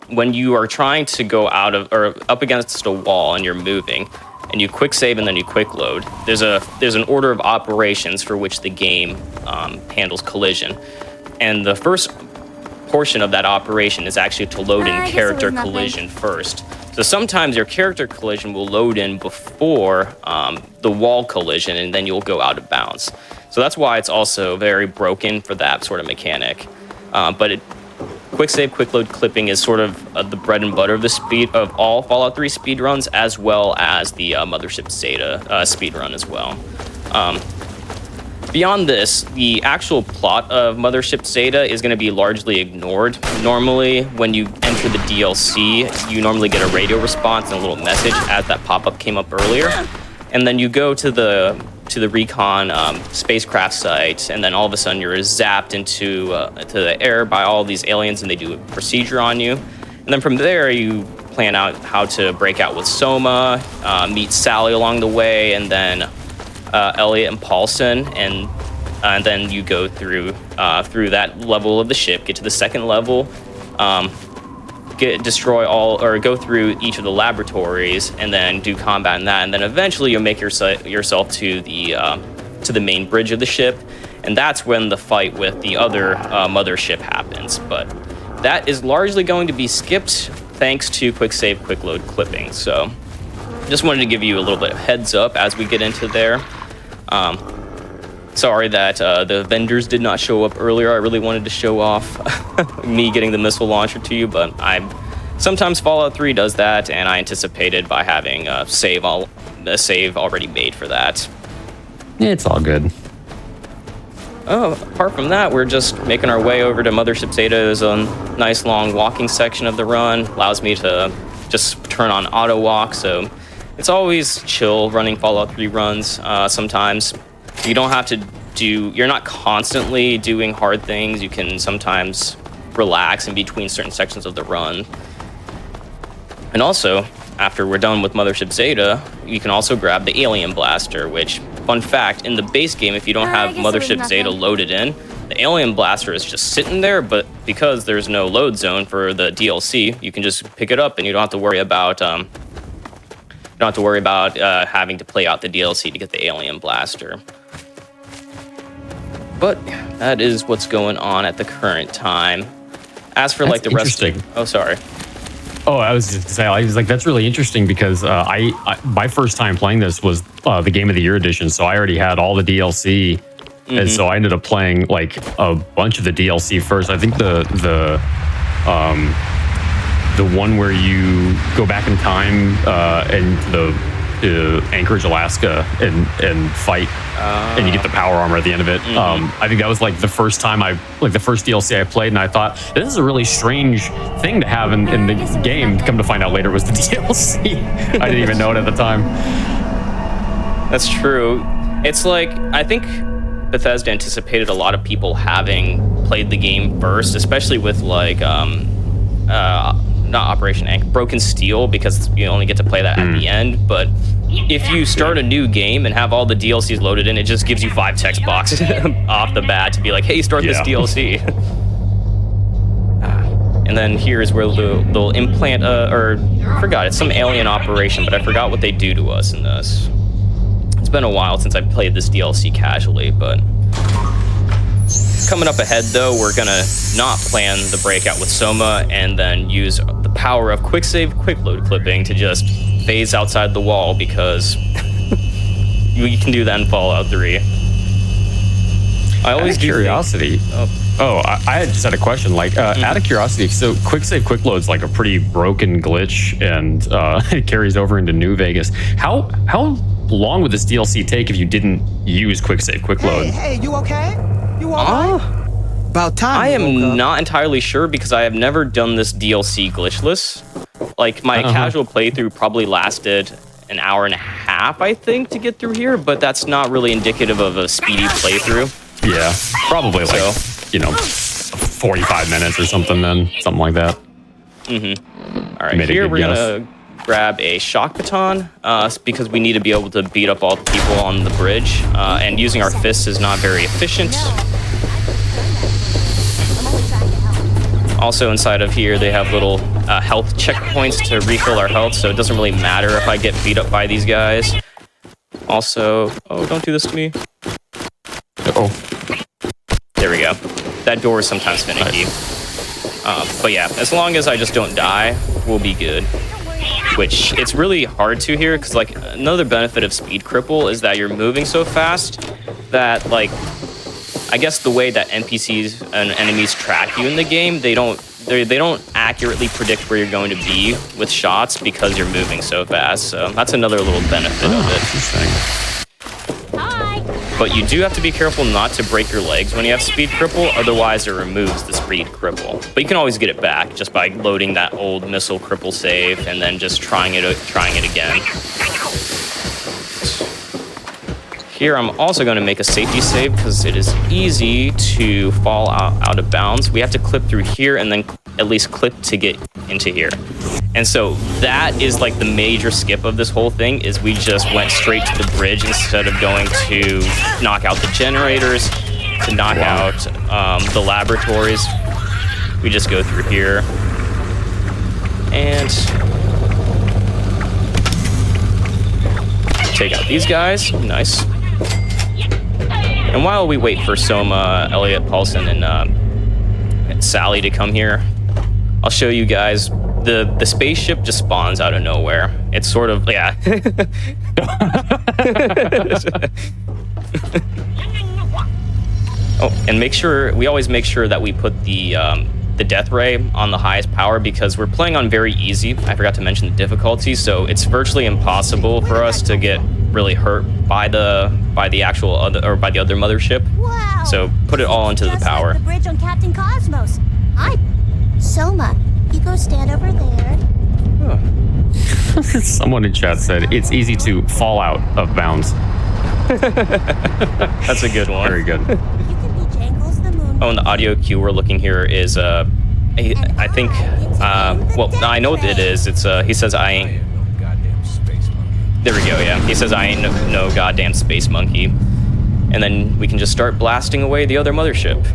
when you are trying to go out of or up against a wall and you're moving, and you quick save and then you quick load, there's an order of operations for which the game handles collision. And the first portion of that operation is actually to load in character collision first. So sometimes your character collision will load in before the wall collision, and then you'll go out of bounds. So that's why it's also very broken for that sort of mechanic. But quick save, quick load clipping is sort of the bread and butter of all Fallout 3 speedruns, as well as the Mothership Zeta speedrun as well. Beyond this, the actual plot of Mothership Zeta is going to be largely ignored. Normally, when you enter the DLC, you normally get a radio response and a little message as that pop-up came up earlier. And then you go to the to the recon spacecraft site, and then all of a sudden you're zapped into to the air by all these aliens, and they do a procedure on you. And then from there, you plan out how to break out with Soma, meet Sally along the way, and then Elliot and Paulson, and then you go through that level of the ship, get to the second level, destroy all, or go through each of the laboratories, and then do combat in that, and then eventually you'll make yourself to the main bridge of the ship, and that's when the fight with the other mothership happens. But that is largely going to be skipped thanks to quick save, quick load clipping. So just wanted to give you a little bit of heads up as we get into there. Sorry that the vendors did not show up earlier. I really wanted to show off me getting the missile launcher to you, but sometimes Fallout 3 does that, and I anticipated by having a save already made for that. Yeah, it's all good. Oh, apart from that, we're just making our way over to Mothership Zeta. There's a nice long walking section of the run. Allows me to just turn on auto walk, so it's always chill running Fallout 3 runs sometimes. You don't have to you're not constantly doing hard things. You can sometimes relax in between certain sections of the run. And also, after we're done with Mothership Zeta, you can also grab the Alien Blaster, which, fun fact, in the base game, if you don't have Mothership Zeta loaded in, the Alien Blaster is just sitting there, but because there's no load zone for the DLC, you can just pick it up and you don't have to worry about having to play out the DLC to get the Alien Blaster. But that is what's going on at the current time. As for like the rest of... Oh, sorry. Oh, I was just gonna say, I was like, that's really interesting because my first time playing this was the Game of the Year edition, so I already had all the DLC, and so I ended up playing like a bunch of the DLC first. I think the one where you go back in time and to Anchorage, Alaska, and fight, and you get the power armor at the end of it. I think that was like the first time the first DLC I played, and I thought, this is a really strange thing to have in the game. Come to find out later it was the DLC. I didn't even know it at the time. That's true. It's like, I think Bethesda anticipated a lot of people having played the game first, especially with like, not Operation Anchor, Broken Steel, because you only get to play that at the end. But if you start a new game and have all the DLCs loaded in, it just gives you 5 text boxes off the bat to be like, hey, start this DLC. And then here's where they'll implant, I forgot, it's some alien operation, but I forgot what they do to us in this. It's been a while since I played this DLC casually, but... Coming up ahead, though, we're gonna not plan the breakout with Soma and then use the power of quick save, quick load clipping to just phase outside the wall, because you can do that in Fallout 3. I always do curiosity. I just had a question. Like, out of curiosity, so quick save, quick load's like a pretty broken glitch, and it carries over into New Vegas. How long would this DLC take if you didn't use quick save, quick load? Hey, you okay? You all right? About time. I am not entirely sure because I have never done this DLC glitchless. Like, my casual playthrough probably lasted an hour and a half, I think, to get through here, but that's not really indicative of a speedy playthrough. Yeah, probably like, 45 minutes or something then, something like that. All right, here we're gonna grab a shock baton because we need to be able to beat up all the people on the bridge, and using our fists is not very efficient. Also inside of here, they have little health checkpoints to refill our health, so it doesn't really matter if I get beat up by these guys. Also, oh, don't do this to me. There we go. That door is sometimes finicky. But yeah, as long as I just don't die, we'll be good. Which, it's really hard to here, because like, another benefit of Speed Cripple is that you're moving so fast that, like, I guess the way that NPCs and enemies track you in the game, they don't accurately predict where you're going to be with shots because you're moving so fast. So that's another little benefit of it. But you do have to be careful not to break your legs when you have Speed Cripple, otherwise it removes the Speed Cripple. But you can always get it back just by loading that old missile cripple save and then just trying it again. here. I'm also going to make a safety save because it is easy to fall out of bounds. We have to clip through here and then at least clip to get into here. And so that is like the major skip of this whole thing, is we just went straight to the bridge instead of going to knock out the generators, to knock out the laboratories. We just go through here. And take out these guys. Nice. And while we wait for Soma, Elliot, Paulson, and Sally to come here, I'll show you guys the spaceship just spawns out of nowhere. It's sort of, yeah. Oh, and we always make sure that we put the death ray on the highest power, because we're playing on very easy. I forgot to mention the difficulty, so it's virtually impossible for us to get really hurt by the actual other, or by the other mothership. Wow. So put it all into the power. Like the bridge on Captain Cosmos. Soma, you go stand over there. Someone in chat said it's easy to fall out of bounds. That's a good one. Very good. Oh, and the audio cue we're looking here is, I think, well, I know what it is. It's, he says, I ain't. There we go, yeah. He says, I ain't no goddamn space monkey. And then we can just start blasting away the other mothership.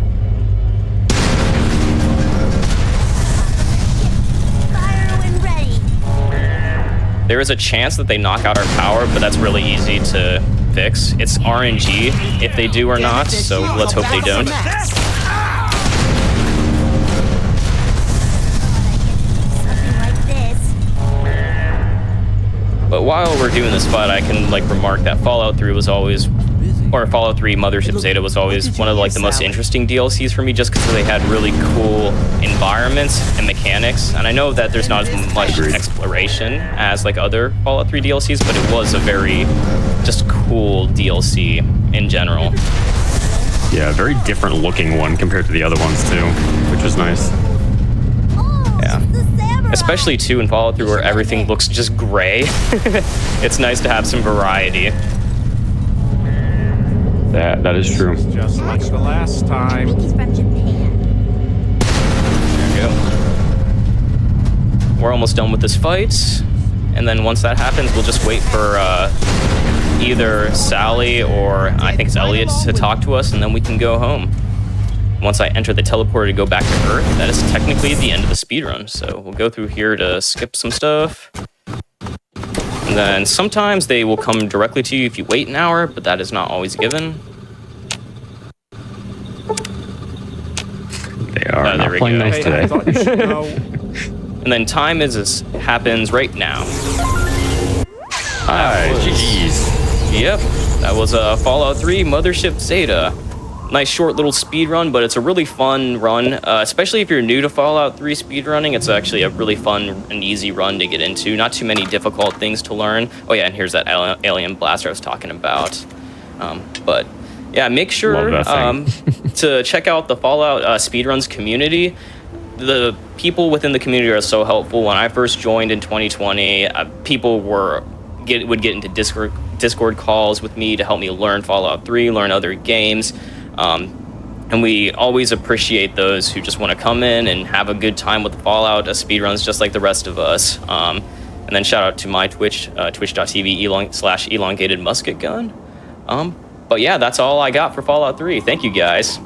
There is a chance that they knock out our power, but that's really easy to fix. It's RNG if they do or not, so let's hope they don't. But while we're doing this fight, I can like remark that Fallout 3 was always, or Fallout 3 Mothership Zeta was always one of like the most interesting DLCs for me, just because they had really cool environments and mechanics. And I know that there's not as much exploration as like other Fallout 3 DLCs, but it was a very just cool DLC in general. Yeah, a very different looking one compared to the other ones too, which was nice. Yeah. Especially too in Fallout 3 where everything looks just gray. It's nice to have some variety. That is true. Just like the last time. He's from Japan. There we go. We're almost done with this fight. And then once that happens, we'll just wait for either Sally or I think it's Elliot to talk to us, and then we can go home. Once I enter the teleporter to go back to Earth, that is technically the end of the speedrun. So we'll go through here to skip some stuff. And then sometimes they will come directly to you if you wait an hour, but that is not always given. They are not playing nice today. And then time happens right now. Hi, GG's. Yep, that was a Fallout 3 Mothership Zeta. Nice short little speed run, but it's a really fun run, especially if you're new to Fallout 3 speedrunning. It's actually a really fun and easy run to get into. Not too many difficult things to learn. Oh yeah, and here's that alien blaster I was talking about. But yeah, make sure to check out the Fallout speedruns community. The people within the community are so helpful. When I first joined in 2020, people would get into Discord calls with me to help me learn Fallout 3, learn other games. And we always appreciate those who just want to come in and have a good time with the Fallout speedruns, just like the rest of us. And then shout out to my Twitch, twitch.tv/elongated musket gun. But yeah, that's all I got for Fallout 3. Thank you guys.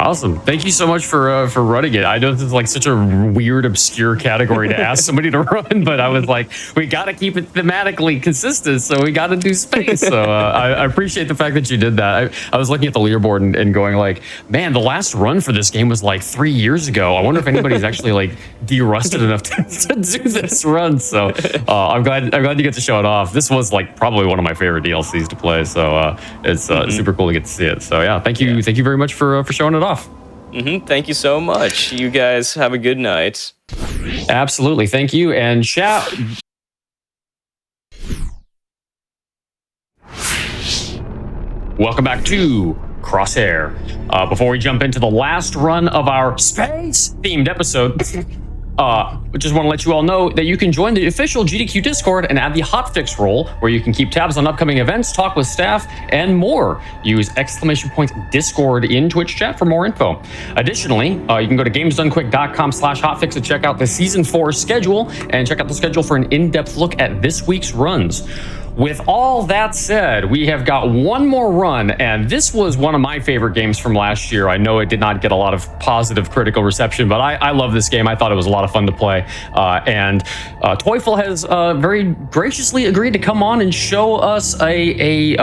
Awesome. Thank you so much for running it. I know this is like such a weird, obscure category to ask somebody to run, but I was like, we got to keep it thematically consistent, so we got to do space. So I appreciate the fact that you did that. I was looking at the leaderboard and going like, man, the last run for this game was like 3 years ago. I wonder if anybody's actually like de-rusted enough to do this run. So I'm glad you get to show it off. This was like probably one of my favorite DLCs to play. So it's super cool to get to see it. So yeah, thank you very much for showing it off. Thank you so much. You guys have a good night. Absolutely. Thank you. And chat. Welcome back to Crosshair. Before we jump into the last run of our space-themed episode, Just want to let you all know that you can join the official GDQ Discord and add the Hotfix role, where you can keep tabs on upcoming events, talk with staff, and more. Use !Discord in Twitch chat for more info. Additionally, you can go to gamesdonequick.com/hotfix to check out the Season 4 schedule and check out the schedule for an in-depth look at this week's runs. With all that said, we have got one more run, and this was one of my favorite games from last year. I know it did not get a lot of positive critical reception, but I love this game. I thought it was a lot of fun to play. And Teufel has very graciously agreed to come on and show us a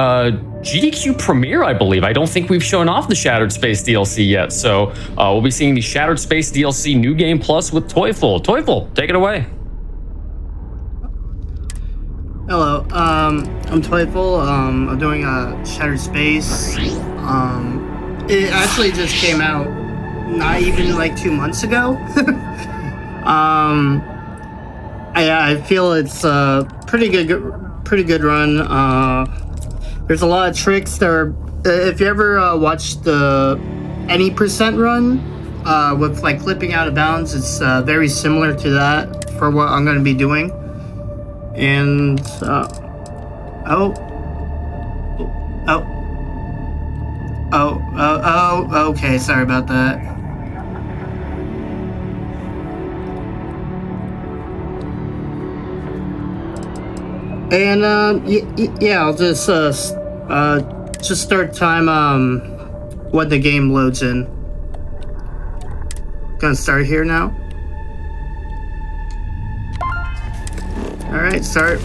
GDQ premiere, I believe. I don't think we've shown off the Shattered Space DLC yet, so we'll be seeing the Shattered Space DLC New Game Plus with Teufel. Teufel, take it away. Hello, I'm Teufel. I'm doing Shattered Space. It actually just came out not even like 2 months ago. I feel it's a pretty good run. There's a lot of tricks there. If you ever watched the any percent run with like clipping out of bounds, it's very similar to that for what I'm going to be doing. And okay, sorry about that. And yeah, I'll just start time when the game loads in. Gonna start here now. Alright, start.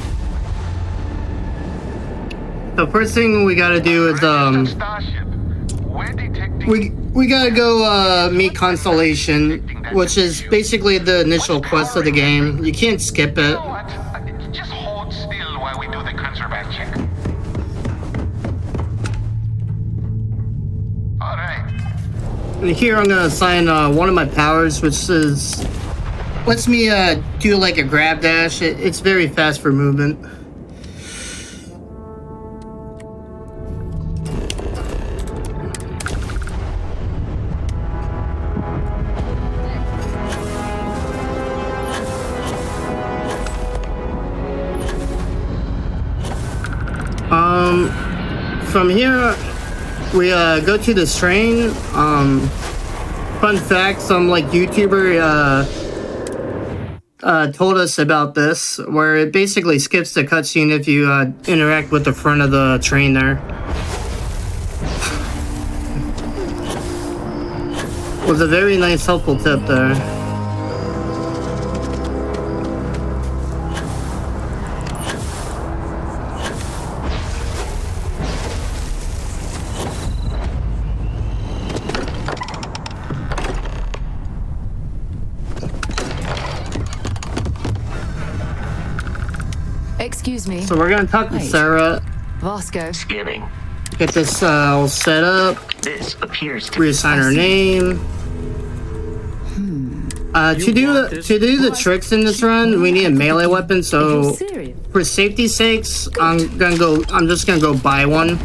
The first thing we gotta do is we gotta go meet Constellation, which is basically the initial quest of the game. You can't skip it. Just hold still while we do the contraband check. Alright. And here I'm gonna assign one of my powers, which is lets me do like a grab dash. It's very fast for movement. From here we go to this train. Fun fact, some like YouTuber told us about this, where it basically skips the cutscene if you interact with the front of the train there. Was a very nice helpful tip there. Excuse me. So we're gonna talk to Sarah. Vasco. Scanning. Get this all set up. This appears to reassign her name. To do the tricks in this run, we need a melee weapon. So for safety's sakes, I'm just gonna go buy one.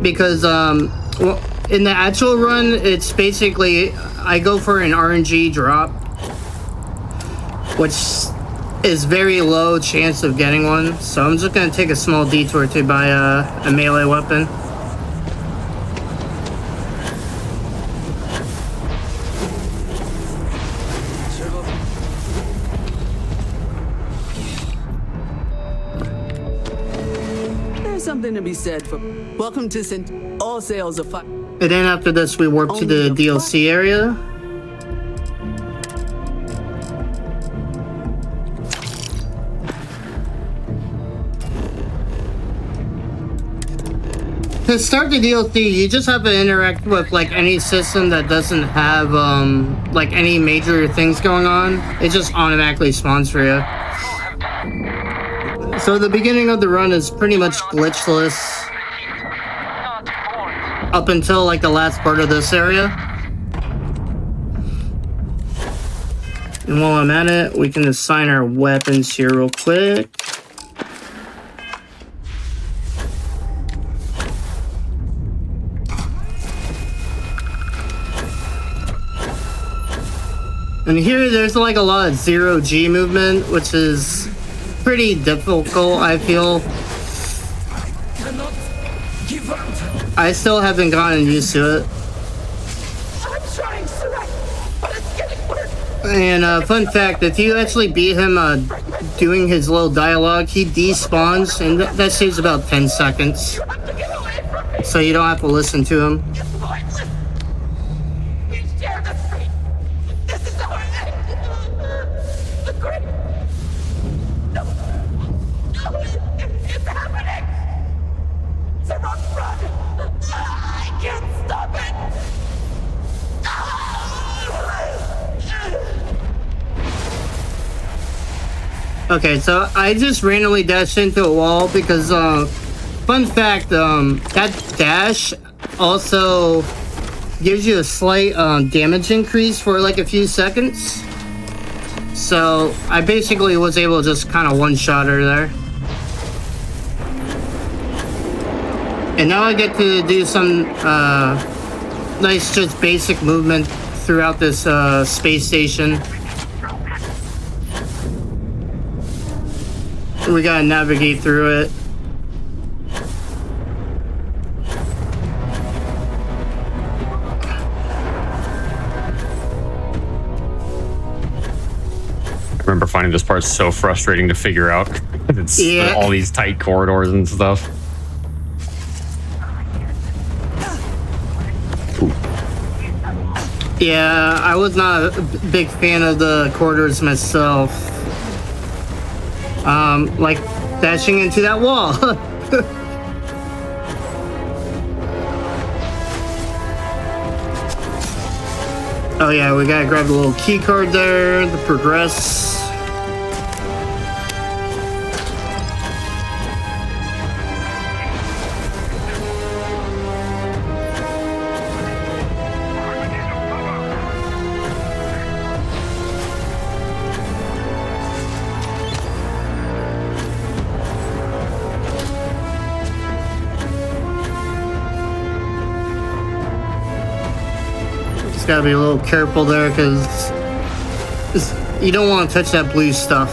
Because well, in the actual run, it's basically I go for an RNG drop, which is very low chance of getting one. So I'm just gonna take a small detour to buy a melee weapon. There's something to be said for welcome to all sales of fun. And then after this, we warp to the DLC area. To start the DLC, you just have to interact with like any system that doesn't have like any major things going on. It just automatically spawns for you. So the beginning of the run is pretty much glitchless up until like the last part of this area. And while I'm at it, we can assign our weapons here real quick. And here there's like a lot of zero G movement, which is pretty difficult, I feel. I still haven't gotten used to it. And fun fact, if you actually beat him doing his little dialogue, he despawns, and that saves about 10 seconds. So you don't have to listen to him. Okay, so I just randomly dashed into a wall because, fun fact, that dash also gives you a slight damage increase for like a few seconds. So I basically was able to just kind of one-shot her there. And now I get to do some nice, just basic movement throughout this space station. We gotta navigate through it. I remember finding this part so frustrating to figure out. It's all these tight corridors and stuff. Yeah, I was not a big fan of the corridors myself. Like dashing into that wall. Oh yeah, we gotta grab the little key card there to progress. Gotta be a little careful there because you don't want to touch that blue stuff.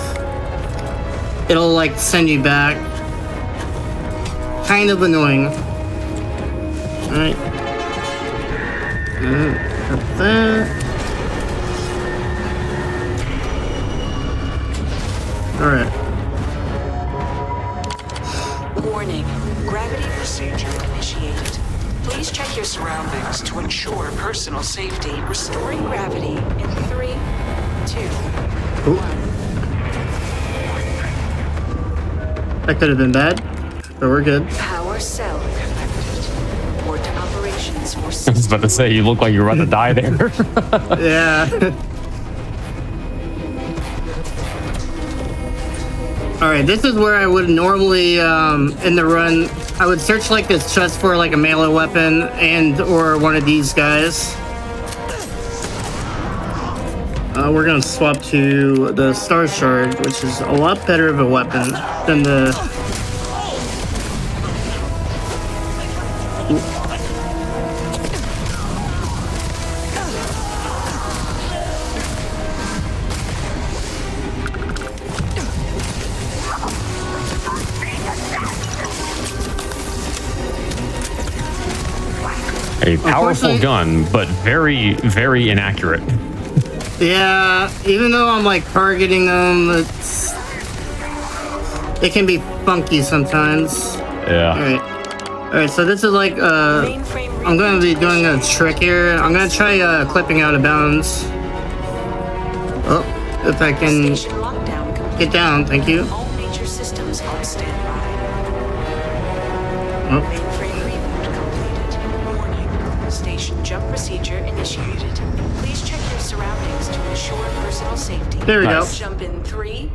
It'll like send you back. Kind of annoying. Alright. Got that. Alright. Warning. Gravity procedure initiated. Please check your surroundings to ensure personal safety. Restoring gravity in 3, 2, 1. That could have been bad, but we're good. Power cell connected. Port operations for. I was about to say, you look like you were about to die there. Yeah. Alright, this is where I would normally, in the run, I would search like this chest for like a melee weapon and or one of these guys. We're gonna swap to the Star Shard, which is a lot better of a weapon than the... A powerful gun, but very, very inaccurate. Yeah, even though I'm like targeting them, it can be funky sometimes. Yeah. Alright, so this is like, I'm gonna be doing a trick here. I'm gonna try clipping out of bounds. Oh, if I can get down, thank you. All major systems on standby. Oh. Mainframe reboot completed. Warning. Station jump procedure initiated. Please check your surroundings to ensure personal safety. There we go. Jump in 3.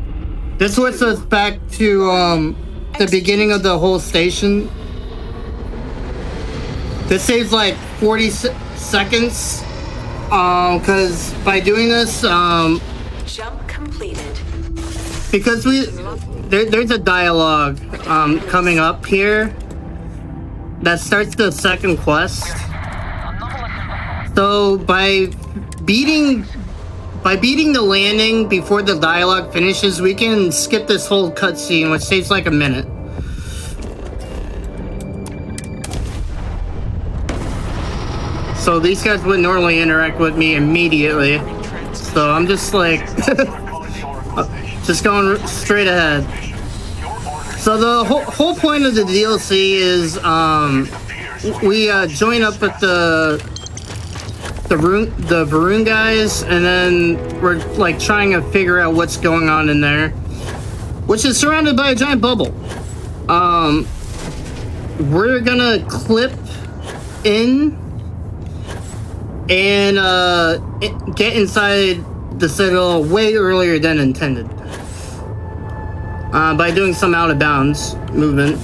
This puts us back to the beginning of the whole station. This saves like 40 seconds. Because by doing this, Jump completed. because there's a dialogue coming up here that starts the second quest. So by beating by beating the landing before the dialogue finishes, we can skip this whole cutscene, which takes like a minute. So these guys would normally interact with me immediately. So I'm just like, just going straight ahead. So the whole point of the DLC is we join up with the Varun guys, and then we're like trying to figure out what's going on in there, which is surrounded by a giant bubble. We're gonna clip in and get inside the citadel way earlier than intended by doing some out of bounds movement.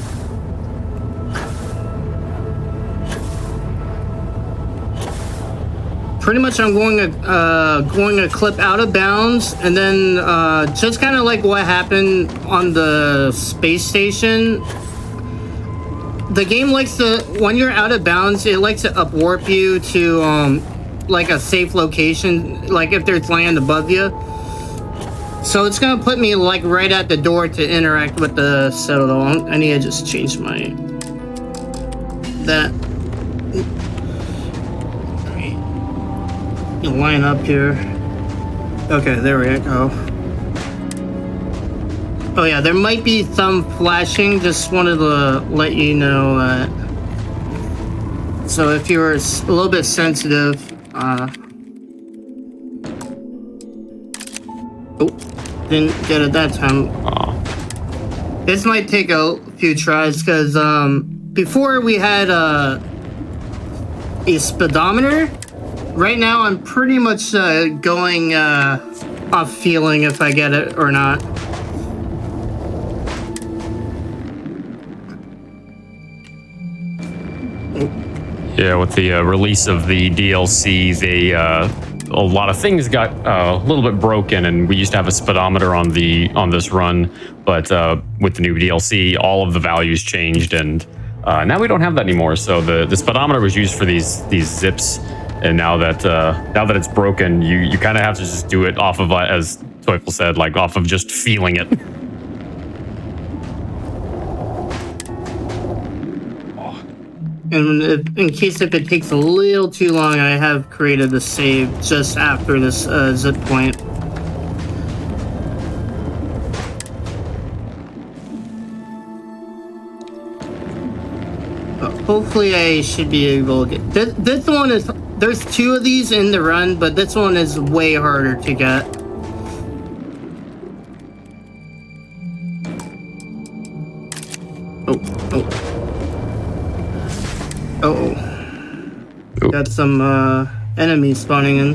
Pretty much I'm going to clip out of bounds, and then just kind of like what happened on the space station. The game likes to, when you're out of bounds, it likes to upwarp you to like a safe location, like if there's land above you. So it's gonna put me like right at the door to interact with the citadel. I need to just change my line up here. Okay, there we go. Oh yeah, there might be some flashing. Just wanted to let you know that. So if you're a little bit sensitive, oh, didn't get it that time. This might take a few tries because before we had a speedometer. Right now, I'm pretty much going off feeling if I get it or not. Yeah, with the release of the DLC, a lot of things got a little bit broken, and we used to have a speedometer on this run, but with the new DLC, all of the values changed, and now we don't have that anymore. So the speedometer was used for these zips. And now that it's broken, you kind of have to just do it off of, as Teufel said, like off of just feeling it. And in case if it takes a little too long, I have created the save just after this zip point. Hopefully I should be able to get... This one is... There's two of these in the run, but this one is way harder to get. Oh. Got some enemies spawning in.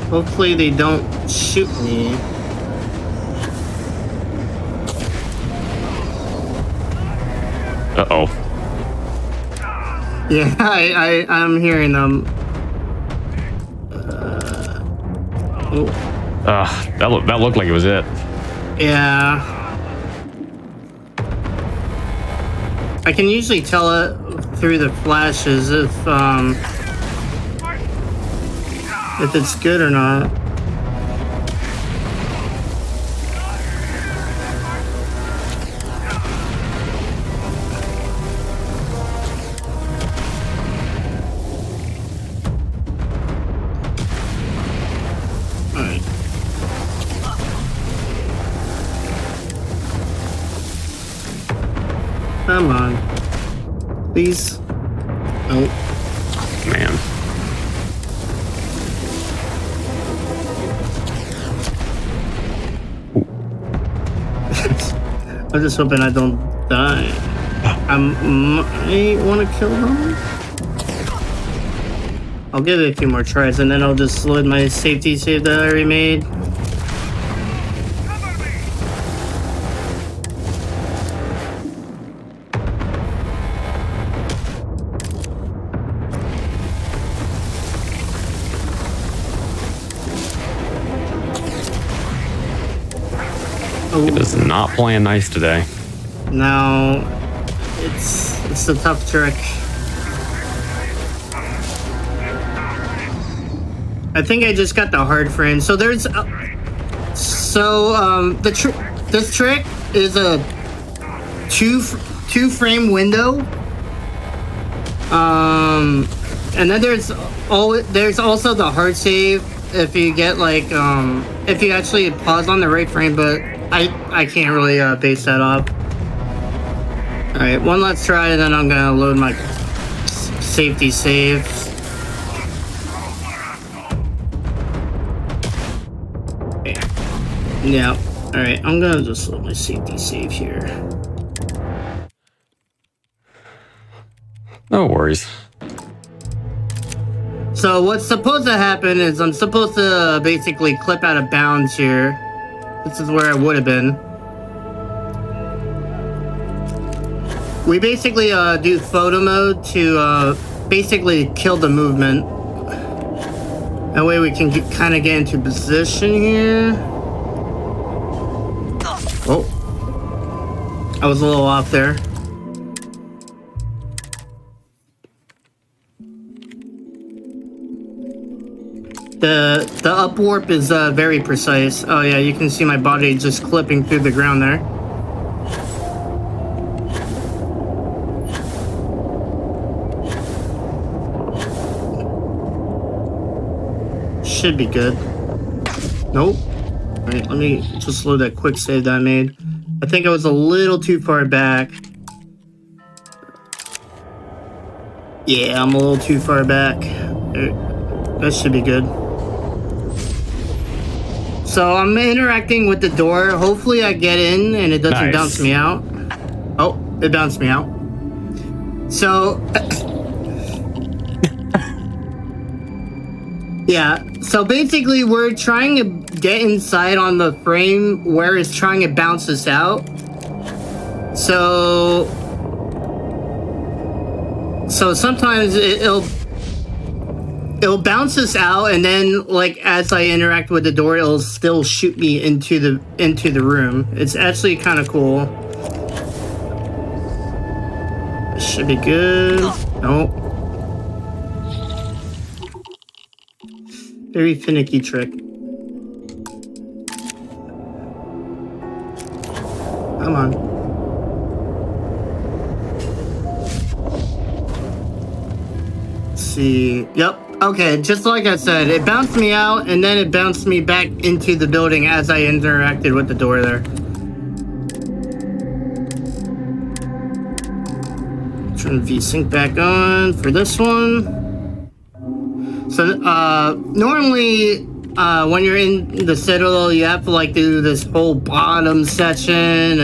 Hopefully they don't shoot me. Uh-oh. Yeah, I'm hearing them. That looked like it was it. Yeah. I can usually tell it through the flashes if it's good or not. Come on. Please. Oh. Man. I'm just hoping I don't die. I want to kill them. I'll give it a few more tries and then I'll just load my safety save that I already made. It is not playing nice today. Now, it's a tough trick. I think I just got the hard frame. So there's, this trick is a two frame window. And then there's also the hard save if you get like if you actually pause on the right frame, but I can't really base that off. All right, one last try, and then I'm gonna load my safety saves. Yeah. All right, I'm gonna just load my safety save here. No worries. So what's supposed to happen is I'm supposed to basically clip out of bounds here. This is where I would have been. We basically do photo mode to basically kill the movement. That way we can kind of get into position here. Oh, I was a little off there. The up warp is very precise. Oh yeah, you can see my body just clipping through the ground there. Should be good. Nope. Alright, let me just load that quick save that I made. I think I was a little too far back. Yeah, I'm a little too far back. That should be good. So I'm interacting with the door. Hopefully I get in and it doesn't bounce me out. Oh, it bounced me out. So... yeah, so basically we're trying to get inside on the frame where it's trying to bounce us out. So sometimes it'll bounce us out, and then like as I interact with the door, it'll still shoot me into the room. It's actually kind of cool. Should be good. Nope. Very finicky trick. Come on. Let's see. Yep. Okay, just like I said, it bounced me out, and then it bounced me back into the building as I interacted with the door there. Turn VSync back on for this one. So, normally, when you're in the Citadel, you have to, like, do this whole bottom section,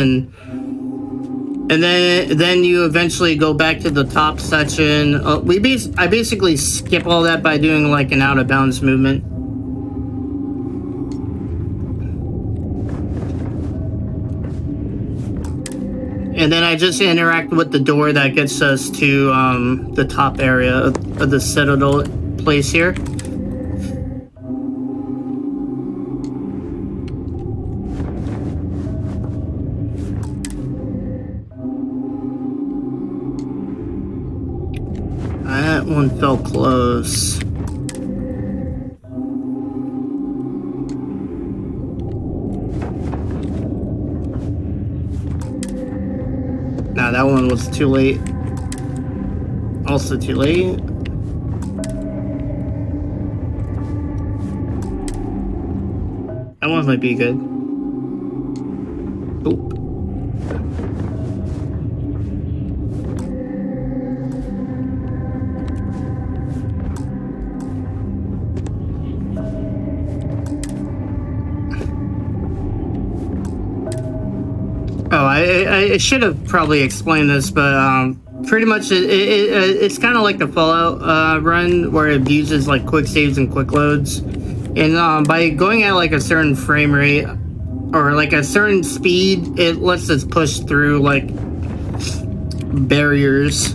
and then you eventually go back to the top section. I basically skip all that by doing, like, an out-of-bounds movement. And then I just interact with the door that gets us to the top area of the Citadel place here. That one fell close. Nah, that one was too late. Also too late. That one might be good. Oop. Oh, I should have probably explained this, but pretty much it's kind of like the Fallout run where it uses like quick saves and quick loads. And by going at like a certain frame rate or like a certain speed, it lets us push through like barriers.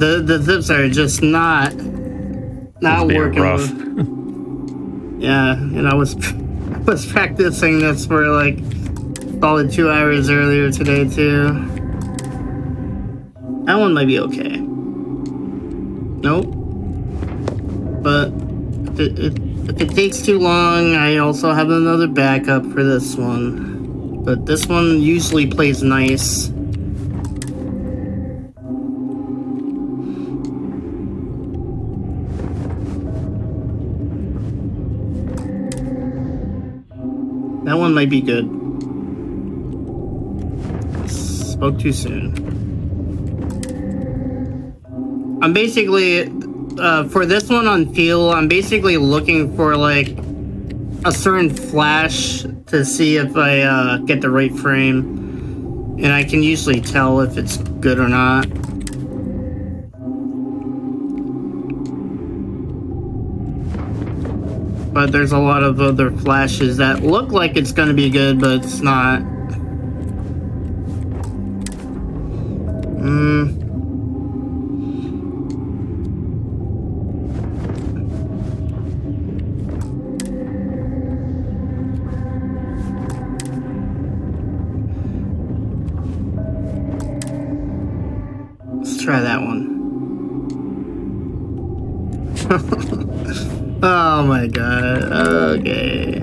The zips are just not working. Rough. Yeah, and I was practicing this for like solid 2 hours earlier today too. That one might be okay. Nope. But if it takes too long, I also have another backup for this one. But this one usually plays nice. That one might be good. Spoke too soon. I'm basically, for this one on feel, I'm basically looking for like a certain flash to see if I get the right frame. And I can usually tell if it's good or not. But there's a lot of other flashes that look like it's gonna be good, but it's not. Let's try that one. Oh my god, okay.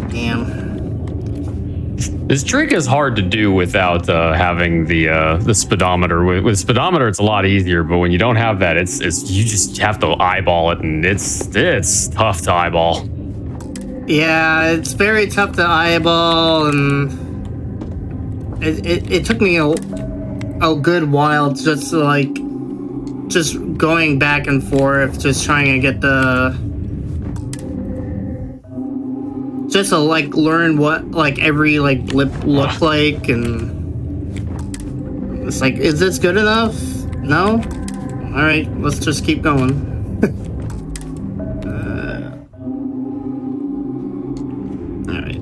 Damn. This trick is hard to do without having the speedometer. With speedometer, it's a lot easier, but when you don't have that, it's you just have to eyeball it, and it's tough to eyeball. Yeah, it's very tough to eyeball, and it took me a good while just to like just going back and forth, just trying to get just to like learn what like every like blip looked like, and it's like, is this good enough? No? Alright, let's just keep going. Alright.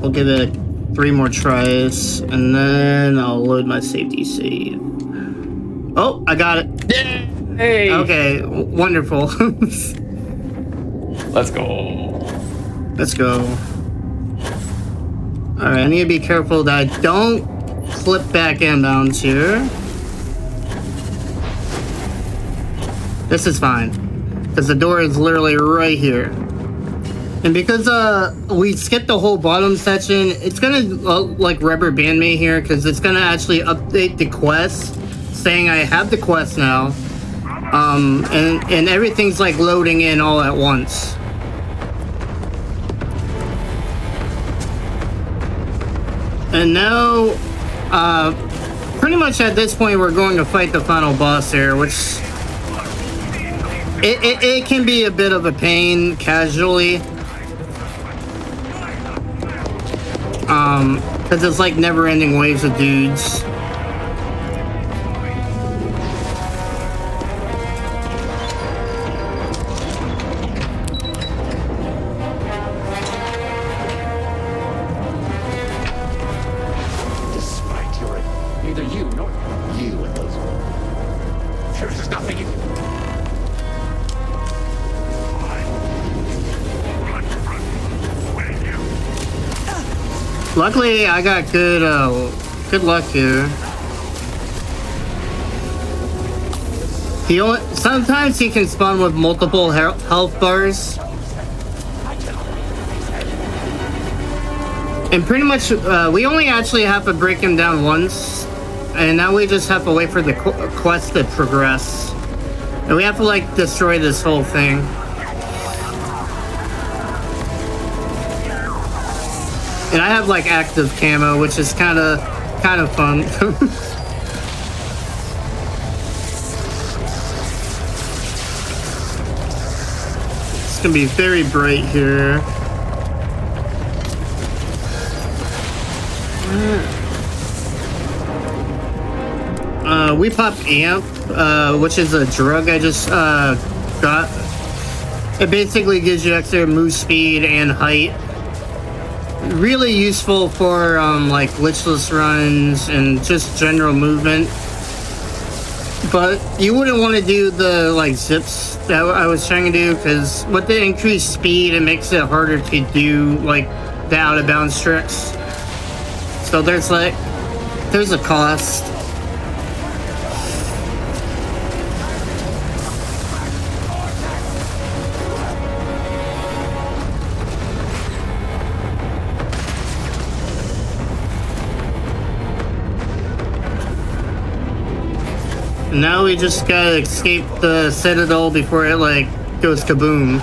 We'll give it 3 more tries, and then I'll load my safety save. Oh, I got it. Yay! Okay, wonderful. Let's go. Let's go. Alright, I need to be careful that I don't flip back inbounds here. This is fine, because the door is literally right here. And because we skipped the whole bottom section, it's gonna like rubber band me here, because it's gonna actually update the quest, saying I have the quest now. And everything's like loading in all at once. And now, pretty much at this point, we're going to fight the final boss here, which it can be a bit of a pain casually. Because it's like never-ending waves of dudes. Luckily, I got good luck here. Sometimes he can spawn with multiple health bars. And pretty much, we only actually have to break him down once. And now we just have to wait for the quest to progress. And we have to, like, destroy this whole thing. And I have like active camo, which is kind of fun. It's gonna be very bright here. We popped AMP, which is a drug I just got. It basically gives you extra move speed and height. really useful for like glitchless runs and just general movement. But you wouldn't want to do the like zips that I was trying to do, because with the increased speed, it makes it harder to do like the out of bounds tricks. So there's a cost. Now we just gotta escape the Citadel before it like goes kaboom.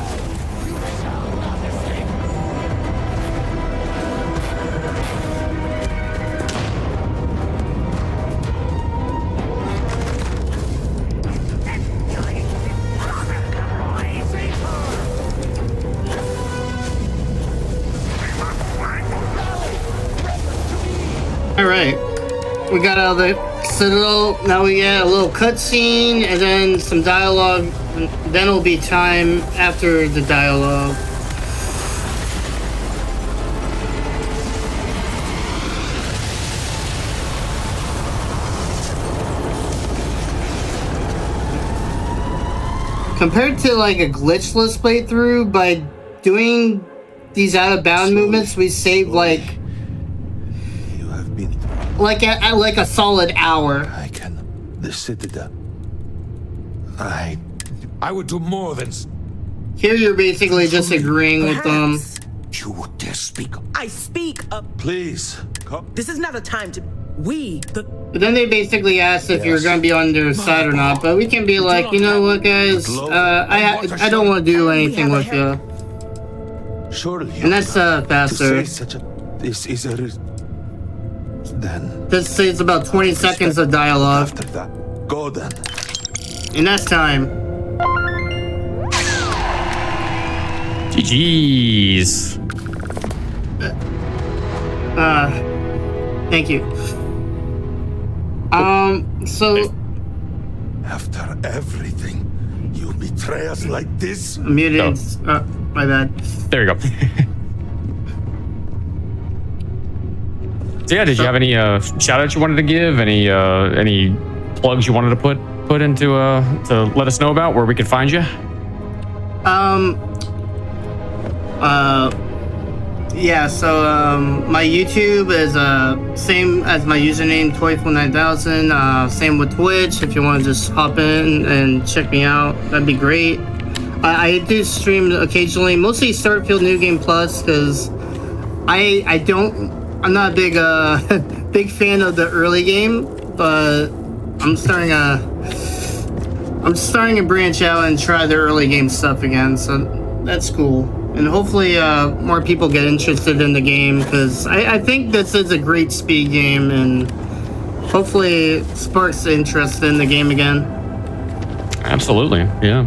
Alright, we got out of the Citadel. Now we get a little cutscene and then some dialogue. Then it'll be time after the dialogue. Compared to like a glitchless playthrough, by doing these out of bound movements, we save like a solid hour. The Citadel. I would do more than. Here you're basically just agreeing with them. You would dare speak. I speak up. Please. Come. This is not a time to. But then they basically asked if you're going to be on their side or not. But we can be like, you know what, guys? I don't want to do anything with you. Surely. And that's faster. This is a. Then. This saves about 20 seconds of dialogue. After that, go then. And that's time. GG's. Thank you. So. After everything, you betray us like this? Muted. Oh, my bad. There you go. So yeah, did you have any shout outs you wanted to give? Any plugs you wanted to put into to let us know about where we could find you? Yeah, so my YouTube is same as my username, Toyful9000. Same with Twitch. If you want to just hop in and check me out, that'd be great. I do stream occasionally, mostly Starfield New Game Plus, because I'm not a big fan of the early game, but I'm starting to branch out and try the early game stuff again, so that's cool. And hopefully more people get interested in the game, because I think this is a great speed game, and hopefully it sparks interest in the game again. Absolutely, yeah.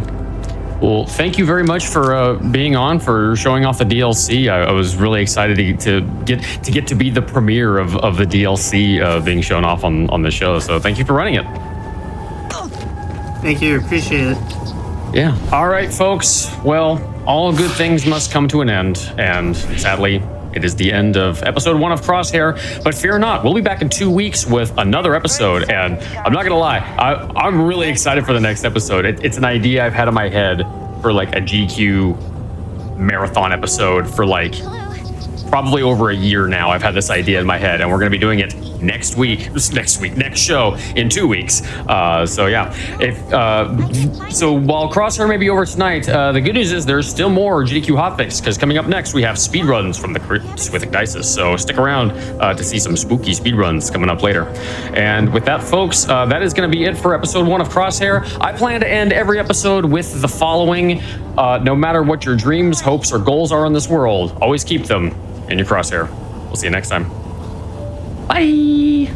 Well, thank you very much for being on, for showing off the DLC. I was really excited to get to be the premiere of the DLC being shown off on the show. So thank you for running it. Thank you, appreciate it. Yeah. All right, folks. Well, all good things must come to an end, and sadly, it is the end of episode 1 of Crosshair. But fear not, we'll be back in 2 weeks with another episode. And I'm not gonna lie, I'm really excited for the next episode. It's an idea I've had in my head for like a GDQ marathon episode for like probably over a year now. I've had this idea in my head, and we're going to be doing it next show in 2 weeks. So yeah, so while Crosshair may be over tonight, the good news is there's still more GDQ Hotfix, because coming up next we have speedruns from the with Ignisis. So stick around to see some spooky speedruns coming up later. And with that, folks, that is going to be it for episode 1 of Crosshair. I plan to end every episode with the following: no matter what your dreams, hopes, or goals are in this world, always keep them in your crosshair. We'll see you next time. Bye.